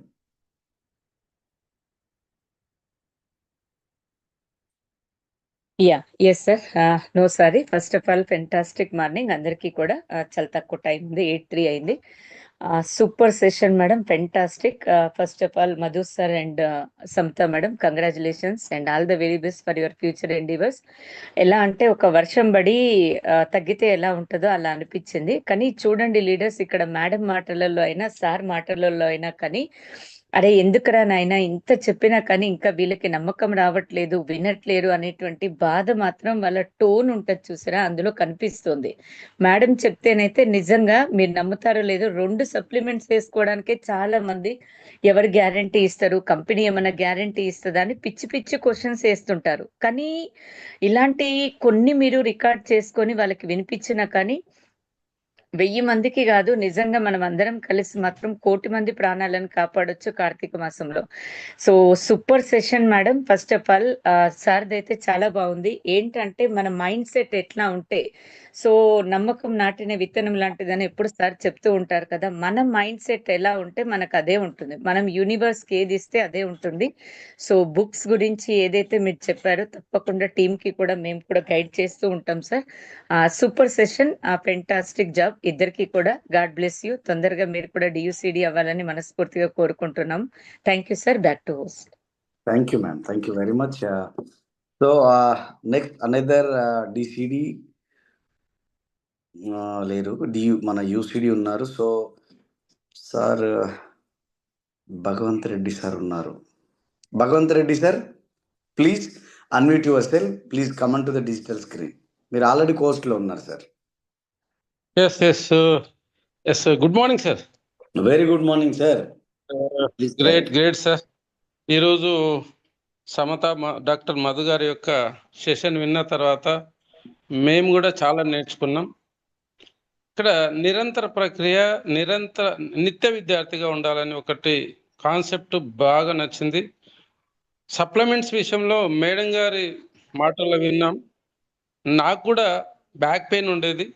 Yes sir. No sorry. First of all fantastic morning అందరికీ కూడా. చాలా తక్కువ టైం ఉంది, 8:03 అయింది. Super session madam, fantastic. First of all Madhu sir and Samatha madam, congratulations and all the very best for your future endeavours. ఎలా అంటే ఒక వర్షం పడి తగ్గితే ఎలా ఉంటుందో అలా అనిపించింది. కానీ చూడండి లీడర్స్, ఇక్కడ మేడం మాటలలో అయినా సార్ మాటలలో అయినా కానీ, అరే ఎందుకురా నాయన ఇంత చెప్పినా కానీ ఇంకా వీళ్ళకి నమ్మకం రావట్లేదు, వినట్లేరు అనేటువంటి బాధ మాత్రం వాళ్ళ టోన్ ఉంటుంది చూసారా, అందులో కనిపిస్తుంది. మేడం చెప్తేనైతే నిజంగా మీరు నమ్ముతారో లేదో, 2 సప్లిమెంట్స్ వేసుకోవడానికే చాలా మంది ఎవరు గ్యారంటీ ఇస్తారు, కంపెనీ ఏమైనా గ్యారంటీ ఇస్తుందా అని పిచ్చి పిచ్చి క్వశ్చన్స్ వేస్తుంటారు. కానీ ఇలాంటి కొన్ని మీరు రికార్డ్ చేసుకొని వాళ్ళకి వినిపించినా కానీ 1000 మందికి కాదు, నిజంగా మనం అందరం కలిసి మాత్రం 1,00,00,000 మంది ప్రాణాలను కాపాడొచ్చు కార్తీక మాసంలో. So super session madam. First of all సార్ది అయితే చాలా బాగుంది. ఏంటంటే మన మైండ్ సెట్ ఎట్లా ఉంటే, సో నమ్మకం నాటిన విత్తనం లాంటిదని ఎప్పుడు సార్ చెప్తూ ఉంటారు కదా, మన మైండ్ సెట్ ఎలా ఉంటే మనకు అదే ఉంటుంది, మనం యూనివర్స్కి ఏది ఇస్తే అదే ఉంటుంది. సో బుక్స్ గురించి ఏదైతే మీరు చెప్పారో తప్పకుండా టీంకి కూడా మేము కూడా గైడ్ చేస్తూ ఉంటాం sir. Super session, fantastic job ఇద్దరికి కూడా. God bless you. తొందరగా మీరు కూడా డియూసిడి అవ్వాలని మనస్ఫూర్తిగా కోరుకుంటున్నాం. Thank you sir. Back to host. Thank you ma'am, thank you very much. So next another DCD లేరు, మన యూసిడి ఉన్నారు. So sir Bhagavanth Reddy sir ఉన్నారు. Bhagavanth Reddy sir, please unmute yourself, please come on to the digital screen. మీరు already కోస్ట్లో ఉన్నారు sir. Yes good morning sir. Very good morning sir. Great sir. ఈరోజు Samata doctor Madhu గారి యొక్క సెషన్ విన్న తర్వాత మేము కూడా చాలా నేర్చుకున్నాం. ఇక్కడ నిరంతర ప్రక్రియ, నిత్య విద్యార్థిగా ఉండాలని ఒకటి కాన్సెప్ట్ బాగా నచ్చింది. సప్లిమెంట్స్ విషయంలో మేడం గారి మాటల్లో విన్నాం. నాకు కూడా బ్యాక్ పెయిన్ ఉండేది,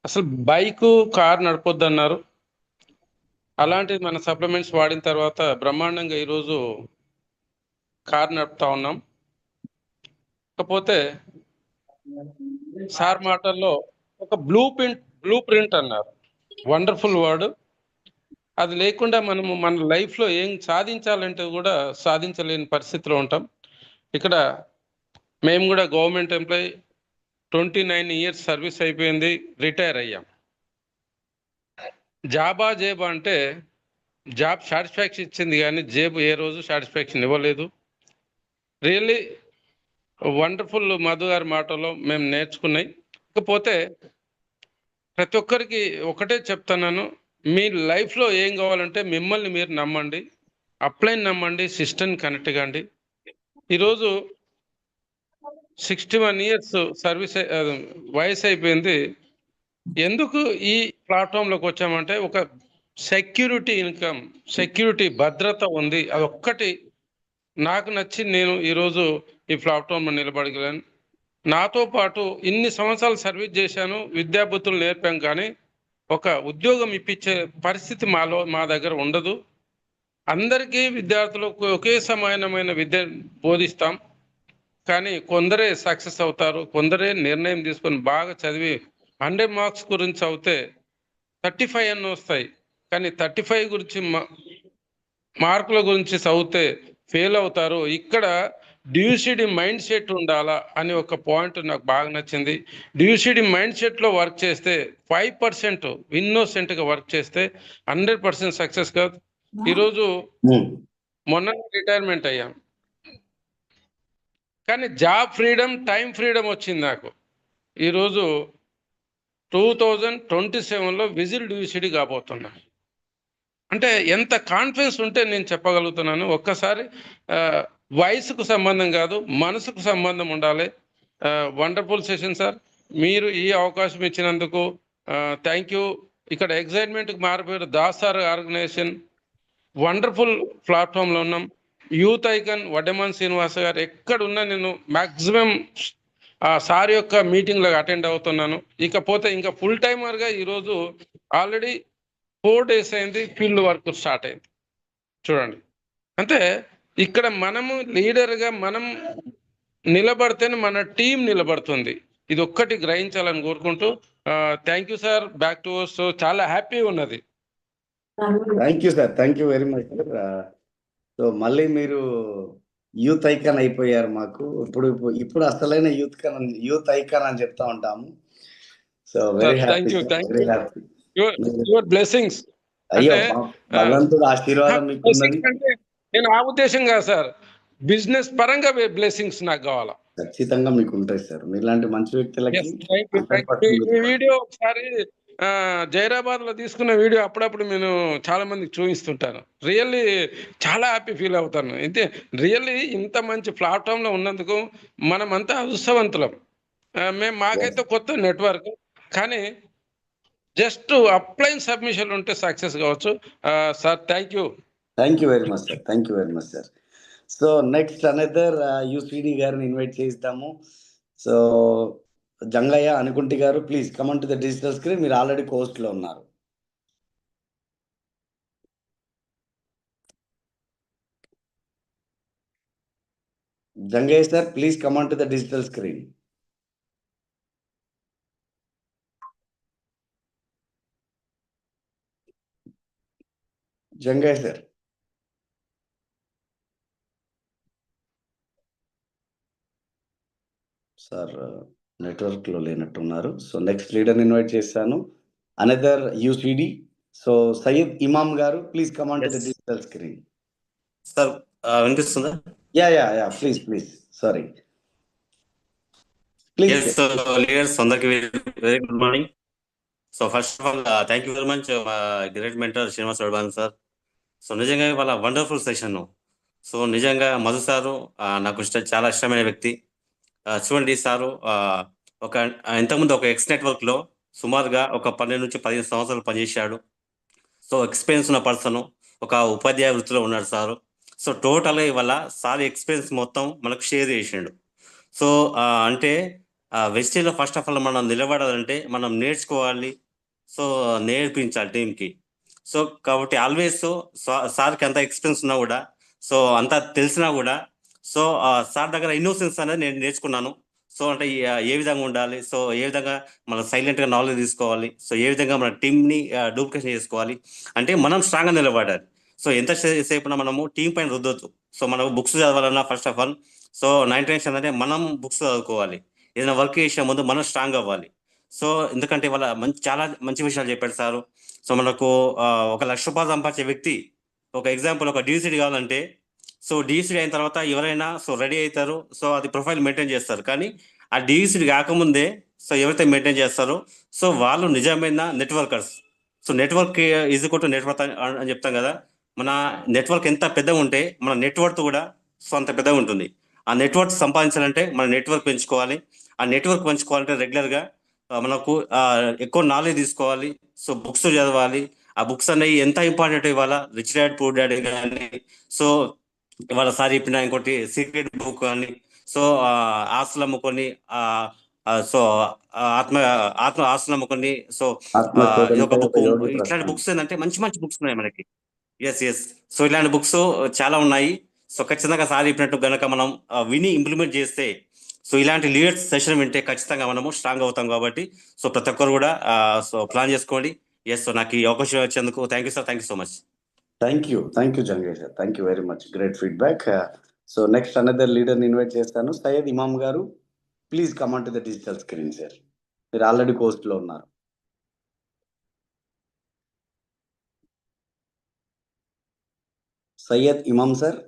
అసలు బైకు కార్ నడపొద్దు అన్నారు. అలాంటిది మన సప్లిమెంట్స్ వాడిన తర్వాత బ్రహ్మాండంగా ఈరోజు కార్ నడుపుతా ఉన్నాం. కాకపోతే సార్ మాటల్లో ఒక బ్లూ ప్రింట్ అన్నారు, వండర్ఫుల్ వర్డ్. అది లేకుండా మనము మన లైఫ్లో ఏం సాధించాలంటే కూడా సాధించలేని పరిస్థితిలో ఉంటాం. ఇక్కడ మేము కూడా గవర్నమెంట్ ఎంప్లాయీ, 29 years సర్వీస్ అయిపోయింది, రిటైర్ అయ్యాం. జేబా అంటే జాబ్ సాటిస్ఫాక్షన్ ఇచ్చింది కానీ జేబు ఏ రోజు సాటిస్ఫాక్షన్ ఇవ్వలేదు. రియల్లీ వండర్ఫుల్ మధు గారి మాటలో మేము నేర్చుకున్నాయి. ఇకపోతే ప్రతి ఒక్కరికి ఒకటే చెప్తున్నాను, మీ లైఫ్లో ఏం కావాలంటే మిమ్మల్ని మీరు నమ్మండి, అప్లైన్ నమ్మండి, సిస్టమ్ కనెక్ట్ కాండి. ఈరోజు 61 years సర్వీస్ వయసు అయిపోయింది, ఎందుకు ఈ ప్లాట్ఫామ్లోకి వచ్చామంటే ఒక సెక్యూరిటీ ఇన్కమ్, సెక్యూరిటీ భద్రత ఉంది. అదొక్కటి నాకు నచ్చి నేను ఈరోజు ఈ ప్లాట్ఫామ్లో నిలబడగలను. నాతో పాటు ఇన్ని సంవత్సరాలు సర్వీస్ చేశాను, విద్యాబుద్ధులు నేర్పాం, కానీ ఒక ఉద్యోగం ఇప్పించే పరిస్థితి మా దగ్గర ఉండదు. అందరికీ విద్యార్థులకు ఒకే సమానమైన విద్య బోధిస్తాం, కానీ కొందరే సక్సెస్ అవుతారు, కొందరే నిర్ణయం తీసుకొని బాగా చదివి 100 మార్క్స్ గురించి చదివితే 35 అన్న వస్తాయి, కానీ 35 గురించి మార్కుల గురించి చదివితే ఫెయిల్ అవుతారు. ఇక్కడ డ్యూసిటీ మైండ్ సెట్ ఉండాలా అని ఒక పాయింట్ నాకు బాగా నచ్చింది. డ్యూసిటీ మైండ్ సెట్లో వర్క్ చేస్తే 5% ఇన్నోసెంట్గా వర్క్ చేస్తే 100% సక్సెస్ కాదు. ఈరోజు మొన్న రిటైర్మెంట్ అయ్యాం, కానీ జాబ్ ఫ్రీడమ్, టైం ఫ్రీడమ్ వచ్చింది నాకు. ఈరోజు 2027లో విజిల్ డ్యూసిటీ కాబోతున్నా. అంటే ఎంత కాన్ఫిడెన్స్ ఉంటే నేను చెప్పగలుగుతున్నాను. ఒక్కసారి వయసుకు సంబంధం కాదు, మనసుకు సంబంధం ఉండాలి. వండర్ఫుల్ సెషన్ సార్, మీరు ఈ అవకాశం ఇచ్చినందుకు థ్యాంక్ యూ. ఇక్కడ ఎగ్జైట్మెంట్కి మారిపోయారు దాస్ సార్ ఆర్గనైజేషన్, వండర్ఫుల్ ప్లాట్ఫామ్లో ఉన్నాం. యూత్ ఐకాన్ వడ్డెమాన్ శ్రీనివాస గారు ఎక్కడున్నా నేను మ్యాక్సిమం సార్ యొక్క మీటింగ్లో అటెండ్ అవుతున్నాను. ఇకపోతే ఇంకా ఫుల్ టైమర్గా ఈరోజు ఆల్రెడీ 4 days అయింది, ఫీల్డ్ వర్క్ స్టార్ట్ అయింది. చూడండి, అంటే ఇక్కడ మనము లీడర్గా మనం నిలబడితేనే మన టీం నిలబడుతుంది. ఇది ఒక్కటి గ్రహించాలని కోరుకుంటూ thank you sir, back to work. So చాలా హ్యాపీగా ఉన్నది. Thank you sir, thank you very much sir. So మళ్ళీ మీరు యూత్ ఐకాన్ అయిపోయారు మాకు. ఇప్పుడు అసలైన యూత్ ఐకాన్ అని చెప్తా ఉంటాము. So very happy, very happy. Your blessings. అయ్యో, భగవంతుడు ఆశీర్వాదం మీకు ఉన్నది. నేను ఆ ఉద్దేశం కాదు సార్, బిజినెస్ పరంగా బ్లెస్సింగ్స్ నాకు కావాలా. ఖచ్చితంగా మీకు ఉంటాయి సార్, మీలాంటి మంచి వ్యక్తులకి. ఈ వీడియో ఒకసారి జైరాబాద్ లో తీసుకున్న వీడియో అప్పుడప్పుడు నేను చాలా మందికి చూపిస్తుంటాను. రియల్లీ చాలా హ్యాపీ ఫీల్ అవుతాను. అయితే రియల్లీ ఇంత మంచి ప్లాట్ఫామ్ లో ఉన్నందుకు మనమంతా అదృష్టవంతులం. మాకైతే కొత్త నెట్వర్క్, కానీ జస్ట్ అప్లైన్ సబ్మిషన్ ఉంటే సక్సెస్ కావచ్చు. Sir thank you. Thank you very much sir, thank you very much sir. So next another UCD గారిని ఇన్వైట్ చేస్తాము. సో జంగయ్య అనుకుంటి గారు, please come to the digital screen. మీరు ఆల్రెడీ పోస్ట్ లో ఉన్నారు. Jangaiah sir, please come to the digital screen. Jangaiah sir. Sir network లో లేనట్టున్నారు. So next leader invite చేశాను, another UCD. So Syed Imam గారు, please come on to the digital screen. Sir వినిపిస్తుందా? Yeah yeah yeah, please please, sorry please. Leaders అందరికి very good morning. So first of all thank you very much great mentor Srinivas Vaddeman sir. So నిజంగా వాళ్ళ wonderful session. So నిజంగా Madhu sir నాకు చాలా ఇష్టమైన వ్యక్తి. చూడండి సారు ఇంతకుముందు ఒక ఎక్స్ నెట్వర్క్ లో సుమారుగా ఒక 12 నుంచి 15 సంవత్సరాలు పనిచేశాడు. సో ఎక్స్పీరియన్స్ ఉన్న పర్సన్, ఒక ఉపాధ్యాయ వృత్తిలో ఉన్నాడు సారు. సో టోటల్గా ఇవాళ సార్ ఎక్స్పీరియన్స్ మొత్తం మనకు షేర్ చేసిండు. సో అంటే వెస్టీలో ఫస్ట్ ఆఫ్ ఆల్ మనం నిలబడాలంటే మనం నేర్చుకోవాలి, సో నేర్పించాలి టీంకి. సో కాబట్టి ఆల్వేస్ సార్కి అంత ఎక్స్పీరియన్స్ ఉన్నా కూడా, సో అంతా తెలిసినా కూడా, సో సార్ దగ్గర ఇన్నోసెన్స్ అనేది నేను నేర్చుకున్నాను. సో అంటే ఏ విధంగా ఉండాలి, సో ఏ విధంగా మనం సైలెంట్గా నాలెడ్జ్ తీసుకోవాలి, సో ఏ విధంగా మన టీంని డూప్లికేషన్ చేసుకోవాలి, అంటే మనం స్ట్రాంగ్గా నిలబడాలి. సో ఎంతసేపు మనము టీం పైన రుద్దొద్దు. సో మనం బుక్స్ చదవాలన్నా ఫస్ట్ ఆఫ్ ఆల్, సో 99 అంటే మనం బుక్స్ చదువుకోవాలి. ఏదైనా వర్క్ చేసే ముందు మనం స్ట్రాంగ్ అవ్వాలి. సో ఎందుకంటే వాళ్ళ చాలా మంచి విషయాలు చెప్పాడు సారు. సో మనకు 1 లక్ష రూపాయలు సంపాదించే వ్యక్తి, ఒక ఎగ్జాంపుల్ ఒక డీసీడీ కావాలంటే, సో డీసీడీ అయిన తర్వాత ఎవరైనా సో రెడీ అవుతారు, సో అది ప్రొఫైల్ మెయింటైన్ చేస్తారు. కానీ ఆ డీసీడీ కాకముందే సో ఎవరైతే మెయింటైన్ చేస్తారో సో వాళ్ళు నిజమైన networkers. So network is equal to network అని చెప్తాం కదా. మన నెట్వర్క్ ఎంత పెద్దగా ఉంటే మన నెట్వర్క్ కూడా సో అంత పెద్దగా ఉంటుంది. ఆ నెట్వర్క్ సంపాదించాలంటే మన నెట్వర్క్ పెంచుకోవాలి. ఆ నెట్వర్క్ పెంచుకోవాలంటే రెగ్యులర్గా మనకు ఎక్కువ నాలెడ్జ్ తీసుకోవాలి. సో బుక్స్ చదవాలి. ఆ బుక్స్ అనేవి ఎంత ఇంపార్టెంట్ ఇవాళ రిచ్ డాడ్ పూర్ డాడ్ కానీ, సో ఇవాళ సార్ చెప్పిన ఇంకోటి సీక్రెట్ బుక్ కానీ, సో ఆస్తులు అమ్ముకొని సో ఆత్మ ఆత్మ ఆస్తులు అమ్ముకొని, సో ఇది ఒక బుక్. ఇట్లాంటి బుక్స్ ఏంటంటే మంచి మంచి బుక్స్ ఉన్నాయి మనకి. ఎస్. సో ఇలాంటి బుక్స్ చాలా ఉన్నాయి. సో ఖచ్చితంగా సార్ చెప్పినట్టు గనక మనం విని ఇంప్లిమెంట్ చేస్తే, సో ఇలాంటి లీడర్స్ సెషన్ వింటే ఖచ్చితంగా మనము స్ట్రాంగ్ అవుతాం. కాబట్టి సో ప్రతి ఒక్కరు కూడా సో ప్లాన్ చేసుకోండి. సో నాకు ఈ అవకాశం వచ్చేందుకు thank you sir. Thank you so much. Thank you Jangesh sir. Thank you very much. Great feedback. So next another లీడర్ని ఇన్వైట్ చేస్తాను. సయ్యద్ ఇమామ్ గారు, please come on to the digital screen sir. మీరు already కోస్ట్లో ఉన్నారు. Syed Imam sir.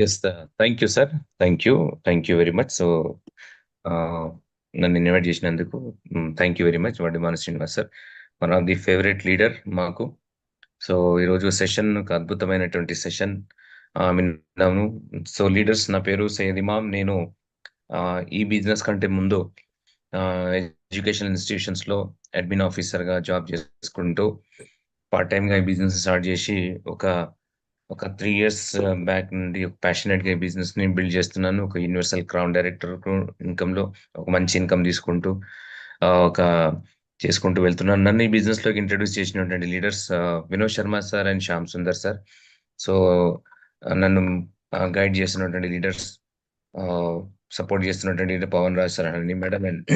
Yes, thank you, sir. Thank you very much. So, నన్ను invite చేసినందుకు thank you very much. Vaddimana Srinivas sir, one of the favourite leader మాకు. So ఈరోజు session ఒక అద్భుతమైనటువంటి session విన్నాము. సో లీడర్స్, నా పేరు సయ్యద్ ఇమామ్. నేను ఈ బిజినెస్ కంటే ముందు ఎడ్యుకేషన్ ఇన్స్టిట్యూషన్స్లో అడ్మిన్ ఆఫీసర్గా జాబ్ చేసుకుంటూ పార్ట్ టైమ్గా ఈ బిజినెస్ స్టార్ట్ చేసి ఒక 3 years బ్యాక్ నుండి ఒక ప్యాషనెట్గా ఈ బిజినెస్ని బిల్డ్ చేస్తున్నాను. ఒక యూనివర్సల్ క్రౌన్ డైరెక్టర్ ఇన్కంలో ఒక మంచి ఇన్కమ్ తీసుకుంటూ చేసుకుంటూ వెళ్తున్నాను. నన్ను ఈ బిజినెస్లోకి ఇంట్రడ్యూస్ చేసినటువంటి leaders Vinod Sharma sir and Shyam Sundar sir. So నన్ను గైడ్ చేస్తున్నటువంటి లీడర్స్, సపోర్ట్ చేస్తున్నటువంటి లీడర్ పవన్ రాజ్ సార్ అని మేడం, అండ్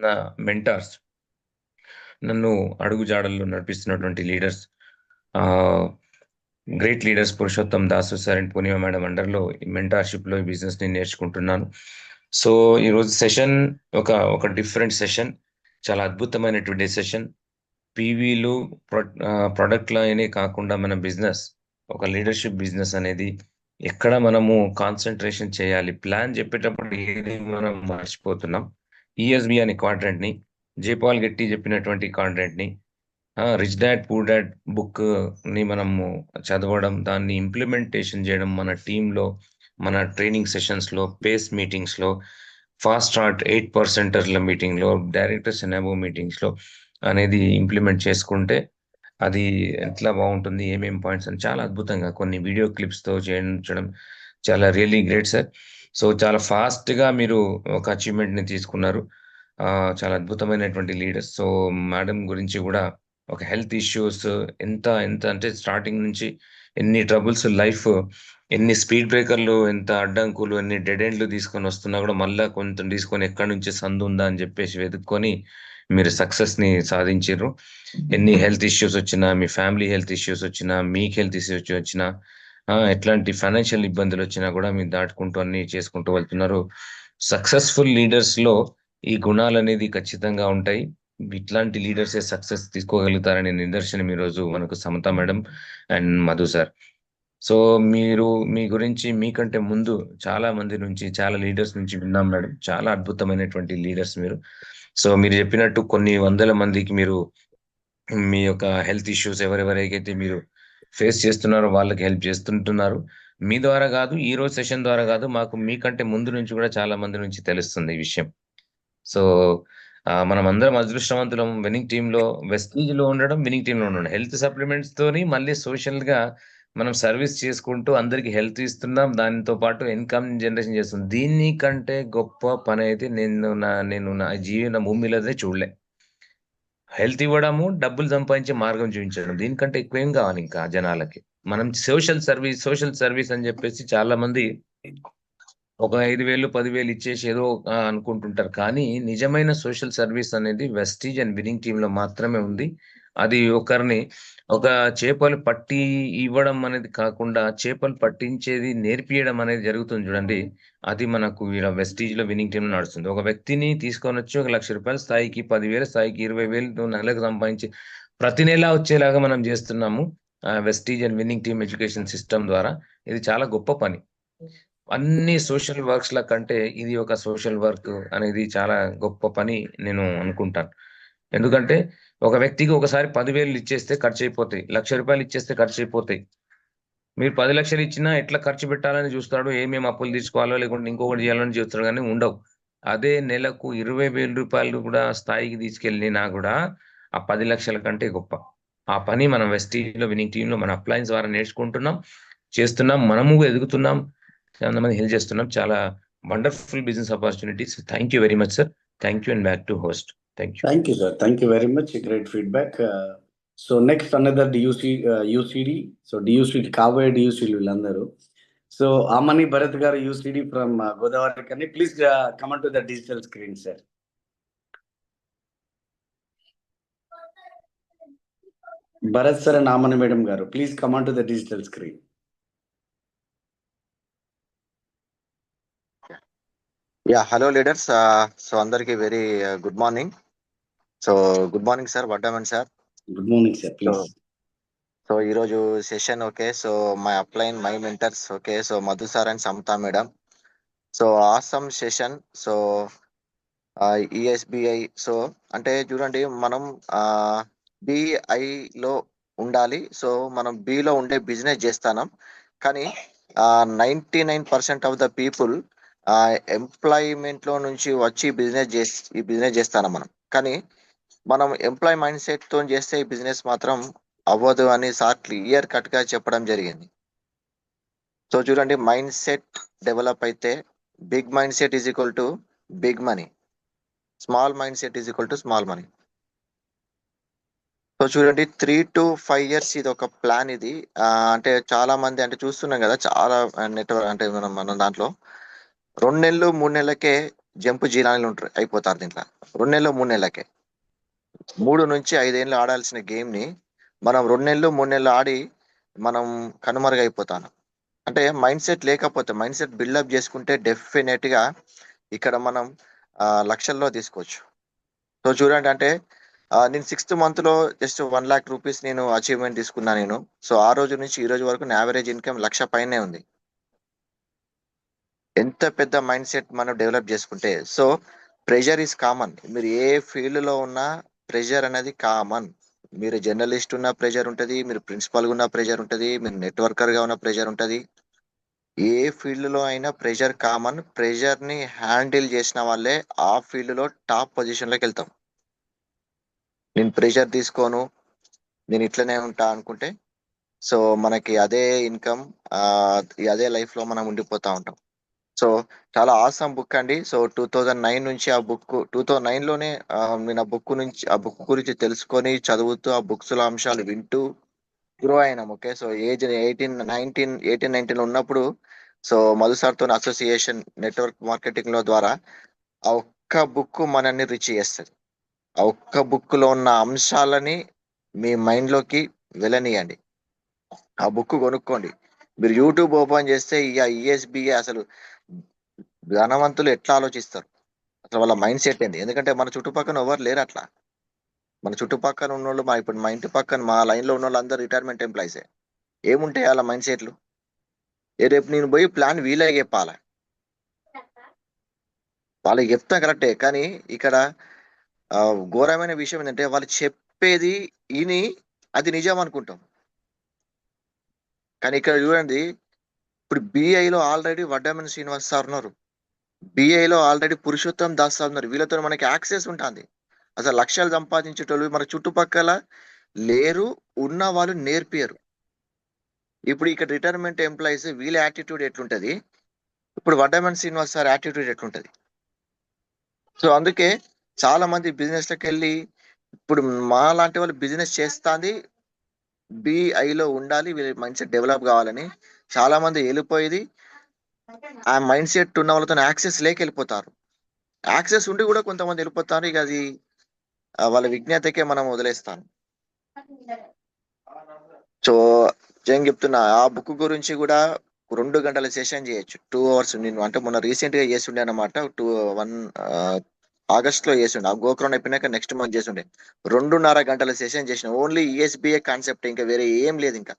నా మెంటార్స్, నన్ను అడుగు జాడల్లో నడిపిస్తున్నటువంటి leaders, great leaders Purushottam Dasu sir and Purnima madam అండర్లో ఈ మెంటార్షిప్లో ఈ బిజినెస్ని నేర్చుకుంటున్నాను. సో ఈరోజు సెషన్ ఒక డిఫరెంట్ సెషన్, చాలా అద్భుతమైనటువంటి సెషన్. పీవీలు ప్రొడక్ట్లు అనే కాకుండా మన బిజినెస్ ఒక లీడర్షిప్ బిజినెస్ అనేది ఎక్కడ మనము కాన్సన్ట్రేషన్ చేయాలి, ప్లాన్ చెప్పేటప్పుడు ఏది మనం మర్చిపోతున్నాం. ఈఎస్బి అనే క్వాడ్రంట్ని, జైపాల్ గెట్టి చెప్పినటువంటి క్వాడ్రంట్ని, రిచ్ డాడ్ పూర్ డాడ్ బుక్ని మనము చదవడం, దాన్ని ఇంప్లిమెంటేషన్ చేయడం మన టీంలో, మన ట్రైనింగ్ సెషన్స్లో, పేస్ మీటింగ్స్లో, ఫాస్ట్ స్టార్ట్ 8% మీటింగ్లో, డైరెక్టర్స్ అండ్ అబోవ్ మీటింగ్స్లో అనేది ఇంప్లిమెంట్ చేసుకుంటే అది ఎట్లా బాగుంటుంది, ఏమేమి పాయింట్స్ అని చాలా అద్భుతంగా కొన్ని వీడియో క్లిప్స్తో చేయించడం చాలా రియల్లీ గ్రేట్ సార్. సో చాలా ఫాస్ట్గా మీరు ఒక అచీవ్మెంట్ని తీసుకున్నారు. చాలా అద్భుతమైనటువంటి లీడర్స్. సో మేడం గురించి కూడా ఒక హెల్త్ ఇష్యూస్ ఎంత అంటే స్టార్టింగ్ నుంచి ఎన్ని ట్రబుల్స్, లైఫ్ ఎన్ని స్పీడ్ బ్రేకర్లు, ఎంత అడ్డంకులు, ఎన్ని డెడ్ ఎండ్లు తీసుకొని వస్తున్నా కూడా మళ్ళీ కొంచెం తీసుకొని ఎక్కడి నుంచి సందు ఉందా అని చెప్పేసి వెతుక్కొని మీరు సక్సెస్ని సాధించారు. ఎన్ని హెల్త్ ఇష్యూస్ వచ్చినా, మీ ఫ్యామిలీ హెల్త్ ఇష్యూస్ వచ్చినా, మీకు హెల్త్ ఇష్యూస్ వచ్చినా, ఎట్లాంటి ఫైనాన్షియల్ ఇబ్బందులు వచ్చినా కూడా మీరు దాటుకుంటూ అన్ని చేసుకుంటూ వెళ్తున్నారు. సక్సెస్ఫుల్ లీడర్స్లో ఈ గుణాలు అనేది ఖచ్చితంగా ఉంటాయి. ఇట్లాంటి లీడర్సే సక్సెస్ తీసుకోగలుగుతారనే నిదర్శనం ఈరోజు మనకు Samatha madam and Madhu sir. So మీరు మీ గురించి మీకంటే ముందు చాలా మంది నుంచి, చాలా లీడర్స్ నుంచి విన్నాం మేడం. చాలా అద్భుతమైనటువంటి లీడర్స్ మీరు. సో మీరు చెప్పినట్టు కొన్ని వందల మందికి మీరు మీ యొక్క హెల్త్ ఇష్యూస్ ఎవరెవరైతే మీరు ఫేస్ చేస్తున్నారో వాళ్ళకి హెల్ప్ చేస్తుంటున్నారు. మీ ద్వారా కాదు, ఈ రోజు సెషన్ ద్వారా కాదు, మాకు మీకంటే ముందు నుంచి కూడా చాలా మంది నుంచి తెలుస్తుంది ఈ విషయం. సో మనం అందరం అదృష్టవంతులం. విన్నింగ్ టీంలో, వెస్టీజ్లో ఉండడం, విన్నింగ్ టీంలో ఉండడం, హెల్త్ సప్లిమెంట్స్ తోని మళ్ళీ సోషల్గా మనం సర్వీస్ చేసుకుంటూ అందరికి హెల్త్ ఇస్తున్నాం, దానితో పాటు ఇన్కమ్ జనరేషన్ చేస్తున్నాం. దీనికంటే గొప్ప పని అయితే నేను నా జీవన భూమిలోనే చూడలే. హెల్త్ ఇవ్వడము, డబ్బులు సంపాదించే మార్గం చూపించడం, దీనికంటే ఎక్కువ ఏం కావాలి ఇంకా జనాలకి. మనం సోషల్ సర్వీస్ అని చెప్పేసి చాలా మంది ఒక 5,000 10,000 ఇచ్చేసి ఏదో అనుకుంటుంటారు. కానీ నిజమైన సోషల్ సర్వీస్ అనేది వెస్టీజ్ అండ్ విన్నింగ్ టీంలో మాత్రమే ఉంది. అది ఒకరిని ఒక చేపలు పట్టి ఇవ్వడం అనేది కాకుండా చేపలు పట్టించేది నేర్పియడం అనేది జరుగుతుంది చూడండి. అది మనకు ఈడ వెస్టీజ్లో విన్నింగ్ టీంలో నడుస్తుంది. ఒక వ్యక్తిని తీసుకొని వచ్చి 1,00,000 రూపాయల స్థాయికి, 10,000 స్థాయికి, 20,000 నెలకు సంపాదించి ప్రతి నెల వచ్చేలాగా మనం చేస్తున్నాము Vestige and winning team education system ద్వారా. ఇది చాలా గొప్ప పని. అన్ని సోషల్ వర్క్స్ల కంటే ఇది ఒక సోషల్ వర్క్ అనేది చాలా గొప్ప పని నేను అనుకుంటాను. ఎందుకంటే ఒక వ్యక్తికి ఒకసారి 10,000 ఇచ్చేస్తే ఖర్చు అయిపోతాయి, 1,00,000 రూపాయలు ఇచ్చేస్తే ఖర్చు అయిపోతాయి. మీరు 10 లక్షలు ఇచ్చినా ఎట్లా ఖర్చు పెట్టాలని చూస్తాడు, ఏమేమి అప్పులు తీసుకోవాలో లేకుంటే ఇంకొకటి చేయాలని చూస్తాడు, కానీ ఉండవు. అదే నెలకు 20,000 రూపాయలు కూడా స్థాయికి తీసుకెళ్ళినా కూడా ఆ 10 లక్షల కంటే గొప్ప. ఆ పని మనం వెస్టీజ్లో విన్నింగ్ టీంలో మన అప్లయన్స్ ద్వారా నేర్చుకుంటున్నాం, చేస్తున్నాం, మనము ఎదుగుతున్నాం, చాలా మంది హెల్ప్ చేస్తున్నాం. చాలా wonderful business opportunities. Thank you very much sir. Thank you and back to host. Thank you. Thank you, sir. Thank you very much. Great feedback. So next another UCD. So DUCD, Kavaya DUCD వీళ్ళందరూ. So Amani Bharat garu UCD from Godavari Kani. Please come onto the digital screen, sir. Bharat sir and Amani madam garu, please come onto the digital screen. Yeah, hello leaders. So అందరికి very good morning. So good morning sir, Vadaman sir. Good morning, sir. Please. So ఈరోజు session okay. So my upline my mentors okay. So Madhu sir and Samatha madam. So awesome session. So ESBI. So అంటే చూడండి, మనం బిఐలో ఉండాలి. So మనం below ఉండే business చేస్తాం, కానీ 99% of the people employment లో నుంచి వచ్చి ఈ బిజినెస్ చేస్తాం మనం. కానీ మనం ఎంప్లాయ్ మైండ్ సెట్ తో చేస్తే ఈ బిజినెస్ మాత్రం అవ్వదు అని సార్ క్లియర్ కట్ గా చెప్పడం జరిగింది. సో చూడండి, మైండ్ సెట్ డెవలప్ అయితే big mindset is equal to big money, small mindset is equal to small money. So చూడండి, 3 to 5 years ఇది ఒక ప్లాన్. ఇది అంటే చాలా మంది అంటే చూస్తున్నాం కదా, చాలా నెట్వర్క్ అంటే మనం దాంట్లో 2 నెలలు 3 నెలలకే జంపు జీలాలు ఉంటారు, అయిపోతారు దీంట్లో. 2 నెలలు 3 నెలలకే 3 నుంచి 5 ఏళ్ళు ఆడాల్సిన గేమ్ ని మనం 2 నెలలు 3 నెలలు ఆడి మనం కనుమరుగైపోతాను. అంటే మైండ్ సెట్ లేకపోతే, మైండ్ సెట్ బిల్డప్ చేసుకుంటే డెఫినెట్ గా ఇక్కడ మనం లక్షల్లో తీసుకోవచ్చు. సో చూడండి, అంటే నేను 6th month లో జస్ట్ 1 lakh rupees నేను అచీవ్మెంట్ తీసుకున్నా నేను. సో ఆ రోజు నుంచి ఈ రోజు వరకు నా యావరేజ్ ఇన్కమ్ 1,00,000 పైనే ఉంది. ఎంత పెద్ద మైండ్ సెట్ మనం డెవలప్ చేసుకుంటే. So pressure is common. మీరు ఏ ఫీల్డ్ లో ఉన్నా ప్రెషర్ అనేది కామన్. మీరు జర్నలిస్ట్ ఉన్న ప్రెషర్ ఉంటుంది, మీరు ప్రిన్సిపల్ గా ఉన్న ప్రెషర్ ఉంటుంది, మీరు నెట్వర్కర్ గా ఉన్న ప్రెషర్ ఉంటుంది. ఏ ఫీల్డ్ లో అయినా ప్రెషర్ కామన్. ప్రెషర్ ని హ్యాండిల్ చేసిన వాళ్ళే ఆ ఫీల్డ్ లో టాప్ పొజిషన్ లోకి వెళ్తాం. నేను ప్రెషర్ తీసుకోను, నేను ఇట్లనే ఉంటా అనుకుంటే సో మనకి అదే ఇన్కమ్, అదే లైఫ్ లో మనం ఉండిపోతా ఉంటాం. సో చాలా ఆసమ్ బుక్ అండి. సో 2009 నుంచి ఆ బుక్, 2009 లోనే నేను ఆ బుక్ గురించి తెలుసుకొని చదువుతూ ఆ బుక్స్ లో అంశాలు వింటూ గ్రో అయినాం. ఓకే. సో ఏజ్ 18-19 ఉన్నప్పుడు సో మధు సార్ తో అసోసియేషన్ నెట్వర్క్ మార్కెటింగ్ లో ద్వారా ఆ ఒక్క బుక్ మనల్ని రీచ్ చేస్తుంది. ఆ ఒక్క బుక్ లో ఉన్న అంశాలని మీ మైండ్ లోకి వెళ్ళనియండి. ఆ బుక్ కొనుక్కోండి. మీరు యూట్యూబ్ ఓపెన్ చేస్తే ఇక ఈఎస్బిఏ అసలు ధనవంతులు ఎట్లా ఆలోచిస్తారు, అసలు వాళ్ళ మైండ్ సెట్ ఏంటి. ఎందుకంటే మన చుట్టుపక్కల ఎవరు లేరు అట్లా. మన చుట్టుపక్కల ఉన్న వాళ్ళు, ఇప్పుడు మా ఇంటి పక్కన మా లైన్ లో ఉన్న వాళ్ళు అందరూ రిటైర్మెంట్ ఎంప్లాయీసే. ఏముంటాయి వాళ్ళ మైండ్ సెట్లు? రేపు నేను పోయి ప్లాన్ వీలే చెప్పాలి, వాళ్ళకి చెప్తా కరెక్టే, కానీ ఇక్కడ ఘోరమైన విషయం ఏంటంటే వాళ్ళు చెప్పేది విని అది నిజం అనుకుంటాం. కానీ ఇక్కడ చూడండి, ఇప్పుడు బిఐలో ఆల్రెడీ వడ్డమన్ శ్రీనివాస్ సార్ ఉన్నారు, బిఐలో ఆల్రెడీ పురుషోత్తం దాస్ సార్ ఉన్నారు. వీళ్ళతో మనకి యాక్సెస్ ఉంటుంది. అసలు లక్షలు సంపాదించేటోళ్ళు మన చుట్టుపక్కల లేరు, ఉన్న వాళ్ళు నేర్పియరు. ఇప్పుడు ఇక్కడ రిటైర్మెంట్ ఎంప్లాయీస్ వీళ్ళ యాటిట్యూడ్ ఎట్లుంటది, ఇప్పుడు వడ్డమన్ శ్రీనివాస్ సార్ యాటిట్యూడ్ ఎట్లుంటది. సో అందుకే చాలా మంది బిజినెస్ లోకి వెళ్ళి, ఇప్పుడు మా లాంటి వాళ్ళు బిజినెస్ చేస్తాంది బిఐలో ఉండాలి, వీళ్ళ మైండ్ సెట్ డెవలప్ కావాలని చాలా మంది వెళ్ళిపోయేది. ఆ మైండ్ సెట్ ఉన్న వాళ్ళతో యాక్సెస్ లేక వెళ్ళిపోతారు. యాక్సెస్ ఉండి కూడా కొంతమంది వెళ్ళిపోతారు. ఇక అది వాళ్ళ విజ్ఞతకే మనం వదిలేస్తాం. సో ఏం చెప్తున్నా, ఆ బుక్ గురించి కూడా 2 గంటల సెషన్ చేయొచ్చు, 2 hours. నేను అంటే మొన్న రీసెంట్ గా చేసిండే అనమాట. 1 ఆగస్ట్ లో చేసిండే. ఆ గోకరణ అయిపోయినాక నెక్స్ట్ మంత్ చేసిండే. 2.5 గంటల సెషన్ చేసిన. ఓన్లీ ఈఎస్బిఏ కాన్సెప్ట్, ఇంకా వేరే ఏం లేదు. ఇంకా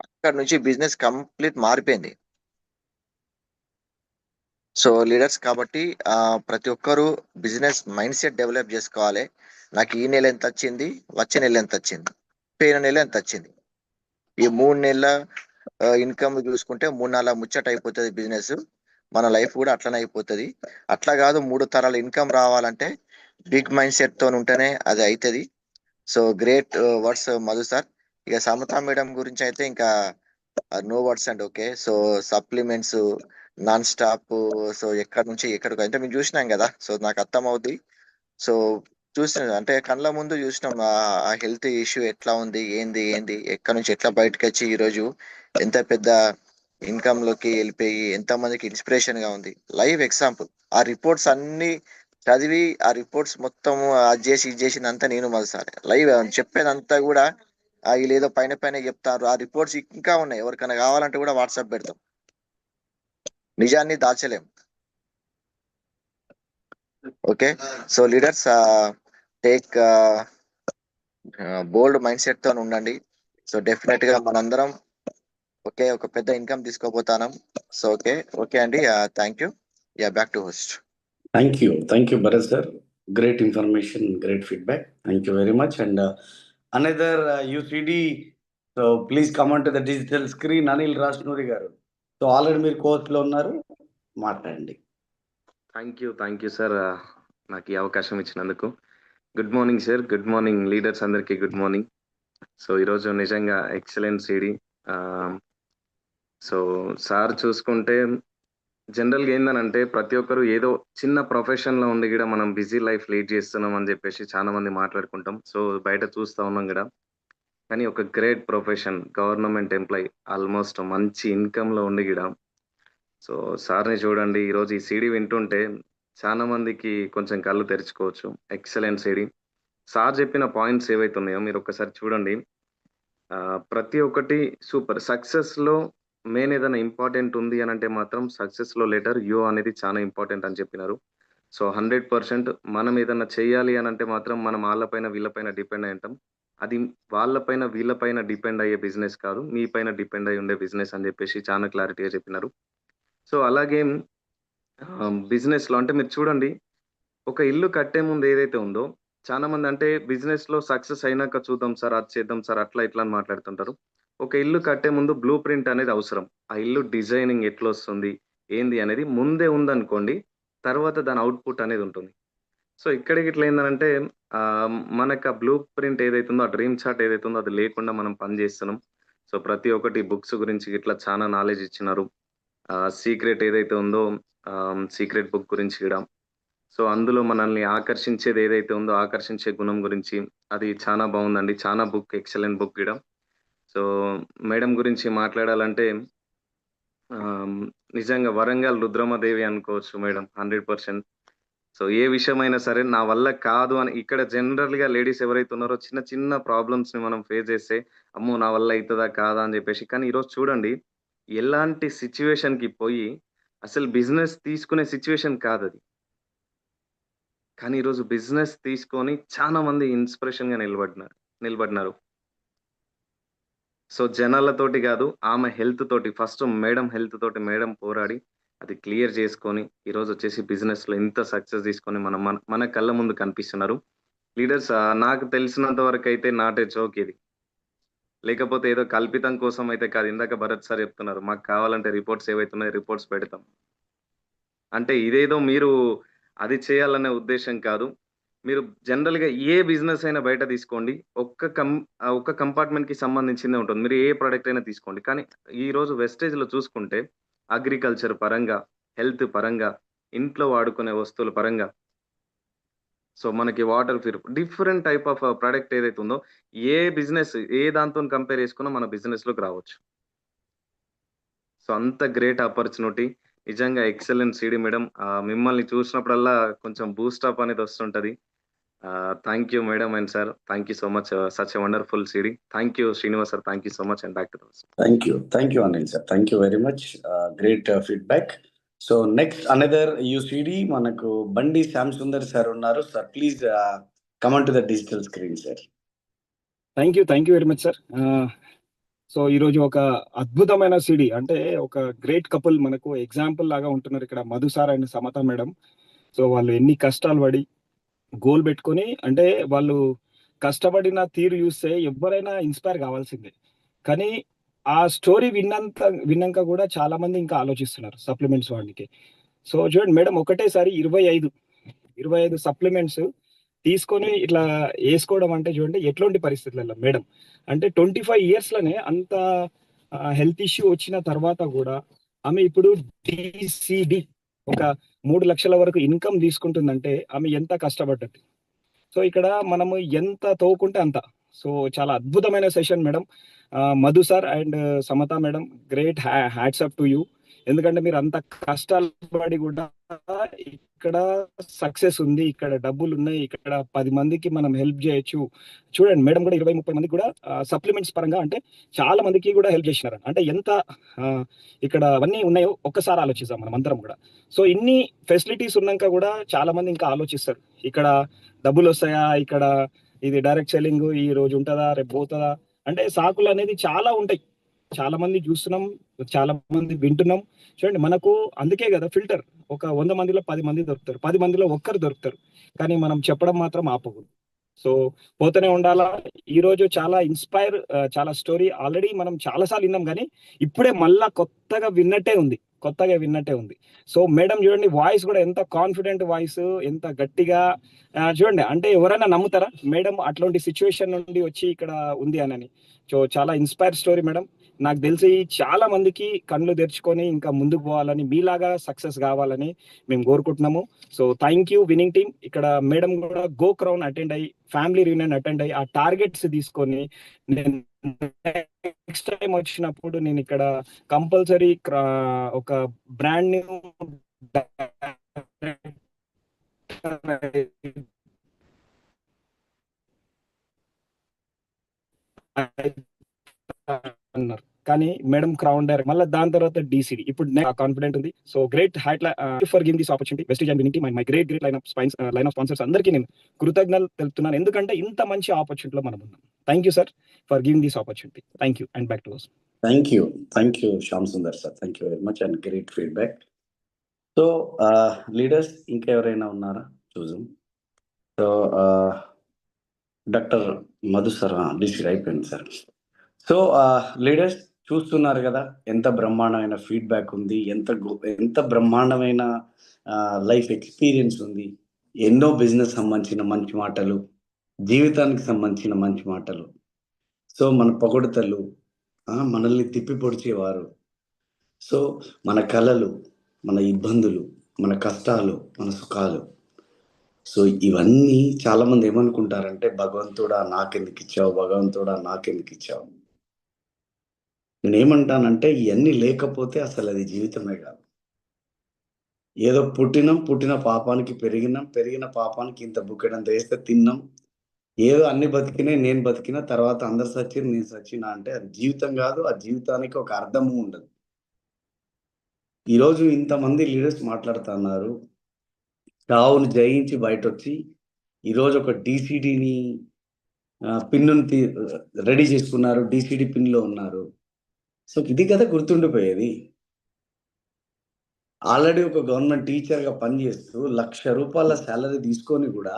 అక్కడ నుంచి బిజినెస్ కంప్లీట్ మారిపోయింది. సో లీడర్స్ కాబట్టి ప్రతి ఒక్కరు బిజినెస్ మైండ్ సెట్ డెవలప్ చేసుకోవాలి. నాకు ఈ నెల ఎంత వచ్చింది, వచ్చే నెల ఎంత వచ్చింది, పోయిన నెల ఎంత వచ్చింది, ఈ 3 నెలల ఇన్కమ్ చూసుకుంటే 3 నెలల ముచ్చట అయిపోతుంది బిజినెస్. మన లైఫ్ కూడా అట్లనే అయిపోతుంది. అట్లా కాదు 3 తరాల ఇన్కమ్ రావాలంటే బిగ్ మైండ్ సెట్ తో ఉంటేనే అది అవుతుంది. So great words Madhu sir. ఇక సమతా మేడం గురించి అయితే ఇంకా no words and okay. So supplements non stop, so ఎక్కడి నుంచి ఎక్కడికి అంటే మేము చూసినాం కదా, సో నాకు అర్థం అవుద్ది. సో చూసిన అంటే కళ్ళ ముందు చూసినాం ఆ హెల్త్ ఇష్యూ ఎట్లా ఉంది, ఏంది ఎక్కడి నుంచి ఎట్లా బయటకు వచ్చి ఈరోజు ఎంత పెద్ద ఇన్కమ్ లోకి వెళ్ళిపోయి ఎంత మందికి ఇన్స్పిరేషన్ గా ఉంది. Live example. ఆ రిపోర్ట్స్ అన్ని చదివి ఆ రిపోర్ట్స్ మొత్తం అది చేసి ఇది చేసిందంతా నేను మరోసారి లైవ్ చెప్పేదంతా కూడా వీళ్ళు ఏదో పైన చెప్తారు. ఆ రిపోర్ట్స్ ఇంకా ఉన్నాయి, ఎవరికైనా కావాలంటే కూడా వాట్సాప్ పెడతాం. నిజాన్ని దాచలేం. Okay. So leaders take bold mind set తో ఉండండి. సో డెఫినెట్ గా మనందరం ఓకే ఒక పెద్ద ఇన్కమ్ తీసుకోబోతాను. సో ఓకే అండి. Thank you. Back to host. Thank you Bharat sir. Great information, great feedback. Thank you very much. And another UCD, so please comment to the digital screen. Anil Rajnuri గారు, so already మీరు కోర్సులో ఉన్నారు, మాట్లాడండి. Thank you sir, నాకు ఈ అవకాశం ఇచ్చినందుకు. Good morning sir, good morning leaders అందరికీ గుడ్ మార్నింగ్. సో ఈరోజు నిజంగా ఎక్సలెంట్ సిడి. సో సార్ చూసుకుంటే జనరల్గా ఏందనంటే ప్రతి ఒక్కరు ఏదో చిన్న ప్రొఫెషన్లో ఉండి కూడా మనం బిజీ లైఫ్ లీడ్ చేస్తున్నాం అని చెప్పేసి చాలా మంది మాట్లాడుకుంటాం. సో బయట చూస్తూ ఉన్నాం కూడా. కానీ ఒక great profession, government employee, almost మంచి ఇన్కమ్లో ఉండి కూడా. సో సార్ని చూడండి, ఈరోజు ఈ సిడి వింటుంటే చాలా మందికి కొంచెం కళ్ళు తెరుచుకోవచ్చు. Excellent CD. సార్ చెప్పిన పాయింట్స్ ఏవైతే ఉన్నాయో మీరు ఒక్కసారి చూడండి. ప్రతి ఒక్కటి సూపర్. సక్సెస్లో మెయిన్ ఏదైనా ఇంపార్టెంట్ ఉంది అని అంటే మాత్రం సక్సెస్లో లెటర్ యూ అనేది చాలా ఇంపార్టెంట్ అని చెప్పినారు. సో 100% మనం ఏదైనా చేయాలి అని అంటే మాత్రం మనం వాళ్ళపైన వీళ్ళపైన డిపెండ్ అయి ఉంటాం. అది వాళ్ళపైన వీళ్ళపైన డిపెండ్ అయ్యే బిజినెస్ కాదు, మీ పైన డిపెండ్ అయి ఉండే బిజినెస్ అని చెప్పేసి చాలా క్లారిటీగా చెప్పినారు. సో అలాగే బిజినెస్లో అంటే మీరు చూడండి, ఒక ఇల్లు కట్టే ముందు ఏదైతే ఉందో చాలా మంది అంటే బిజినెస్లో సక్సెస్ అయినాక చూద్దాం సార్, అది చేద్దాం సార్, అట్లా ఇట్లా అని మాట్లాడుతుంటారు. ఒక ఇల్లు కట్టే ముందు బ్లూ ప్రింట్ అనేది అవసరం. ఆ ఇల్లు డిజైనింగ్ ఎట్లా వస్తుంది ఏంది అనేది ముందే ఉందనుకోండి, తర్వాత దాని అవుట్పుట్ అనేది ఉంటుంది. సో ఇక్కడికి ఇట్లా ఏంటంటే మనకు ఆ బ్లూ ప్రింట్ ఏదైతే ఉందో, ఆ డ్రీమ్ చార్ట్ ఏదైతే ఉందో అది లేకుండా మనం పని చేస్తున్నాం. సో ప్రతి ఒక్కటి బుక్స్ గురించి ఇట్లా చాలా నాలెడ్జ్ ఇచ్చినారు. సీక్రెట్ ఏదైతే ఉందో సీక్రెట్ బుక్ గురించి కూడా. సో అందులో మనల్ని ఆకర్షించేది ఏదైతే ఉందో ఆకర్షించే గుణం గురించి అది చాలా బాగుందండి. చాలా బుక్, ఎక్సలెంట్ బుక్ కూడా. సో మేడం గురించి మాట్లాడాలంటే నిజంగా వరంగల్ రుద్రమదేవి అనుకోవచ్చు మేడం, 100%. సో ఏ విషయమైనా సరే నా వల్ల కాదు అని, ఇక్కడ జనరల్గా లేడీస్ ఎవరైతే ఉన్నారో చిన్న చిన్న ప్రాబ్లమ్స్ని మనం ఫేస్ చేస్తే అమ్మో నా వల్ల అవుతుందా కాదా అని చెప్పేసి, కానీ ఈరోజు చూడండి ఎలాంటి సిచ్యువేషన్కి పోయి అసలు బిజినెస్ తీసుకునే సిచ్యువేషన్ కాదు అది, కానీ ఈరోజు బిజినెస్ తీసుకొని చాలా మంది ఇన్స్పిరేషన్గా నిలబడినారు. సో జనాలతోటి కాదు, ఆమె హెల్త్ తోటి, ఫస్ట్ మేడం హెల్త్ తోటి మేడం పోరాడి అది క్లియర్ చేసుకొని ఈరోజు వచ్చేసి బిజినెస్లో ఇంత సక్సెస్ తీసుకొని మన కళ్ళ ముందు కనిపిస్తున్నారు. లీడర్స్ నాకు తెలిసినంత వరకు అయితే నాటే జోక్ ఇది, లేకపోతే ఏదో కల్పితం కోసం అయితే కాదు. ఇందాక భరత్ సార్ చెప్తున్నారు మాకు కావాలంటే రిపోర్ట్స్ ఏవైతే ఉన్నాయో రిపోర్ట్స్ పెడతాం అంటే, ఇదేదో మీరు అది చేయాలనే ఉద్దేశం కాదు. మీరు జనరల్గా ఏ బిజినెస్ అయినా బయట తీసుకోండి, ఒక్క కంపార్ట్మెంట్కి సంబంధించిందే ఉంటుంది. మీరు ఏ ప్రోడక్ట్ అయినా తీసుకోండి, కానీ ఈరోజు వెస్టేజ్లో చూసుకుంటే అగ్రికల్చర్ పరంగా, హెల్త్ పరంగా, ఇంట్లో వాడుకునే వస్తువుల పరంగా, సో మనకి water purify, different type of product ఏదైతే ఉందో ఏ బిజినెస్ ఏ దాంతో కంపేర్ చేసుకున్నా మన బిజినెస్లోకి రావచ్చు. సో అంత గ్రేట్ ఆపర్చునిటీ, నిజంగా ఎక్సలెంట్ సిడి మేడం. మిమ్మల్ని చూసినప్పుడల్లా కొంచెం బూస్టప్ అనేది వస్తుంటది. Thank you madam and sir, thank you so much, such a wonderful CD. Thank you Srinivas sir, thank you so much and back to those. Thank you Anil sir, thank you very much. Great feedback. So next another UCD మనకు Bandi Shyam Sundar sir ఉన్నారు. Sir please comment to the digital screen sir. Thank you very much sir. So ఈరోజు ఒక అద్భుతమైన CD, అంటే ఒక great couple మనకు example లాగా ఉంటున్నారు ఇక్కడ, Madhu sir and Samatha madam. So వాళ్ళు ఎన్ని కష్టాలు పడి గోల్ పెట్టుకొని, అంటే వాళ్ళు కష్టపడిన తీరు చూస్తే ఎవరైనా ఇన్స్పైర్ కావాల్సిందే. కానీ ఆ స్టోరీ విన్నాక కూడా చాలా మంది ఇంకా ఆలోచిస్తున్నారు సప్లిమెంట్స్ వాడికి. సో చూడండి మేడం, ఒకటేసారి 25 సప్లిమెంట్స్ తీసుకొని ఇట్లా వేసుకోవడం అంటే చూడండి ఎట్లాంటి పరిస్థితులలో మేడం. అంటే 25 ఇయర్స్లోనే అంత హెల్త్ ఇష్యూ వచ్చిన తర్వాత కూడా ఆమె ఇప్పుడు DCD ఒక 3 లక్షల వరకు ఇన్కమ్ తీసుకుంటుందంటే ఆమె ఎంత కష్టపడ్డది. సో ఇక్కడ మనము ఎంత తోకుంటే అంత. సో చాలా అద్భుతమైన session madam. Madhu sir and Samatha madam, great hats up to you. ఎందుకంటే మీరు అంత కష్టాలు పడి కూడా ఇక్కడ సక్సెస్ ఉంది, ఇక్కడ డబ్బులు ఉన్నాయి, ఇక్కడ 10 మందికి మనం హెల్ప్ చేయొచ్చు. చూడండి మేడం కూడా 20-30 మందికి కూడా సప్లిమెంట్స్ పరంగా అంటే చాలా మందికి కూడా హెల్ప్ చేసినారు. అంటే ఎంత ఇక్కడ అవన్నీ ఉన్నాయో ఒక్కసారి ఆలోచిస్తాం మనం అందరం కూడా. సో ఇన్ని ఫెసిలిటీస్ ఉన్నాక కూడా చాలా మంది ఇంకా ఆలోచిస్తారు, ఇక్కడ డబ్బులు వస్తాయా, ఇక్కడ ఇది డైరెక్ట్ సెల్లింగ్ ఈ రోజు ఉంటుందా, రేపు పోతుందా, అంటే సాకులు అనేది చాలా ఉంటాయి. చాలా మంది చూస్తున్నాం, చాలా మంది వింటున్నాం. చూడండి మనకు అందుకే కదా ఫిల్టర్, ఒక 100 మందిలో 10 మంది దొరుకుతారు, 10 మందిలో ఒక్కరు దొరుకుతారు. కానీ మనం చెప్పడం మాత్రం ఆపకూడదు. సో పోతూనే ఉండాలా. ఈ రోజు చాలా చాలా స్టోరీ ఆల్రెడీ మనం చాలాసార్లు విన్నాం, కానీ ఇప్పుడే మళ్ళా కొత్తగా విన్నట్టే ఉంది. సో మేడం చూడండి, వాయిస్ కూడా ఎంత కాన్ఫిడెంట్ వాయిస్, ఎంత గట్టిగా చూడండి. అంటే ఎవరైనా నమ్ముతారా మేడం అట్లాంటి సిచ్యువేషన్ నుండి వచ్చి ఇక్కడ ఉంది అని? సో చాలా ఇన్స్పైర్ స్టోరీ మేడం. నాకు తెలిసి చాలా మందికి కళ్ళు తెరుచుకొని ఇంకా ముందుకు పోవాలని, మీలాగా సక్సెస్ కావాలని మేము కోరుకుంటున్నాము. So thank you winning team. ఇక్కడ మేడం కూడా గో క్రౌన్ అటెండ్ అయ్యి, ఫ్యామిలీ రీయూనియన్ అటెండ్ అయ్యి, ఆ టార్గెట్స్ తీసుకొని నేను నెక్స్ట్ టైం వచ్చినప్పుడు నేను ఇక్కడ కంపల్సరీ ఒక బ్రాండ్ న్యూ అన్నారు. కానీ మేడం క్రౌన్ డైరెక్ట్, మళ్ళీ దాని తర్వాత DCD, ఇప్పుడు కాన్ఫిడెంట్ ఉంది. So great hat for giving this opportunity. Vestige and winning team, my great line of sponsors అందరికీ నేను కృతజ్ఞతలు తెలుపుతున్నాను. ఎందుకంటే ఇంత మంచి ఆపర్చునిటీలో మనం ఉన్నాం. Thank you sir for giving this opportunity. Thank you and back to us. Thank you Shyam Sundar sir, thank you very much and great feedback. So leaders ఇంకా ఎవరైనా ఉన్నారా చూద్దాం. So doctor Madhu sir DCD అయిపోయింది సార్. సో లీడర్స్ చూస్తున్నారు కదా ఎంత బ్రహ్మాండమైన feedback ఉంది, ఎంత బ్రహ్మాండమైన లైఫ్ ఎక్స్పీరియన్స్ ఉంది. ఎన్నో బిజినెస్ సంబంధించిన మంచి మాటలు, జీవితానికి సంబంధించిన మంచి మాటలు. సో మన పొగడుతలు, మనల్ని తిప్పి పొడిచేవారు. సో మన కళలు, మన ఇబ్బందులు, మన కష్టాలు, మన సుఖాలు. సో ఇవన్నీ చాలా మంది ఏమనుకుంటారంటే, భగవంతుడా నాకెందుకు ఇచ్చావు, భగవంతుడా నాకెందుకు ఇచ్చావు. నేనేమంటానంటే ఇవన్నీ లేకపోతే అసలు అది జీవితమే కాదు. ఏదో పుట్టిన పాపానికి పెరిగిన పాపానికి ఇంత బుక్కెడంత వేస్తే తిన్నాం, ఏదో అన్ని బతికినాయి, నేను బతికినా, తర్వాత అందరు సచ్చిన నేను సచ్చినా అంటే అది జీవితం కాదు. ఆ జీవితానికి ఒక అర్థము ఉండదు. ఈరోజు ఇంతమంది లీడర్స్ మాట్లాడుతున్నారు, చావును జయించి బయట వచ్చి ఈరోజు ఒక DCDని పిన్ను రెడీ చేసుకున్నారు, DCD పిన్లో ఉన్నారు. సో ఇది కదా గుర్తుండిపోయేది. ఆల్రెడీ ఒక గవర్నమెంట్ టీచర్గా పనిచేస్తూ ₹1,00,000 శాలరీ తీసుకొని కూడా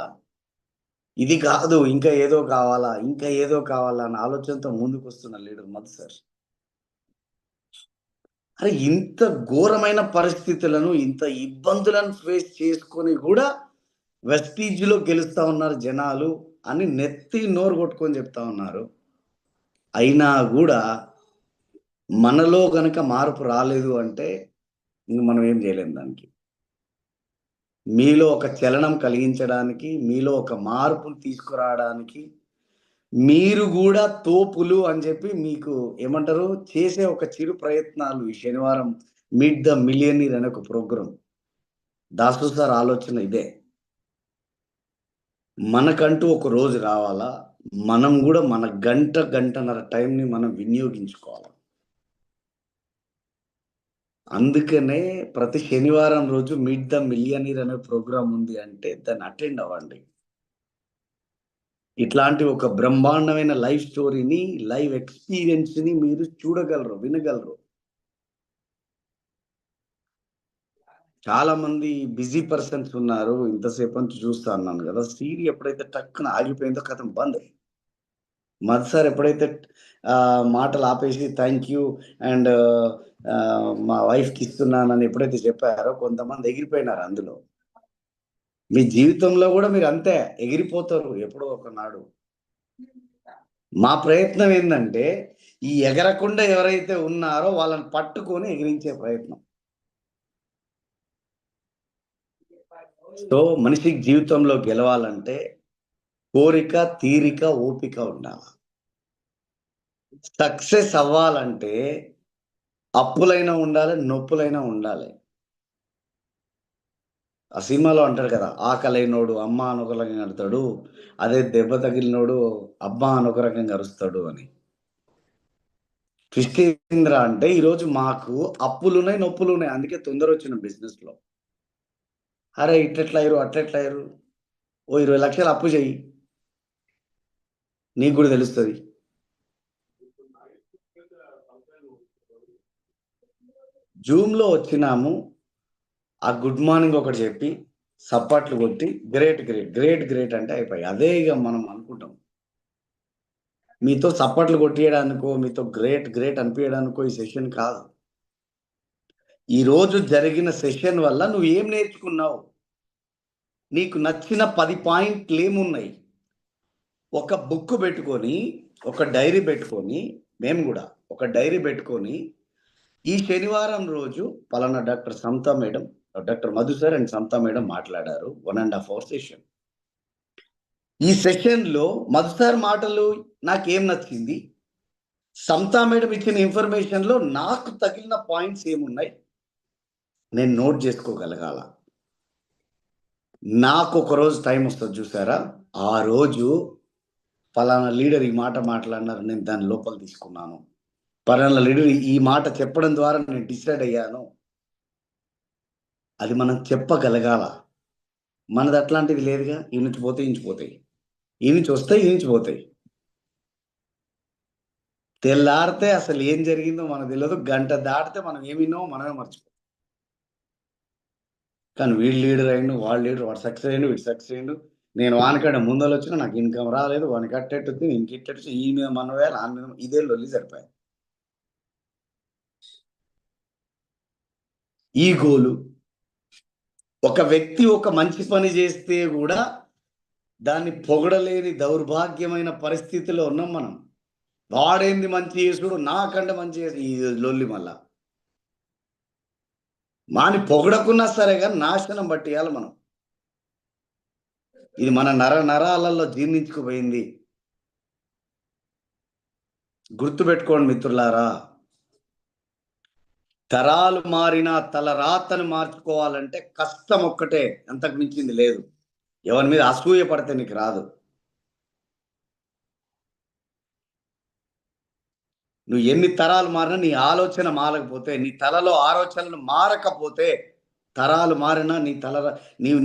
ఇది కాదు ఇంకా ఏదో కావాలా అన్న ఆలోచనతో ముందుకు వస్తున్న లీడర్ మధు సార్. అరే ఇంత ఘోరమైన పరిస్థితులను, ఇంత ఇబ్బందులను ఫేస్ చేసుకొని కూడా వెస్టీజ్లో గెలుస్తా ఉన్నారు జనాలు అని నెత్తి నోరు కొట్టుకొని చెప్తా ఉన్నారు. అయినా కూడా మనలో గనక మార్పు రాలేదు అంటే ఇంక మనం ఏం చేయలేం దానికి. మీలో ఒక చలనం కలిగించడానికి, మీలో ఒక మార్పును తీసుకురావడానికి మీరు కూడా తోపులు అని చెప్పి మీకు ఏమంటారు చేసే ఒక చిరు ప్రయత్నాలు. ఈ శనివారం మీట్ ద మిలియనీర్ అనే ఒక ప్రోగ్రాం, దాసు సార్ ఆలోచన ఇదే. మనకంటూ ఒక రోజు రావాలా, మనం కూడా మన గంటన్నర టైంని మనం వినియోగించుకోవాలి. అందుకనే ప్రతి శనివారం రోజు మీట్ ద మిలియనీర్ అనే ప్రోగ్రాం ఉంది అంటే దాన్ని అటెండ్ అవ్వండి. ఇట్లాంటి ఒక బ్రహ్మాండమైన లైఫ్ స్టోరీని, లైవ్ ఎక్స్పీరియన్స్ని మీరు చూడగలరు, వినగలరు. చాలా మంది బిజీ పర్సన్స్ ఉన్నారు. ఇంతసేపు నుంచి చూస్తా అన్నాను కదా, సీడీ ఎప్పుడైతే టక్కున ఆగిపోయిందో కథం బంద్. మధు సార్ ఎప్పుడైతే మాటలు ఆపేసి థ్యాంక్ యూ అండ్ మా వైఫ్కి ఇస్తున్నానని ఎప్పుడైతే చెప్పారో కొంతమంది ఎగిరిపోయినారు అందులో. మీ జీవితంలో కూడా మీరు అంతే ఎగిరిపోతారు ఎప్పుడో ఒకనాడు. మా ప్రయత్నం ఏంటంటే ఈ ఎగరకుండా ఎవరైతే ఉన్నారో వాళ్ళని పట్టుకొని ఎగిరించే ప్రయత్నం. సో మనిషికి జీవితంలో గెలవాలంటే కోరిక, తీరిక, ఓపిక ఉండాలి. సక్సెస్ అవ్వాలంటే అప్పులైనా ఉండాలి, నొప్పులైనా ఉండాలి. ఆ సినిమాలో అంటాడు కదా, ఆకలైనోడు అమ్మ అనొక రకంగా అడుతాడు, అదే దెబ్బ తగిలినోడు అబ్బా అనొక రకంగా అరుస్తాడు అని. ట్విస్ట్ ఏంద్రా అంటే ఈరోజు మాకు అప్పులున్నాయి, నొప్పులున్నాయి, అందుకే తొందర వచ్చిన బిజినెస్లో. అరే ఇట్లెట్లయ్యారు అట్లెట్లయ్యారు, ఓ 20 లక్షలు అప్పు చెయ్యి, నీకు కూడా తెలుస్తుంది. జూమ్లో వచ్చినాము, ఆ గుడ్ మార్నింగ్ ఒకటి చెప్పి సప్పట్లు కొట్టి గ్రేట్ గ్రేట్ గ్రేట్ గ్రేట్ అంటే అయిపోయి. అదే ఇక మనం అనుకుంటాం. మీతో సప్పట్లు కొట్టియడానికో మీతో గ్రేట్ గ్రేట్ అనిపించడానికో ఈ సెషన్ కాదు. ఈరోజు జరిగిన సెషన్ వల్ల నువ్వు ఏం నేర్చుకున్నావు, నీకు నచ్చిన 10 పాయింట్లు ఏమున్నాయి, ఒక బుక్ పెట్టుకొని, ఒక డైరీ పెట్టుకొని, మేము కూడా ఒక డైరీ పెట్టుకొని ఈ శనివారం రోజు పలానా doctor Samatha madam, doctor Madhu sir and Samatha madam మాట్లాడారు 1.5 hour సెషన్. ఈ సెషన్లో మధు సార్ మాటలు నాకేం నచ్చింది, సమతా మేడం ఇచ్చిన ఇన్ఫర్మేషన్లో నాకు తగిలిన పాయింట్స్ ఏమున్నాయి నేను నోట్ చేసుకోగలగాల. నాకు ఒక రోజు టైం వస్తుంది చూసారా, ఆ రోజు పలానా లీడర్ ఈ మాట మాట్లాడినారు, నేను దాని లోపల తీసుకున్నాను, పలానా లీడర్ ఈ మాట చెప్పడం ద్వారా నేను డిసైడ్ అయ్యాను, అది మనం చెప్పగలగాల. మనది అట్లాంటిది లేదుగా, ఈ నుంచి పోతే ఇంచిపోతాయి, ఈ నుంచి వస్తాయి, ఈ నుంచి పోతాయి. తెల్లారితే అసలు ఏం జరిగిందో మనకు తెలియదు, గంట దాటితే మనం ఏమిన్నో మనమే మర్చిపోతాం. కానీ వీడు లీడర్ అయ్యిండు, వాడు లీడర్, వాడు సక్సెస్ అయ్యిండు, వీడు సక్సెస్ అయ్యిండు, నేను వానికంటే ముందలు వచ్చినా నాకు ఇన్కమ్ రాలేదు, వానికి అట్టెట్టు ఇంక ఇట్టెట్టు, ఈ మీద మన వేళ ఆ మీద ఇదే లొల్లి సరిపోయాయి. ఈగోలు. ఒక వ్యక్తి ఒక మంచి పని చేస్తే కూడా దాన్ని పొగడలేని దౌర్భాగ్యమైన పరిస్థితిలో ఉన్నాం మనం. వాడేంది మంచి చేసుడు, నాకంటే మంచి చేసి ఈ లొల్లి మళ్ళా మాని పొగడకున్నా సరే కానీ నాశనం పట్టియాలి మనం. ఇది మన నరాలలో జీర్ణించుకుపోయింది. గుర్తుపెట్టుకోండి మిత్రులారా, తరాలు మారినా తలరాతను మార్చుకోవాలంటే కష్టం ఒక్కటే, అంతకు మించింది లేదు. ఎవరి మీద అసూయ పడితే నీకు రాదు. నువ్వు ఎన్ని తరాలు మారినా నీ ఆలోచన మారకపోతే, నీ తలలో ఆలోచనలు మారకపోతే, తరాలు మారినా నీ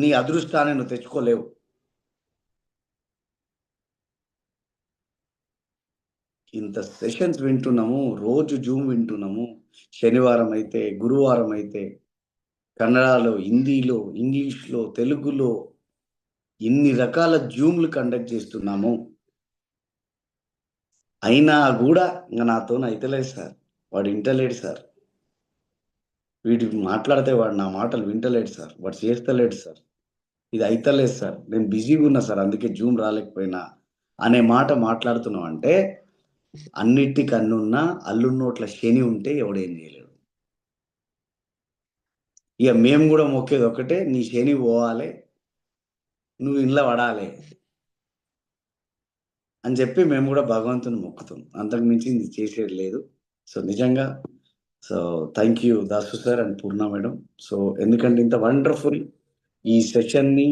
నీ అదృష్టాన్ని నువ్వు తెచ్చుకోలేవు. ఇంత సెషన్స్ వింటున్నాము, రోజు జూమ్ వింటున్నాము, శనివారం అయితే, గురువారం అయితే, కన్నడలో, హిందీలో, ఇంగ్లీష్లో, తెలుగులో ఇన్ని రకాల జూమ్లు కండక్ట్ చేస్తున్నాము. అయినా కూడా ఇంకా నాతో అయితలేదు సార్, వాడు వింటలేడు సార్, వీడికి మాట్లాడితే వాడు నా మాటలు వింటలేడు సార్, వాడు చేస్తలేడు సార్, ఇది అయితలేదు సార్, నేను బిజీగా ఉన్నా సార్ అందుకే జూమ్ రాలేకపోయినా అనే మాట మాట్లాడుతున్నావు అంటే అన్నిటికన్నున్న అల్లున్నోట్ల శని ఉంటే ఎవడేం చేయలేడు. ఇక మేము కూడా మొక్కేది ఒకటే, నీ శని పోవాలి, నువ్వు ఇంట్లో పడాలి అని చెప్పి మేము కూడా భగవంతుని మొక్కుతాం. అంతకు మించి ఇది చేసేది లేదు. సో నిజంగా so thank you Dasu sir and Purna madam. So ఎందుకంటే ఇంత వండర్ఫుల్ ఈ సెషన్ని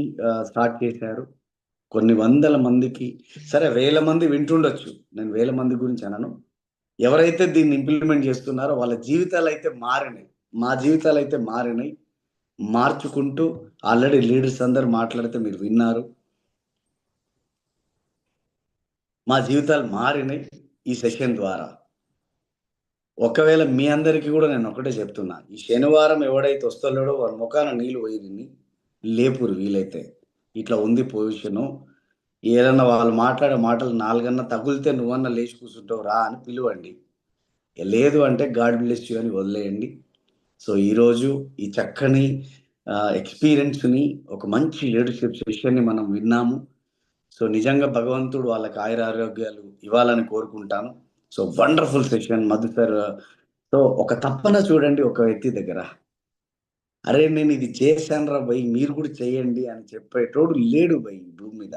స్టార్ట్ చేశారు. కొన్ని వందల మందికి, సరే 1000 మంది వింటుండొచ్చు, నేను 1000 మంది గురించి అనను. ఎవరైతే దీన్ని ఇంప్లిమెంట్ చేస్తున్నారో వాళ్ళ జీవితాలు అయితే మారినాయి, మా జీవితాలు అయితే మారినాయి. మార్చుకుంటూ ఆల్రెడీ లీడర్స్ అందరు మాట్లాడితే మీరు విన్నారు, మా జీవితాలు మారినాయి ఈ సెషన్ ద్వారా. ఒకవేళ మీ అందరికీ కూడా నేను ఒకటే చెప్తున్నా, ఈ శనివారం ఎవడైతే వస్తలేడో వారి ముఖాన నీళ్ళు పోయి లేపురు వీలైతే, ఇట్లా ఉంది పొజిషను, ఏదన్నా వాళ్ళు మాట్లాడే మాటలు నాలుగన్నా తగులితే నువ్వన్నా లేచి కూర్చుంటావు రా అని పిలువండి. లేదు అంటే గాడ్ బ్లెస్ యూ అని వదిలేయండి. సో ఈరోజు ఈ చక్కని ఎక్స్పీరియన్స్ని, ఒక మంచి లీడర్షిప్ సెషన్ని మనం విన్నాము. సో నిజంగా భగవంతుడు వాళ్ళకి ఆయురారోగ్యాలు ఇవ్వాలని కోరుకుంటాను. So wonderful session Madhu sir. So ఒక తప్పన చూడండి ఒక వ్యక్తి దగ్గర, అరే నేను ఇది చేశాను రా భయ్, మీరు కూడా చేయండి అని చెప్పేటోడు లేడు భయ్ భూమి మీద.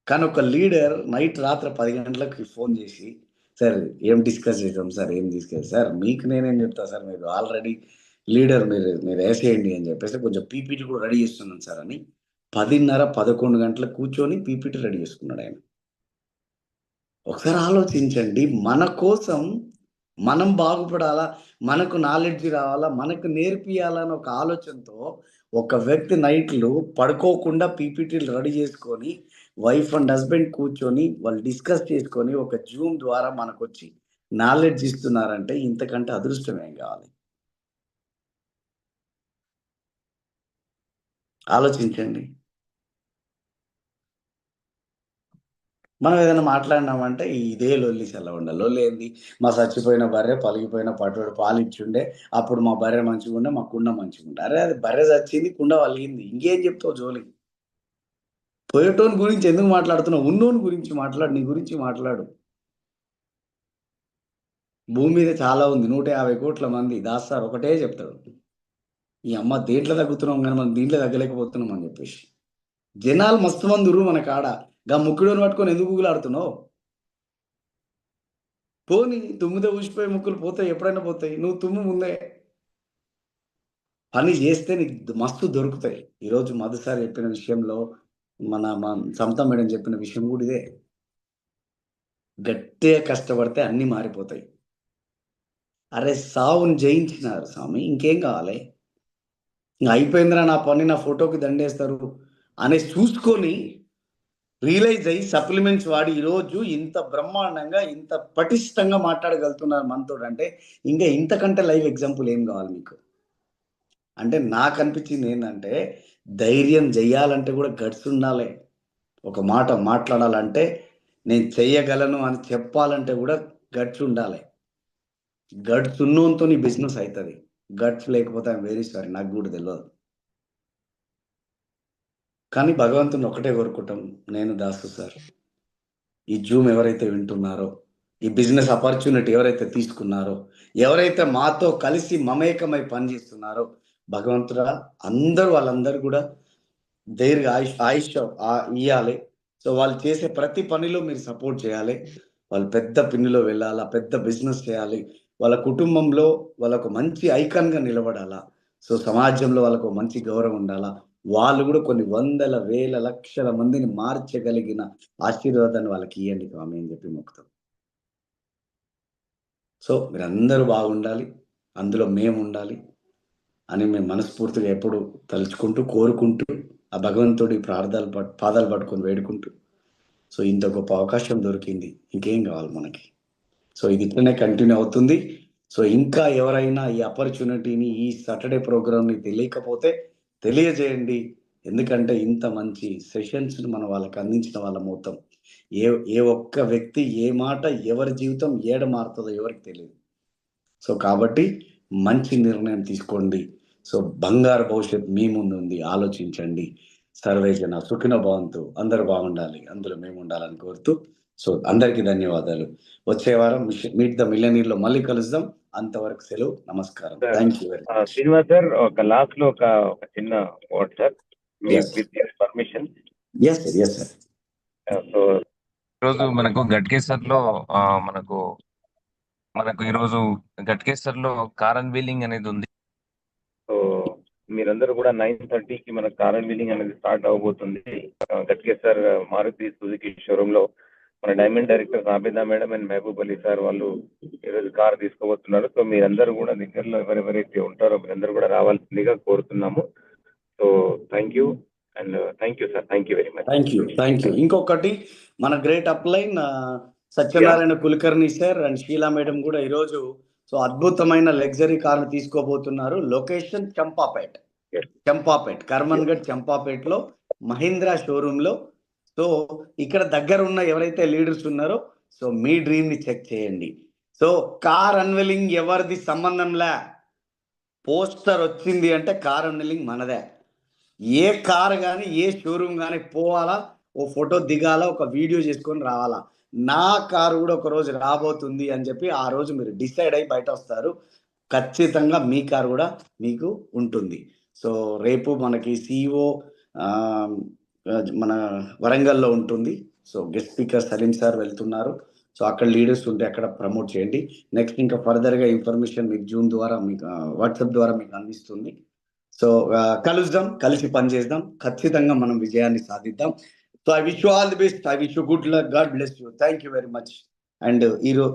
కానీ ఒక లీడర్ నైట్ రాత్రి 10 గంటలకు ఫోన్ చేసి, సార్ ఏం డిస్కస్ చేసాం సార్, ఏం డిస్కస్ సార్, మీకు నేనేం చెప్తా సార్, మీరు ఆల్రెడీ లీడర్, మీరు వేసేయండి అని చెప్పేసి కొంచెం పీపీటీ కూడా రెడీ చేస్తున్నాను సార్ అని 10:30, 11 గంటలకు కూర్చొని పీపీటీ రెడీ చేసుకున్నాడు ఆయన. ఒకసారి ఆలోచించండి, మన కోసం మనం బాగుపడాలా, మనకు నాలెడ్జ్ రావాలా, మనకు నేర్పియాలని ఒక ఆలోచనతో ఒక వ్యక్తి నైట్లు పడుకోకుండా పీపీటీలు రెడీ చేసుకొని వైఫ్ అండ్ హస్బెండ్ కూర్చొని వాళ్ళు డిస్కస్ చేసుకొని ఒక జూమ్ ద్వారా మనకు వచ్చి నాలెడ్జ్ ఇస్తున్నారంటే ఇంతకంటే అదృష్టం ఏం కావాలి? ఆలోచించండి. మనం ఏదైనా మాట్లాడినామంటే ఇదే లొల్లి చల్లవండ. లొల్లి ఏంది? మా చచ్చిపోయిన బర్రె పలిగిపోయిన పట్టుడు పాలిచ్చుండే, అప్పుడు మా బర్రె మంచిగా ఉండే, మా కుండ మంచిగా ఉండే. అరే అది బర్రె చచ్చింది, కుండ పలిగింది, ఇంకేం చెప్తావు జోలి? పోయేటోని గురించి ఎందుకు మాట్లాడుతున్నావు? ఉన్నోని గురించి మాట్లాడు, నీ గురించి మాట్లాడు. భూమి మీద చాలా ఉంది, 150 కోట్ల మంది. దాస్తారు ఒకటే చెప్తాడు, ఈ అమ్మ దేంట్లో తగ్గుతున్నాం కానీ మనం దీంట్లో తగ్గలేకపోతున్నాం అని చెప్పేసి. జనాలు మస్తు మంది ఉర్రు మన కాడ, గా ముక్కుడోని పట్టుకొని ఎందుకు ఊగులాడుతున్నావు? పోనీ తుమ్మితే ఊసిపోయి ముక్కులు పోతాయి, ఎప్పుడైనా పోతాయి. నువ్వు తుమ్ము ముందే పని చేస్తే నీకు మస్తు దొరుకుతాయి. ఈరోజు మధుసారి చెప్పిన విషయంలో మన సమత మేడం చెప్పిన విషయం కూడా ఇదే. గట్టిగా కష్టపడితే అన్నీ మారిపోతాయి. అరే సావుని జయించినారు స్వామి, ఇంకేం కావాలి? ఇంకా అయిపోయిందిరా నా పని, నా ఫోటోకి దండేస్తారు అనేసి చూసుకొని రియలైజ్ అయ్యి సప్లిమెంట్స్ వాడి ఈరోజు ఇంత బ్రహ్మాండంగా, ఇంత పటిష్టంగా మాట్లాడగలుగుతున్నారు మనతో అంటే ఇంకా ఇంతకంటే లైవ్ ఎగ్జాంపుల్ ఏం కావాలి మీకు? అంటే నాకు అనిపించింది ఏంటంటే, ధైర్యం చేయాలంటే కూడా గట్స్ ఉండాలి. ఒక మాట మాట్లాడాలంటే నేను చెయ్యగలను అని చెప్పాలంటే కూడా గట్స్ ఉండాలి. గట్స్ ఉన్నోంతో నీ బిజినెస్ అవుతుంది. గట్స్ లేకపోతే ఐఎమ్ వెరీ సారీ, నాకు కూడా తెలియదు. కానీ భగవంతుని ఒకటే కోరుకుంటాం, నేను దాసు సార్, ఈ జూమ్ ఎవరైతే వింటున్నారో, ఈ బిజినెస్ ఆపర్చునిటీ ఎవరైతే తీసుకున్నారో, ఎవరైతే మాతో కలిసి మమేకమై పనిచేస్తున్నారో, భగవంతుడా అందరూ వాళ్ళందరూ కూడా దీర్ఘ ఆయుష్ ఇవ్వాలి. సో వాళ్ళు చేసే ప్రతి పనిలో మీరు సపోర్ట్ చేయాలి. వాళ్ళు పెద్ద పిన్నిలో వెళ్ళాలా, పెద్ద బిజినెస్ చేయాలి, వాళ్ళ కుటుంబంలో వాళ్ళకు మంచి ఐకాన్గా నిలబడాలా, సో సమాజంలో వాళ్ళకు మంచి గౌరవం ఉండాలా, వాళ్ళు కూడా కొన్ని వందల వేల లక్షల మందిని మార్చగలిగిన ఆశీర్వాదాన్ని వాళ్ళకి ఇవ్వండి స్వామి అని చెప్పి మొక్కుతాం. సో మీరందరూ బాగుండాలి, అందులో మేము ఉండాలి అని మేము మనస్ఫూర్తిగా ఎప్పుడు తలుచుకుంటూ కోరుకుంటూ ఆ భగవంతుడి పాదాలు పట్టుకొని వేడుకుంటూ, సో ఇంత గొప్ప అవకాశం దొరికింది, ఇంకేం కావాలి మనకి? సో ఇది ఇట్లనే కంటిన్యూ అవుతుంది. సో ఇంకా ఎవరైనా ఈ ఆపర్చునిటీని, ఈ సాటర్డే ప్రోగ్రామ్ని తెలియకపోతే తెలియజేయండి. ఎందుకంటే ఇంత మంచి సెషన్స్ని మనం వాళ్ళకి అందించిన వాళ్ళం అవుతాం. ఏ ఒక్క వ్యక్తి ఏ మాట ఎవరి జీవితం ఏడ మారుతుందో ఎవరికి తెలియదు. సో కాబట్టి మంచి నిర్ణయం తీసుకోండి. సో బంగారు భవిష్యత్తు మీ ముందు ఉంది, ఆలోచించండి. సర్వేజన సుఖినో భవంతు, అందరూ బాగుండాలి, అందులో మేము ఉండాలని కోరుతూ, సో అందరికీ ధన్యవాదాలు. వచ్చే వారం మీట్ ద మిలియనీర్లో మళ్ళీ కలుద్దాం. అంతవరకు సెలవు, నమస్కారం. Thank you very much. Srinivas sir, ఒక లాస్ట్ లో ఒక చిన్న word sir, permission. Yes sir, yes sir. So ఈరోజు మనకు గట్కేసర్లో మనకు ఈరోజు గట్కేసర్లో కార్ అన్వీలింగ్ అనేది ఉంది. సో మీరందరూ కూడా 9:30కి మన కార్ అన్వీలింగ్ అనేది స్టార్ట్ అవబోతుంది. గట్కేసర్ మారుతి సుజుకి షోరూమ్ లో మన diamond director Abida madam and Mahboob Ali sir వాళ్ళు ఈరోజు కార్ తీసుకోబోతున్నారు. సో మీరందరూ కూడా దగ్గరలో ఎవరెవరైతే ఉంటారో మీరందరూ కూడా రావాల్సిందిగా కోరుతున్నాము. So thank you and thank you sir, thank you very much. Thank you. ఇంకొకటి మన గ్రేట్ అప్లైన్ Satyanarayana Kulkarni sir and Sheela madam కూడా ఈరోజు సో అద్భుతమైన లగ్జరీ కార్ను తీసుకోబోతున్నారు. లొకేషన్ చంపాపేట్, కర్మన్గఢ్ చంపాపేట్లో మహీంద్రా షోరూమ్ లో. సో ఇక్కడ దగ్గర ఉన్న ఎవరైతే లీడర్స్ ఉన్నారో సో మీ డ్రీమ్ ని చెక్ చేయండి. సో కార్ అన్వెలింగ్ ఎవరిది సంబంధంలే, పోస్టర్ వచ్చింది అంటే కార్ అన్వెలింగ్ మనదే. ఏ కార్ కానీ ఏ షోరూమ్ కానీ పోవాలా, ఓ ఫోటో దిగాలా, ఒక వీడియో చేసుకొని రావాలా. నా కారు కూడా ఒక రోజు రాబోతుంది అని చెప్పి ఆ రోజు మీరు డిసైడ్ అయ్యి బయట వస్తారు. ఖచ్చితంగా మీ కారు కూడా మీకు ఉంటుంది. సో రేపు మనకి సిఇఓ మన వరంగల్లో ఉంటుంది. So guest speaker Saleem sir వెళ్తున్నారు. సో అక్కడ లీడర్స్ ఉంటే అక్కడ ప్రమోట్ చేయండి. నెక్స్ట్ ఇంకా ఫర్దర్గా ఇన్ఫర్మేషన్ మీకు జూమ్ ద్వారా మీకు వాట్సాప్ ద్వారా మీకు అందిస్తుంది. సో కలుద్దాం, కలిసి పనిచేద్దాం, ఖచ్చితంగా మనం విజయాన్ని సాధిద్దాం. So I wish you all the best, I wish you good luck, God bless you, thank you very much. And ఈరోజు